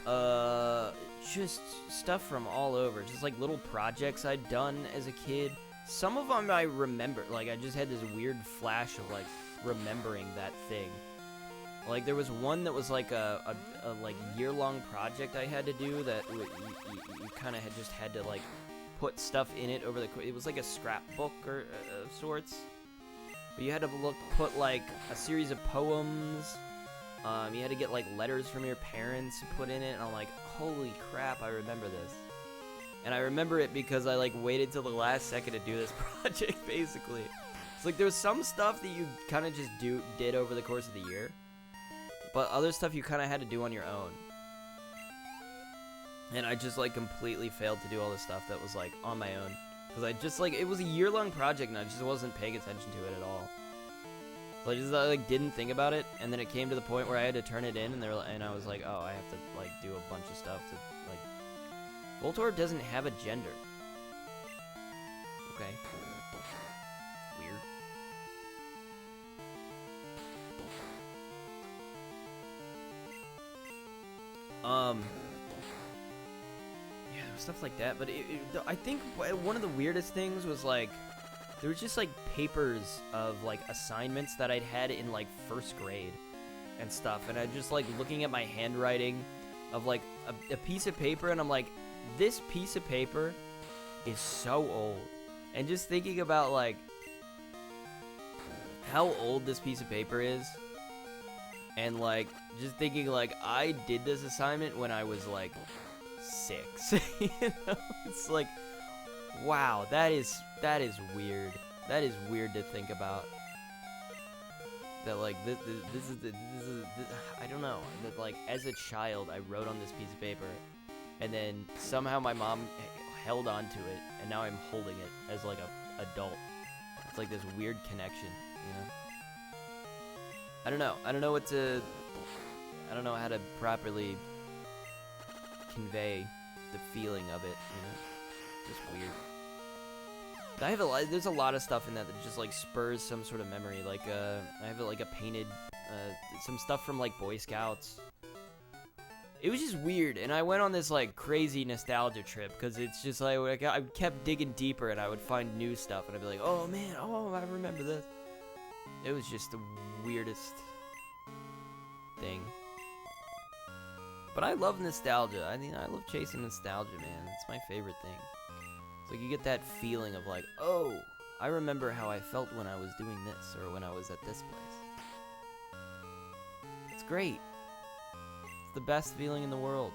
Cut. Just stuff from all over, just like little projects I'd done as a kid. Some of them I remember, like I just had this weird flash of like remembering that thing. Like there was one that was like a like year-long project I had to do that you kind of had to like put stuff in it over the. It was like a scrapbook or of sorts, but you had to put like a series of poems. You had to get like letters from your parents and put in it, and I'm like, holy crap, I remember this. And I remember it because I like waited till the last second to do this project. Basically, it's like there was some stuff that you kind of just did over the course of the year. But other stuff you kind of had to do on your own. And I just, like, completely failed to do all the stuff that was, like, on my own. Because I just, like, it was a year-long project, and I just wasn't paying attention to it at all. So I just, like, didn't think about it, and then it came to the point where I had to turn it in, and I was like, oh, I have to, like, do a bunch of stuff to, like... Voltorb doesn't have a gender. Okay. Weird. Yeah, there was stuff like that, but I think one of the weirdest things was, like, there was just, like, papers of, like, assignments that I'd had in, like, first grade and stuff, and I just, like, looking at my handwriting of, like, a piece of paper, and I'm like, this piece of paper is so old, and just thinking about, like, how old this piece of paper is, and, like, just thinking, like, I did this assignment when I was, like, 6. You know? It's like, wow, that is weird. That is weird to think about. That, like, this is I don't know. That, like, as a child, I wrote on this piece of paper, and then somehow my mom held on to it, and now I'm holding it as, like, a adult. It's like this weird connection, you know? I don't know. I don't know how to properly convey the feeling of it, you know? Just weird. There's a lot of stuff in that just, like, spurs some sort of memory. Like, I have, like, a painted, some stuff from, like, Boy Scouts. It was just weird, and I went on this, like, crazy nostalgia trip, because it's just, like, I kept digging deeper, and I would find new stuff, and I'd be like, oh, man, oh, I remember this. It was just the weirdest thing. But I love nostalgia. I mean, I love chasing nostalgia, man. It's my favorite thing. It's like you get that feeling of like, oh, I remember how I felt when I was doing this, or when I was at this place. It's great. It's the best feeling in the world.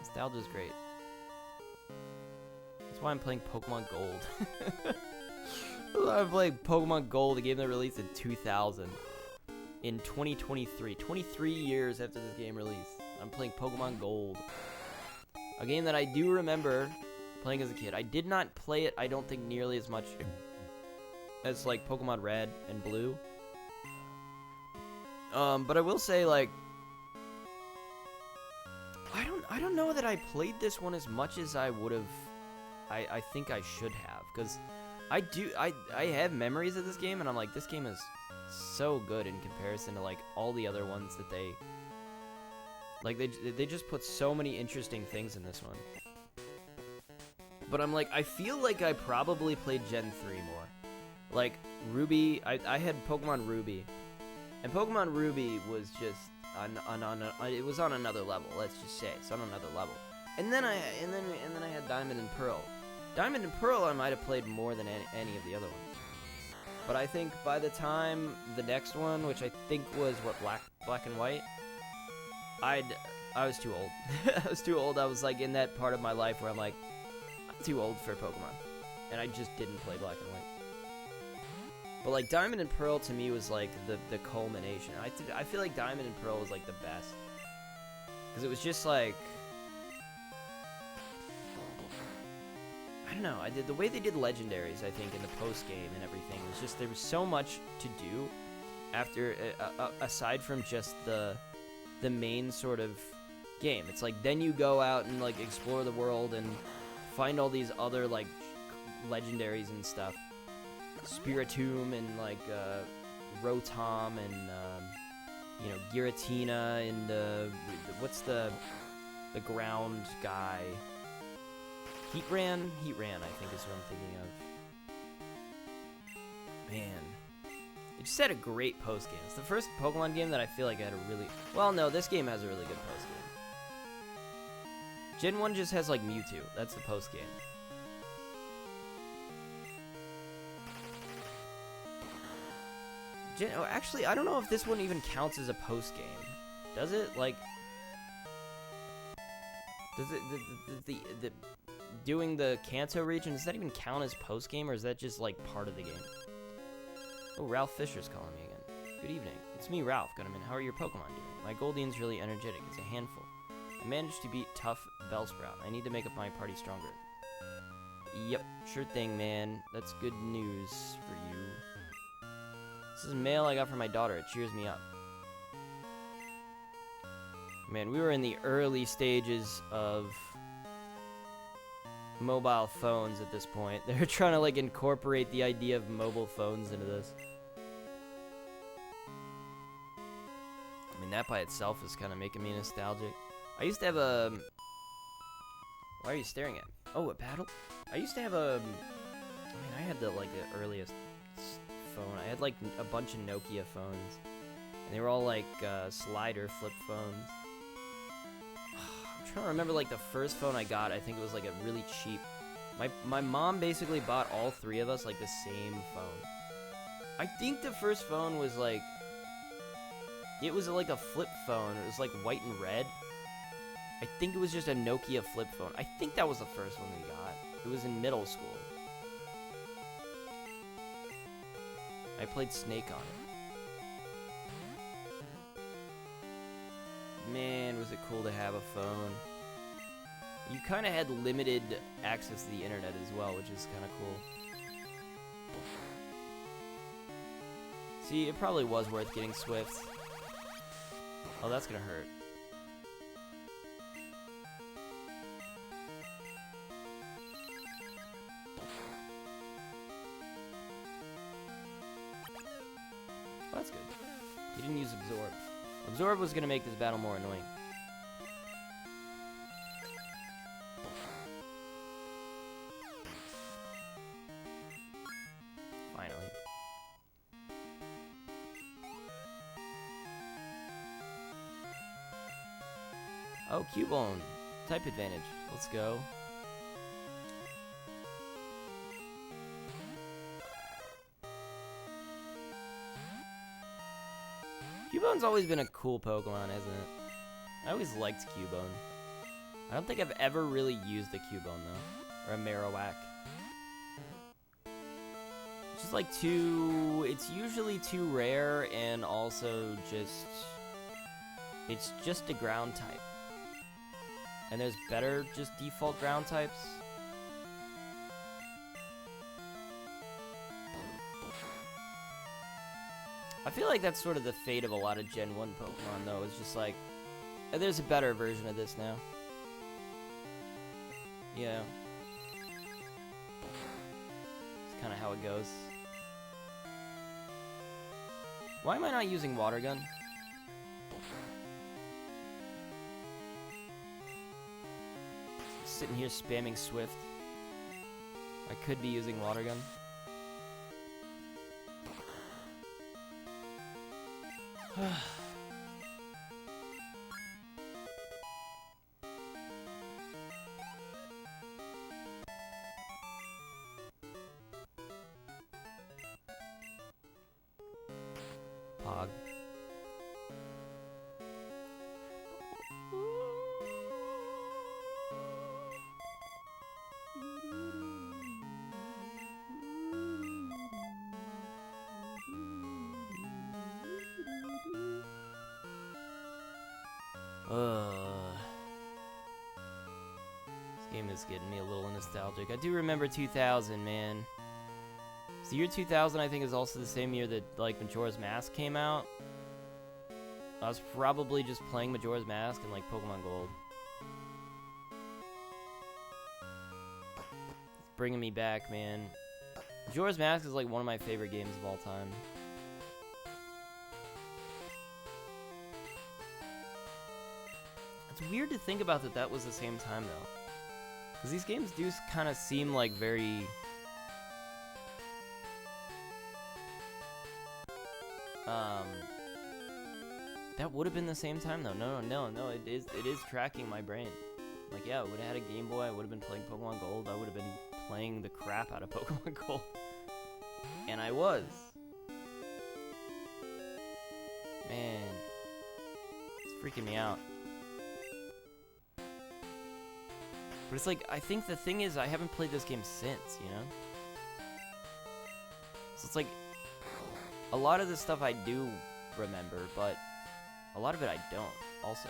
Nostalgia's great. That's why I'm playing Pokemon Gold. I'm playing Pokemon Gold, a game that released in 2000. In 2023. 23 years after this game released. I'm playing Pokemon Gold. A game that I do remember playing as a kid. I did not play it, I don't think, nearly as much as, like, Pokemon Red and Blue. But I will say, like, I don't know that I played this one as much as I would have. I think I should have, because I have memories of this game, and I'm like, this game is so good in comparison to, like, all the other ones that they, like, they just put so many interesting things in this one. But I'm like, I feel like I probably played Gen 3 more. Like, Ruby, I had Pokemon Ruby, and Pokemon Ruby was just it was on another level. Let's just say it's on another level. And then I had Diamond and Pearl. Diamond and Pearl I might have played more than any of the other ones. But I think by the time the next one, which I think was what, Black and White, I was too old. I was too old. I was like in that part of my life where I'm like, I'm too old for Pokemon, and I just didn't play Black and White. But like Diamond and Pearl to me was like the culmination. I feel like Diamond and Pearl was like the best, because it was just like, I don't know. The way they did legendaries, I think, in the post game and everything was just, there was so much to do after, aside from just the main sort of game. It's like then you go out and like explore the world and find all these other like legendaries and stuff. Spiritomb and like Rotom and you know, Giratina and what's the ground guy? Heatran, I think is what I'm thinking of. Man, it just had a great post game. It's the first Pokemon game that I feel like had a really well. No, this game has a really good post game. Gen 1 just has like Mewtwo. That's the post game. Actually, I don't know if this one even counts as a post game. Does it? Like, does it the doing the Kanto region, does that even count as post game, or is that just like part of the game? Oh, Ralph Fisher's calling me again. Good evening. It's me, Ralph Gunnerman. How are your Pokemon doing? My Goldeen's really energetic. It's a handful. I managed to beat tough Bellsprout. I need to make up my party stronger. Yep, sure thing, man. That's good news for you. This is mail I got from my daughter. It cheers me up. Man, we were in the early stages of mobile phones at this point. They're trying to like incorporate the idea of mobile phones into this. I mean, that by itself is kind of making me nostalgic. I used to have a... Why are you staring at me? Oh, a battle? I used to have a... I mean, I had the earliest phone. I had like a bunch of Nokia phones, and they were all like slider flip phones. I'm trying to remember like the first phone I got. I think it was like a really cheap. My mom basically bought all three of us like the same phone. I think the first phone was like, it was like a flip phone. It was like white and red. I think it was just a Nokia flip phone. I think that was the first one we got. It was in middle school. I played Snake on it. Man, was it cool to have a phone. You kind of had limited access to the internet as well, which is kind of cool. See, it probably was worth getting Swift. Oh, that's gonna hurt. Oh, that's good. He didn't use Absorb. Absorb was gonna make this battle more annoying. Finally. Oh, Cubone. Type advantage. Let's go. Cubone's always been a cool Pokemon, hasn't it? I always liked Cubone. I don't think I've ever really used a Cubone, though. Or a Marowak. It's just like too... It's usually too rare, and also just... It's just a ground type. And there's better just default ground types. I feel like that's sort of the fate of a lot of Gen 1 Pokemon, though. It's just like, there's a better version of this now. Yeah. It's kind of how it goes. Why am I not using Water Gun? Sitting here spamming Swift. I could be using Water Gun. Pog. This game is getting me a little nostalgic. I do remember 2000, man. So the year 2000, I think, is also the same year that, like, Majora's Mask came out. I was probably just playing Majora's Mask and like Pokemon Gold. It's bringing me back, man. Majora's Mask is like one of my favorite games of all time. It's weird to think about that was the same time though. Because these games do kind of seem like very... That would have been the same time though. No. It is tracking my brain. Like, yeah, I would have had a Game Boy. I would have been playing Pokemon Gold. I would have been playing the crap out of Pokemon Gold. And I was. Man. It's freaking me out. But it's like, I think the thing is, I haven't played this game since, you know? So it's like, a lot of the stuff I do remember, but a lot of it I don't, also.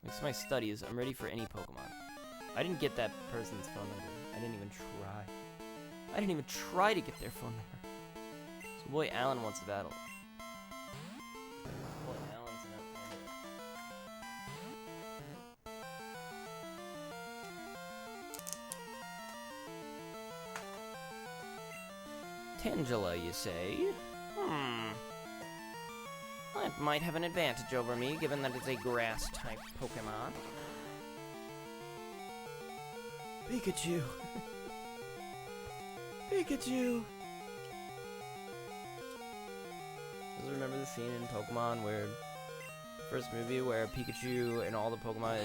Next to my studies, I'm ready for any Pokemon. I didn't get that person's phone number. I didn't even try. I didn't even try to get their phone number. So boy Alan wants to battle. Boy Alan's not Tangela, you say? That might have an advantage over me, given that it's a grass-type Pokemon. Pikachu! Pikachu! Does remember the scene in Pokemon where... First movie where Pikachu and all the Pokemon...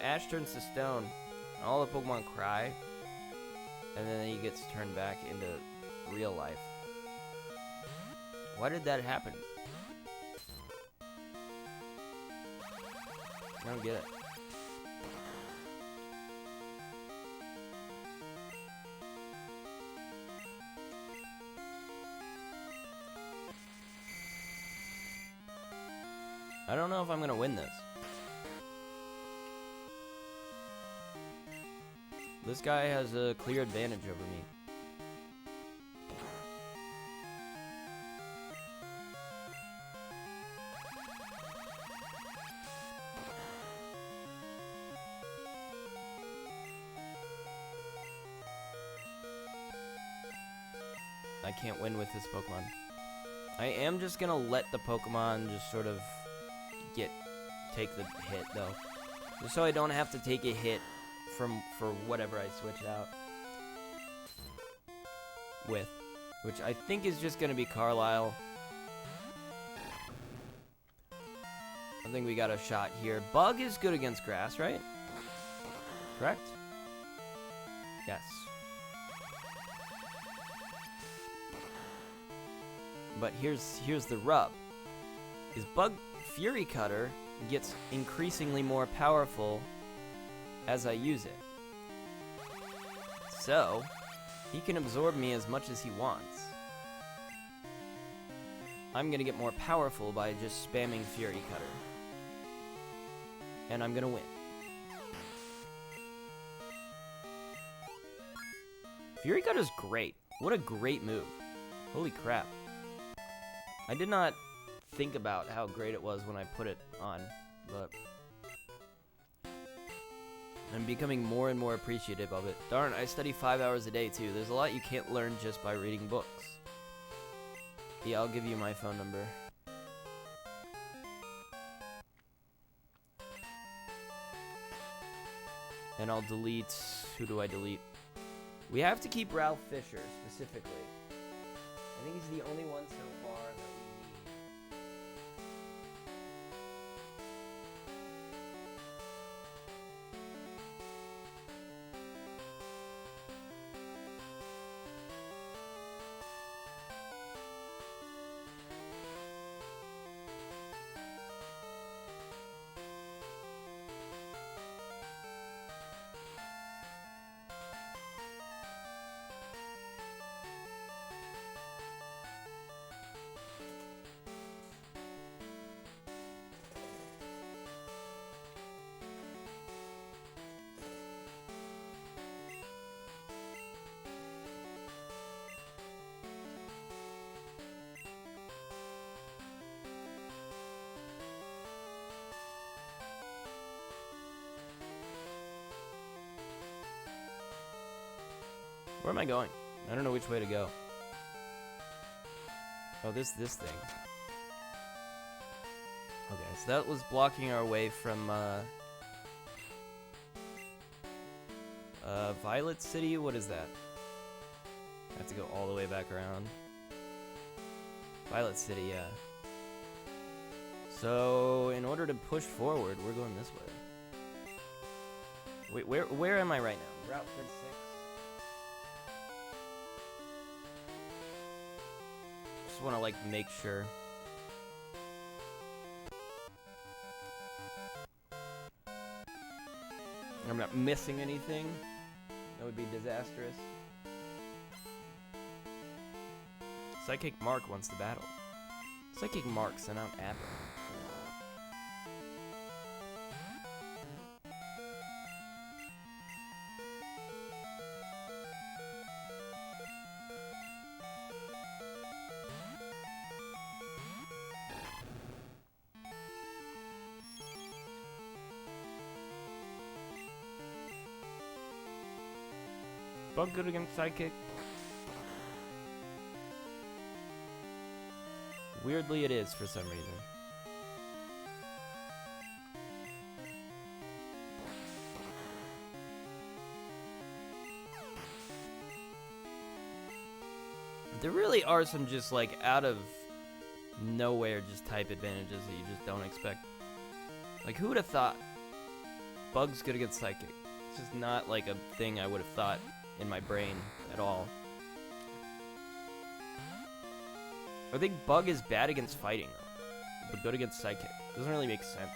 Ash turns to stone, and all the Pokemon cry, and then he gets turned back into real life. Why did that happen? I don't get it. I don't know if I'm gonna win this. This guy has a clear advantage over me. I can't win with this Pokemon. I am just gonna let the Pokemon just sort of take the hit though. Just so I don't have to take a hit for whatever I switch out with. Which I think is just gonna be Carlisle. I think we got a shot here. Bug is good against grass, right? Correct? Yes. But here's the rub. Is Bug Fury Cutter gets increasingly more powerful as I use it. So, he can absorb me as much as he wants. I'm gonna get more powerful by just spamming Fury Cutter. And I'm gonna win. Fury Cutter's great. What a great move. Holy crap. I did not think about how great it was when I put it on, but I'm becoming more and more appreciative of it. Darn, I study 5 hours a day too. There's a lot you can't learn just by reading books. Yeah, I'll give you my phone number. And I'll delete... Who do I delete? We have to keep Ralph Fisher, specifically. I think he's the only one so far that we need. Where am I going? I don't know which way to go. Oh, this thing. Okay, so that was blocking our way from, Violet City? What is that? I have to go all the way back around. Violet City, yeah. So, in order to push forward, we're going this way. Wait, where am I right now? Route 36? Just want to, like, make sure. I'm not missing anything. That would be disastrous. Psychic Mark wants the battle. Psychic Mark sent out Apple. Bug good against Psychic. Weirdly, it is for some reason. There really are some just like out of nowhere just type advantages that you just don't expect. Like, who would have thought Bug's good against Psychic? It's just not like a thing I would have thought in my brain at all. I think Bug is bad against fighting, though, but good against Psychic. Doesn't really make sense.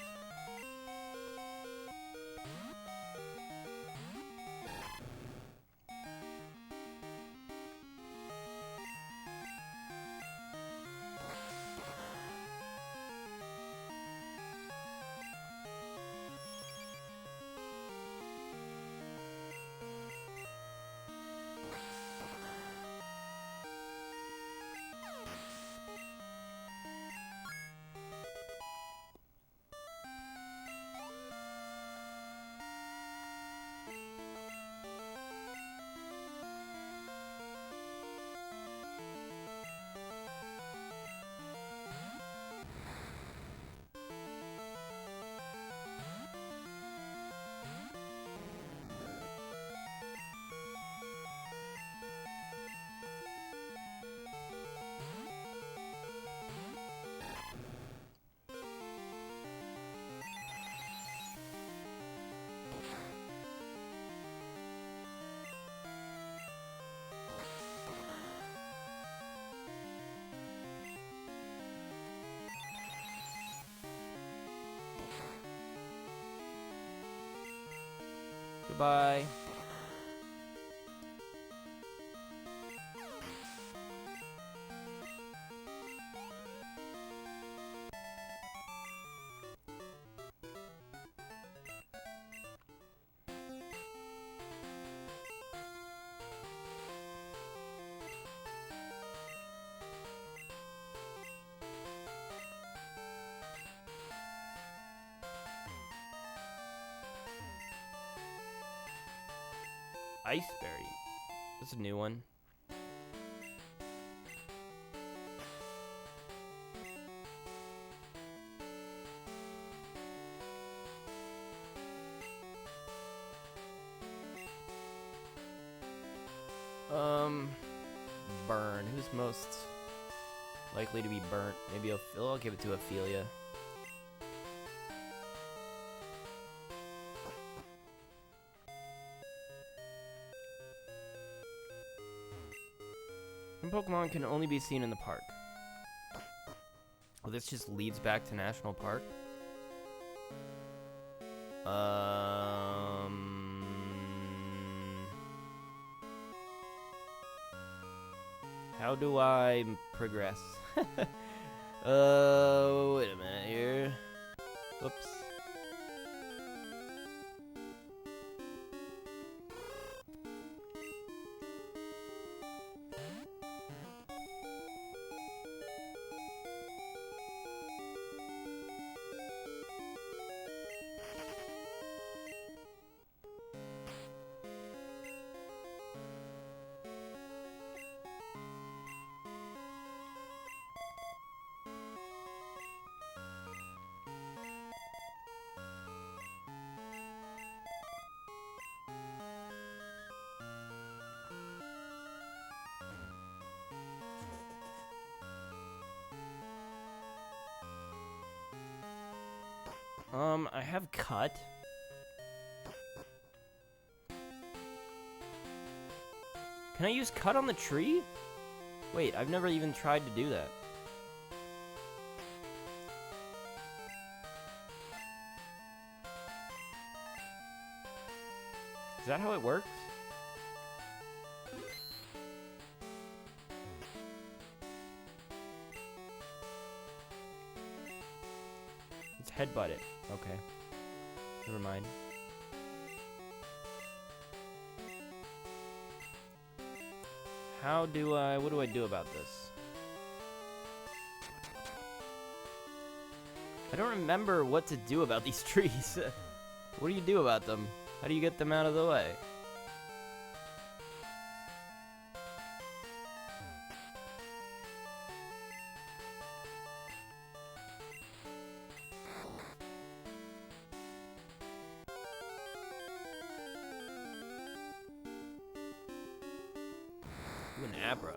Goodbye. Iceberry. That's a new one. Burn. Who's most likely to be burnt? Maybe I'll give it to Ophelia. Pokemon can only be seen in the park. Oh, this just leads back to National Park. How do I progress? Wait a minute here. Oops. I have cut. Can I use cut on the tree? Wait, I've never even tried to do that. Is that how it works? Let's headbutt it. Okay. Never mind. What do I do about this? I don't remember what to do about these trees. What do you do about them? How do you get them out of the way? Ooh, an Abra.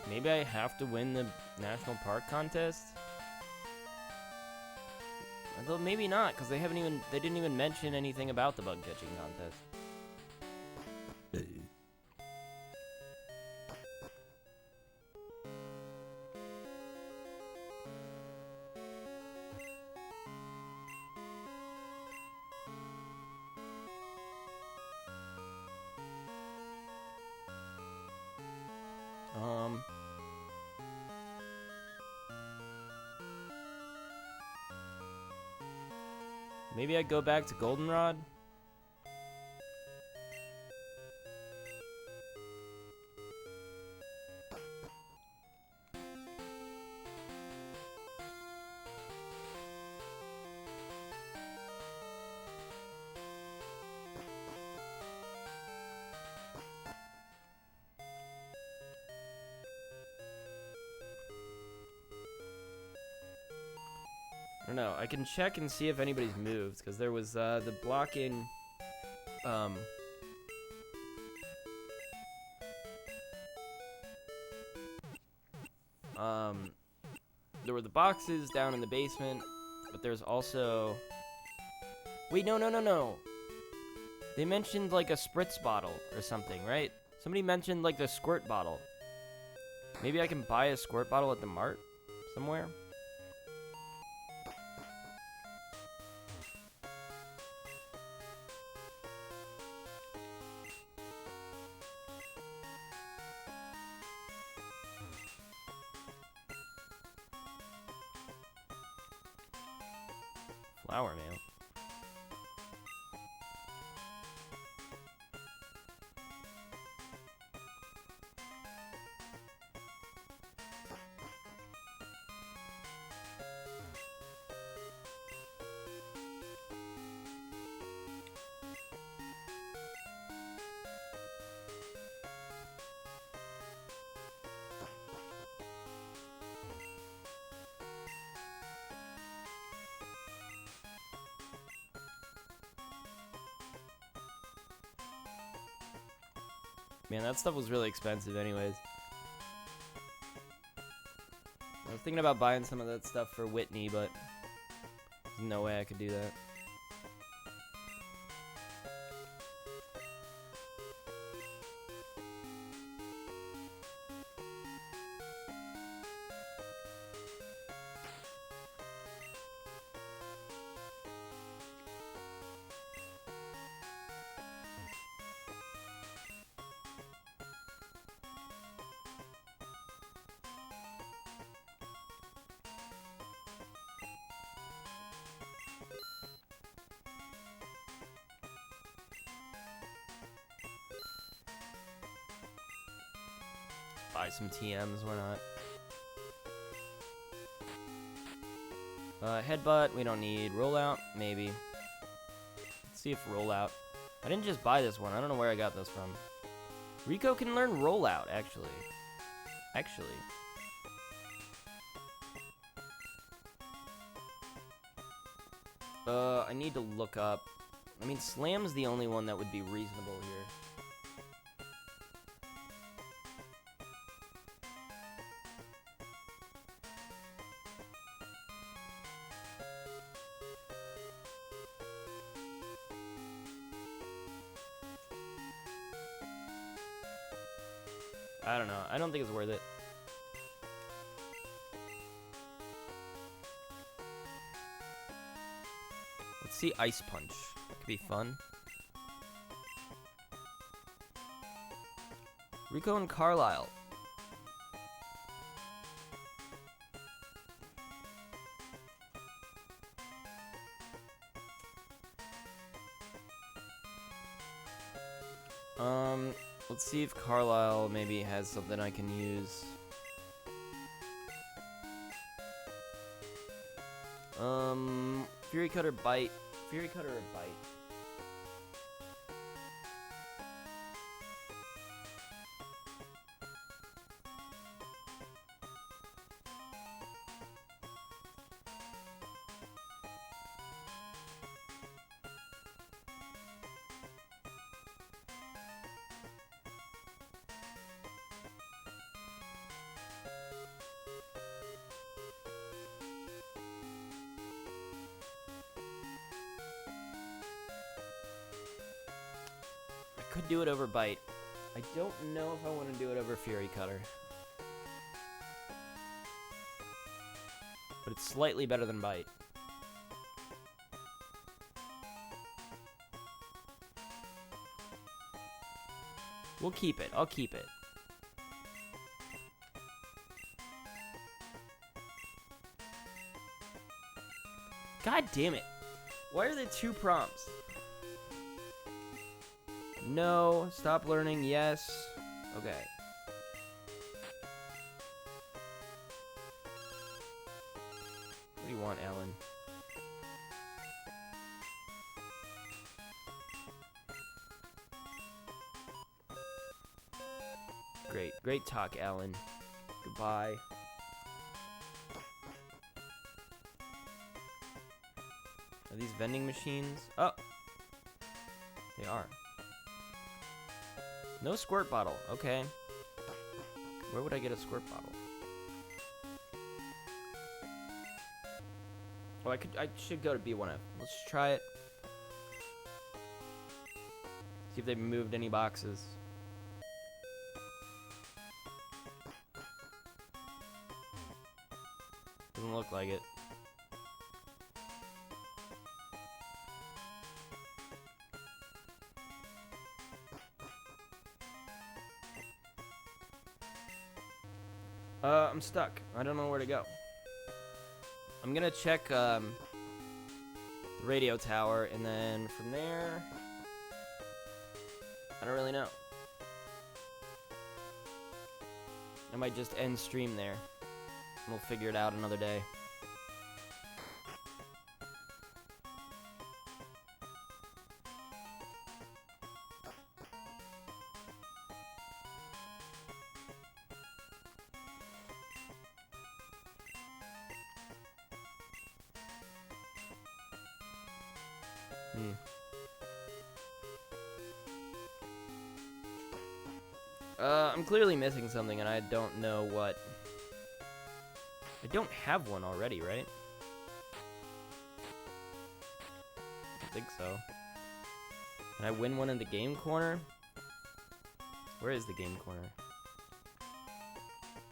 Maybe I have to win the national park contest? Although maybe not, because they didn't even mention anything about the bug catching contest. Maybe I go back to Goldenrod? I don't know. I can check and see if anybody's moved, because there was the blocking. There were the boxes down in the basement, but there's also. Wait, no. They mentioned like a spritz bottle or something, right? Somebody mentioned like the squirt bottle. Maybe I can buy a squirt bottle at the mart somewhere. Flower mail. Man, that stuff was really expensive anyways. I was thinking about buying some of that stuff for Whitney, but there's no way I could do that. Buy some TMs, why not? Headbutt, we don't need. Rollout, maybe. Let's see if rollout. I didn't just buy this one. I don't know where I got this from. Rico can learn rollout, actually. I need to look up. I mean, Slam's the only one that would be reasonable here. I don't know. I don't think it's worth it. Let's see Ice Punch. That could be fun. Rico and Carlisle. Let's see if Carlisle maybe has something I can use. Fury Cutter Bite. Fury Cutter or Bite? Could do it over Bite. I don't know if I want to do it over Fury Cutter. But it's slightly better than Bite. We'll keep it. I'll keep it. God damn it. Why are there 2 prompts? No. Stop learning. Yes. Okay. What do you want, Alan? Great. Great talk, Alan. Goodbye. Are these vending machines? Oh! They are. No squirt bottle. Okay. Where would I get a squirt bottle? Oh, I should go to B1F. Let's try it. See if they've moved any boxes. Doesn't look like it. I'm stuck. I don't know where to go. I'm gonna check the radio tower, and then from there, I don't really know. I might just end stream there, and we'll figure it out another day. I'm clearly missing something, and I don't know what. I don't have one already, right? I don't think so. Can I win one in the game corner? Where is the game corner?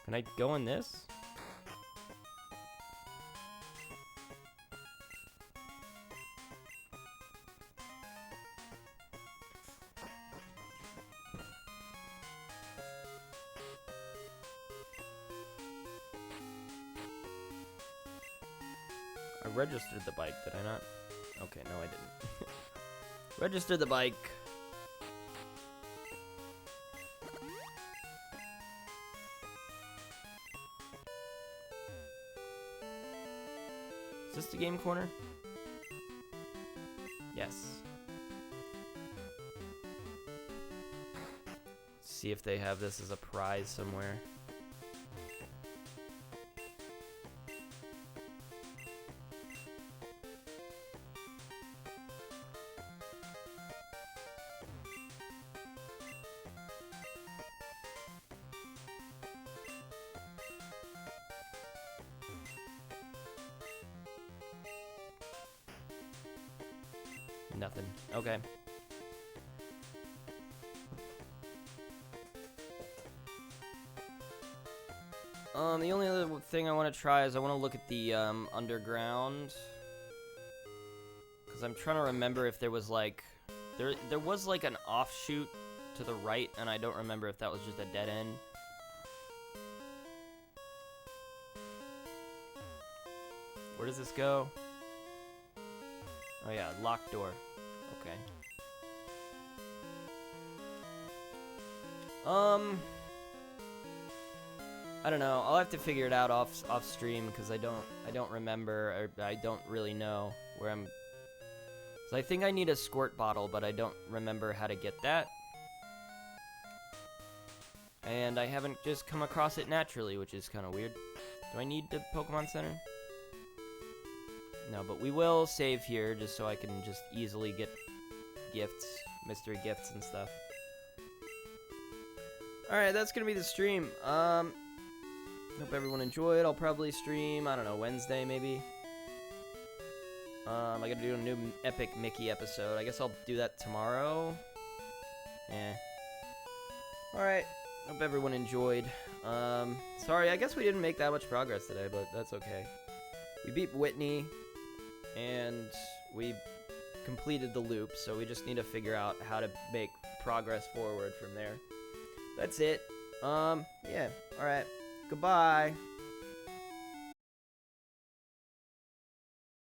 Can I go in this? I registered the bike, did I not? Okay, no I didn't. Registered the bike. Is this the game corner? Yes. See if they have this as a prize somewhere. Nothing. Okay. The only other thing I want to try is I want to look at the, underground. Because I'm trying to remember if there was, like... There was, like, an offshoot to the right, and I don't remember if that was just a dead end. Where does this go? Oh, yeah, locked door. Okay. I don't know. I'll have to figure it out off stream because I don't remember, or I don't really know where I'm. So I think I need a squirt bottle, but I don't remember how to get that. And I haven't just come across it naturally, which is kind of weird. Do I need the Pokemon Center? No, but we will save here just so I can just easily get gifts, mystery gifts and stuff. Alright, that's gonna be the stream. Hope everyone enjoyed. I'll probably stream, I don't know, Wednesday maybe. I gotta do a new Epic Mickey episode. I guess I'll do that tomorrow. Yeah. Alright. Hope everyone enjoyed. Sorry, I guess we didn't make that much progress today, but that's okay. We beat Whitney, and we completed the loop, so we just need to figure out how to make progress forward from there. That's it. Yeah. Alright. Goodbye.